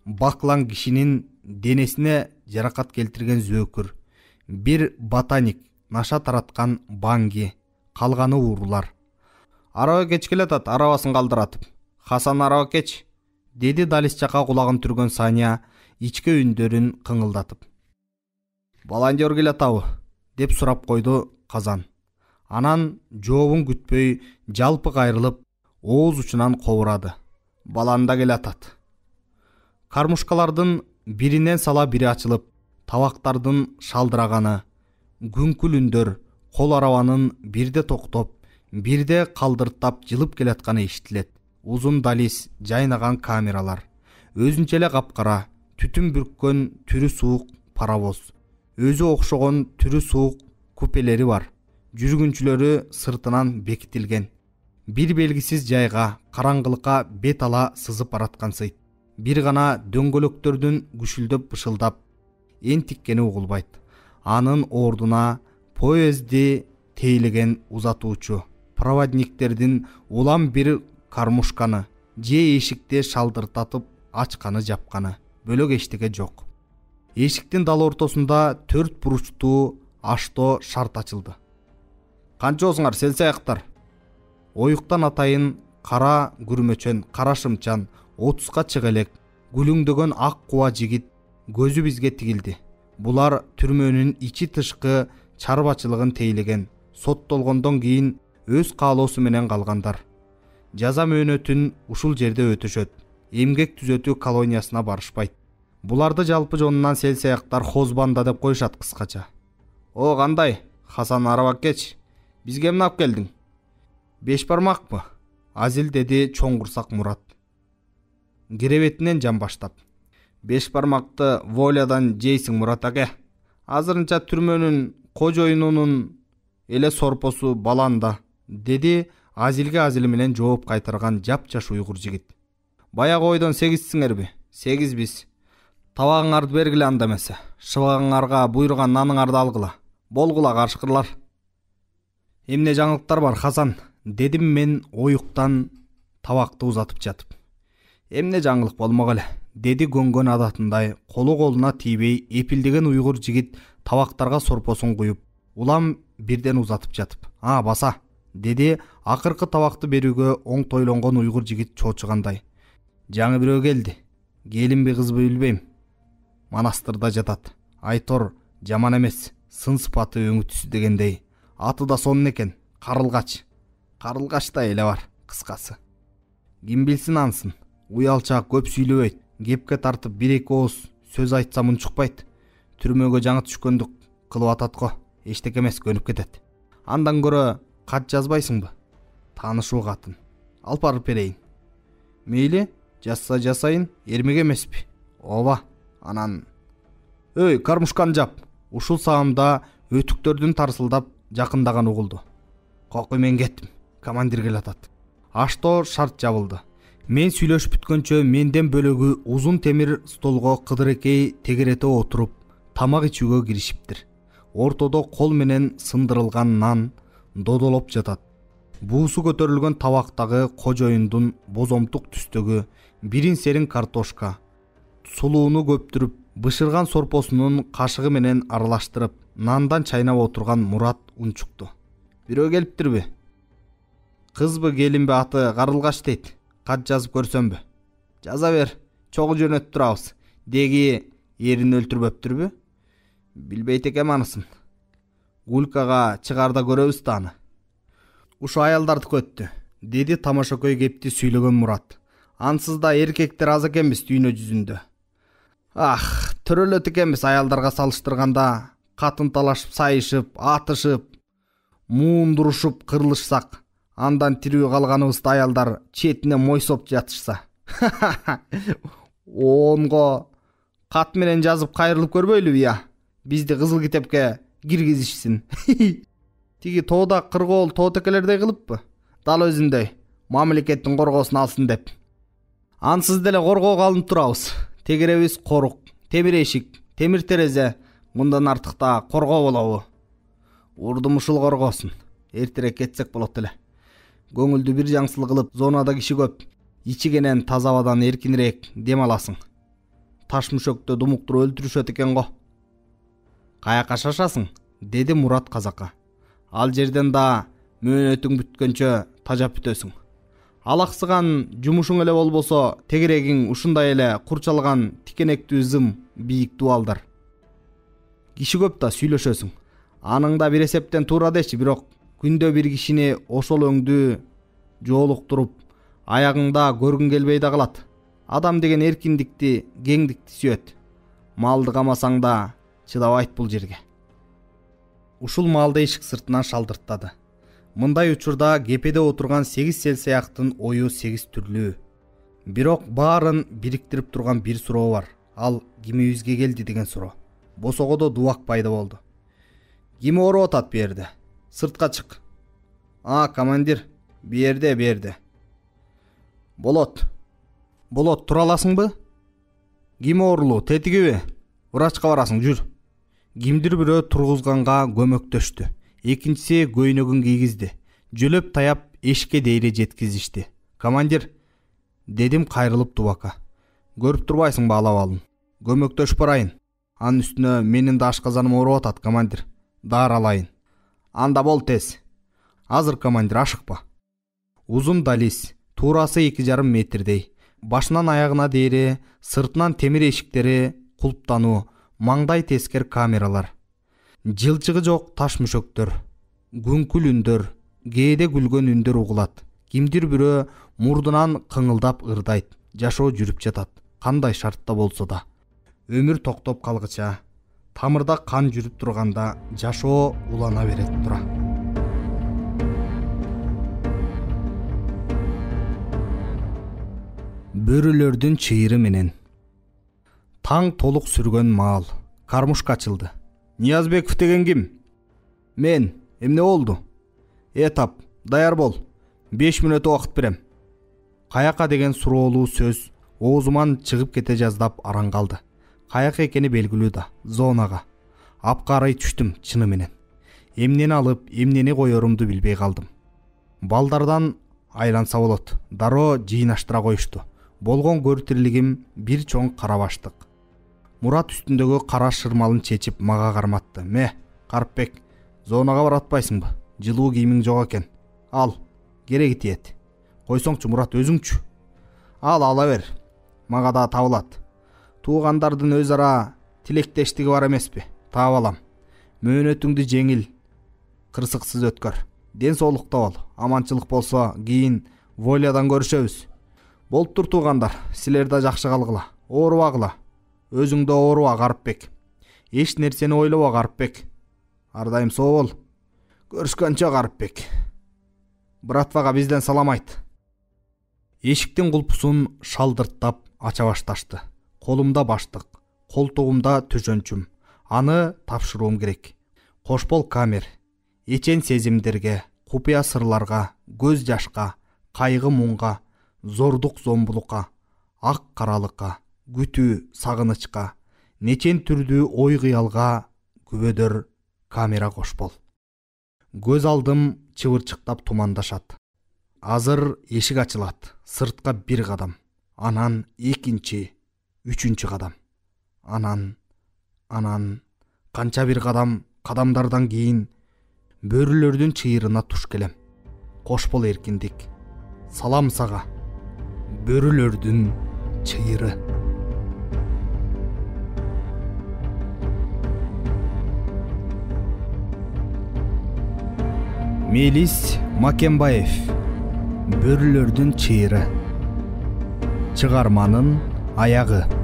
баклан кишинин денесине жаракат келтирген зөөкүр, бир ботаник, наша тараткан банги, калганы уурулар. Араба кеч келатат, арабасын калдыратып. Хасан, араба кеч, деди Далис жака кулагын түргөн Саня, ичке үндөрүн кыңылдатып. Баландер келатабы? Деп сурап койду Казан. Анан жообун күтпөй жалпы кайрылып, ооз учунан кобурады. Баланда келатат. Кармушкалардын биринен сала бири ачылып, табактардын шалдыраганы, күңкүл үндөр кол арабанын бирде токтоп, бирде калдырттап жылып келатканы эшитилет. Узун Далис жайнаган камералар, өзүнчө эле капкара, түтүн бүрккөн түрү суук паровоз, өзү окшогон түрү суук купелери бар. Жүргүнчүлөрү сыртынан бекитилген. Бир белгисиз жайга, караңгылыкка бет ала сызып бараткансыйт. Бир гана дөңгөлөктөрдүн күшүлдөп бышылдап, энтиккени угулбайт. Анын ордуна поезди тейлеген узатуучу, проводниктердин улам бир кармушканы, же эшикте шалдыртатып ачканы жапканы, бөлөк эчтеке жок. Эшиктин дал ортосунда 4 буручтуу ашто шарт ачылды. Канча болсуңар, селсаяктар? Оюктан атайын кара күрмөчөн, кара шымчан, 30ка чыгелек, гүлүңдөгөн ак куба жигит көзү бизге тигилди. Булар түрмөнүн ичи тышкы чарбачылыгын тейлеген, соттолгондон кийин өз каалоосу менен калгандар. Жаза мөөнөтүн ушул жерде өтүшөт. Эмгек түзөтүү колониясына барышпайт. Буларды жалпы жонунан селсаяктар хозбанда деп коюшат кыскача. О, кандай? Хасан, араба кеч. Бизге эмне алып келдиң? 5 бармакпы? Азил, деди чоң курсак Мурат. Керебетинен жан баштап. 5 бармакты волядан жейсиң, Мурат аке. Азырынча түрмөнүн кожоюнунун эле сорпосу баланда, деди Азилге азили менен жооп кайтарган жапжаш уйгур жигит. Баягы ойдон 8сиңерби? 8 биз. Табагыңарды бергиле анда эмесе. Шыбагыңарга буйруган наныңарды алгыла. Болгула карышкырлар. Эмне жаңылыктар бар, Хасан? Дедим мен оюктан табакты узатып жатып. Эмне жаңылык болмок эле, деди көнгөн адатындай, колу колуна тийбей эпилдеген уйгур жигит табактарга сорпосун куюп, улам бирден узатып жатып. Баса, деди акыркы табакты берүүгө оңтойлонгон уйгур жигит чоочугандай. Жаңы бирөө келди. Келинби кызбы билбейм. Манастырда жатат. Айтор жаман эмес, сын сыпаты өңү түсү дегендей. Аты да сонун экен, Карылгач. Карылгач да эле бар, кыскасы. Ким билсин ансын. Уялчаак көп сүйлөбөйт. Кепке тартып 1-2 ооз сөз айтса мунчукпайт. Түрмөгө жаңы түшкөндүк кылып атат го. Эчтеке эмес, көнүп кетет. Андан көрө кат жазбайсыңбы? Таанышуу катын. Алып барып берейин. Мейли, жазса жасайын, эрмек эмеспи? Ооба. Анан, өй, кармушканы жап. Ушул саамда өтүктөрдүн тарсылдап жакындаганы угулду. Кокуй, мен кеттим. Командир келатат. Аштоо шарт жабылды. Мен сүйлөшүп бүткөнчө менден бөлөгү узун темир столго Кыдырекей тегерете отуруп тамак ичүүгө киришиптир. Ортодо кол менен сындырылган нан додолоп жатат. Буусу көтөрүлгөн табактагы кожоюндун бозомтук түстөгү бирин серин картошка, сулууну көптүрүп, бышырган сорпосунун кашыгы менен аралаштырып, нандан чайнап отурган Мурат унчукту. Бирөө келиптирби? Кызбы, келинби, аты Карылгаш дейт. Кат жазып көрсөмбү? Жаза бер, чогуу жөнөтүп турабыз. Деги эрин өлтүрбөптүрбү? Билбейт экем анысын. Гулькага чыгарда көрөбүз да аны. Ушу аялдардыкы өттү, деди тамашакөй кепти сүйлөгөн Мурат. Ансыз да эркектер аз экенбиз дүйнө жүзүндө. Төрөлөт экенбиз аялдарга салыштырганда. Катын талашып, сайышып, атышып, муундурушуп кырылышсак, андан тирүү калганыбызды аялдар четине мойсоп жатышса. Онго кат менен жазып кайрылып көрбөйлүбү я? Бизди кызыл китепке киргизишсин. Тиги тоодо кыргоол тоотекелердей кылыппы? Дал өзүндөй мамлекеттин коргоосун алсын деп. Ансыз деле коргоого алынып турабыз. Тегеребиз корук, темир эшик, темир терезе. Мындан артык да коргоо болобу? Урдум ушул коргоосун. Эртерээк кетсек болот эле. Көңүлдү бир жаңсыл кылып, зонада киши көп. Ичигенен таза абадан эркинирээк дем аласың. Таш мүшөктө думуктуруп өлтүрүшөт экен го. Каяка шашасың? Деди Мурат казакка. Ал жерден да мөөнөтүң бүткөнчө тажап бүтөсүң. Алаксыган жумушуң эле болбосо, тегерегиң ушундай эле курчалган тикенектүү зым бийик дубалдар. Киши көп да сүйлөшөсүң. Аның да бир эсептен туура дечи, бирок күндө бир кишини ошол өңдүү жоолуктуруп, аягыңда көргүң келбей да калат. Адам деген эркиндикти, кеңдикти сүйөт. Малды камасаң да чыдабайт бул жерге. Ушул маалда эшик сыртынан шалдырттады. Мындай учурда кепеде отурган 8 селсияктын ою 8 түрлүү. Бирок баарын бириктирип турган бир суроо бар. Ал кимибизге келди деген суроо. Босогодо дубак пайда болду. Ким ооруп атат бу жерде? Сыртка чык. Командир, бу жерде. Болот, тура аласыңбы? Ким оорулуу, тетигиби? Врачка барасың, жүр. Кимдир бирөө тургузганга көмөктөштү. Экинчиси көйнөгүн кийгизди. Жөлөп таяп эшикке дейре жеткизишти. Командир, дедим кайрылып дубакка. Көрүп турбайсыңбы алабалын? Көмөктөшүп барайын. Анын үстүнө менин да ашказаным ооруп атат, командир. Даар алайын. Анда бол тез. Азыр, командир, ашыкпа. Узун далис, туурасы 2,5 метрдей. Башынан аягына дейре, сыртынан темир эшиктери, кулптануу, маңдай тескер камералар. Жылчыгы жок таш мүшөктөр, күңкүл үндөр, кээде күлгөн үндөр угулат. Кимдир бирөө мурдунан кыңылдап ырдайт. Жашоо жүрүп жатат. Кандай шартта болсо да. Өмүр токтоп калгыча, тамырда кан жүрүп турганда жашоо улана берет тура. Бөрөлөрдүн чыйыры менен. Таң толук сүргөн маал. Кармушка ачылды. Ниязбеков деген ким? Мен. Эмне болду? Этап, даяр бол. 5 мүнөт убакыт берем. Каяка деген суроолуу сөз оозуман чыгып кете жаздап араң калды. Каяка экени белгилүү да, зонага. Апкарай түштүм чыны менен. Эмнени алып, эмнени коерумду билбей калдым. Балдардан айланса болот. Дароо жыйнаштыра коюшту. Болгон көрүтүрлүгим бир чоң кара баштык. Мурат үстүндөгү кара шырмалын чечип мага карматты. Ме, Карпбек, зонага баратпайсыңбы? Жылуу кийимиң жок экен. Ал, кереги тиет. Койсоңчу, Мурат, өзүңчү. Ала бер. Мага да табылат. Туугандардын өз ара тилектештиги бар эмеспи? Таап алам. Мөөнөтүңдү жеңил, кырсыксыз өткөр. Ден соолукта бол. Аманчылык болсо, кийин Волиядан көрүшөбүз. Болуптур туугандар, силер да жакшы калгыла. Оорубагыла. Өзүңдө ооруба, Карпбек. Эч нерсени ойлобо, Карпбек. Ар дайым соо бол. Көрүшкөнчө, Карпбек. Братвага бизден салам айт. Эшиктин кулпусун шалдырттап ача башташты. Колумда баштык, колтугумда төшөнчүм. Аны тапшыруум керек. Кошбол Камер эчен сезимдерге, купуя сырларга, көз жашка, кайгы муңга, зордук зомбулукка, ак каралыкка, күтүү сагынычка, нечен түрдүү ой кыялга күбөдөр камера кошбол. Көз алдым чыбырчыктап тумандашат. Азыр эшик ачылат, сыртка бир кадам, анан экинчи, үчүнчү кадам. Анан канча бир кадамдардан кийин бөрүлөрдүн чыйырына туш келем. Кошбол эркиндик. Салам сага, бөрүлөрдүн чыйыры. Мелис Макенбаев, Бөрүлөрдүн чыйыры. Чыгарманын аягы.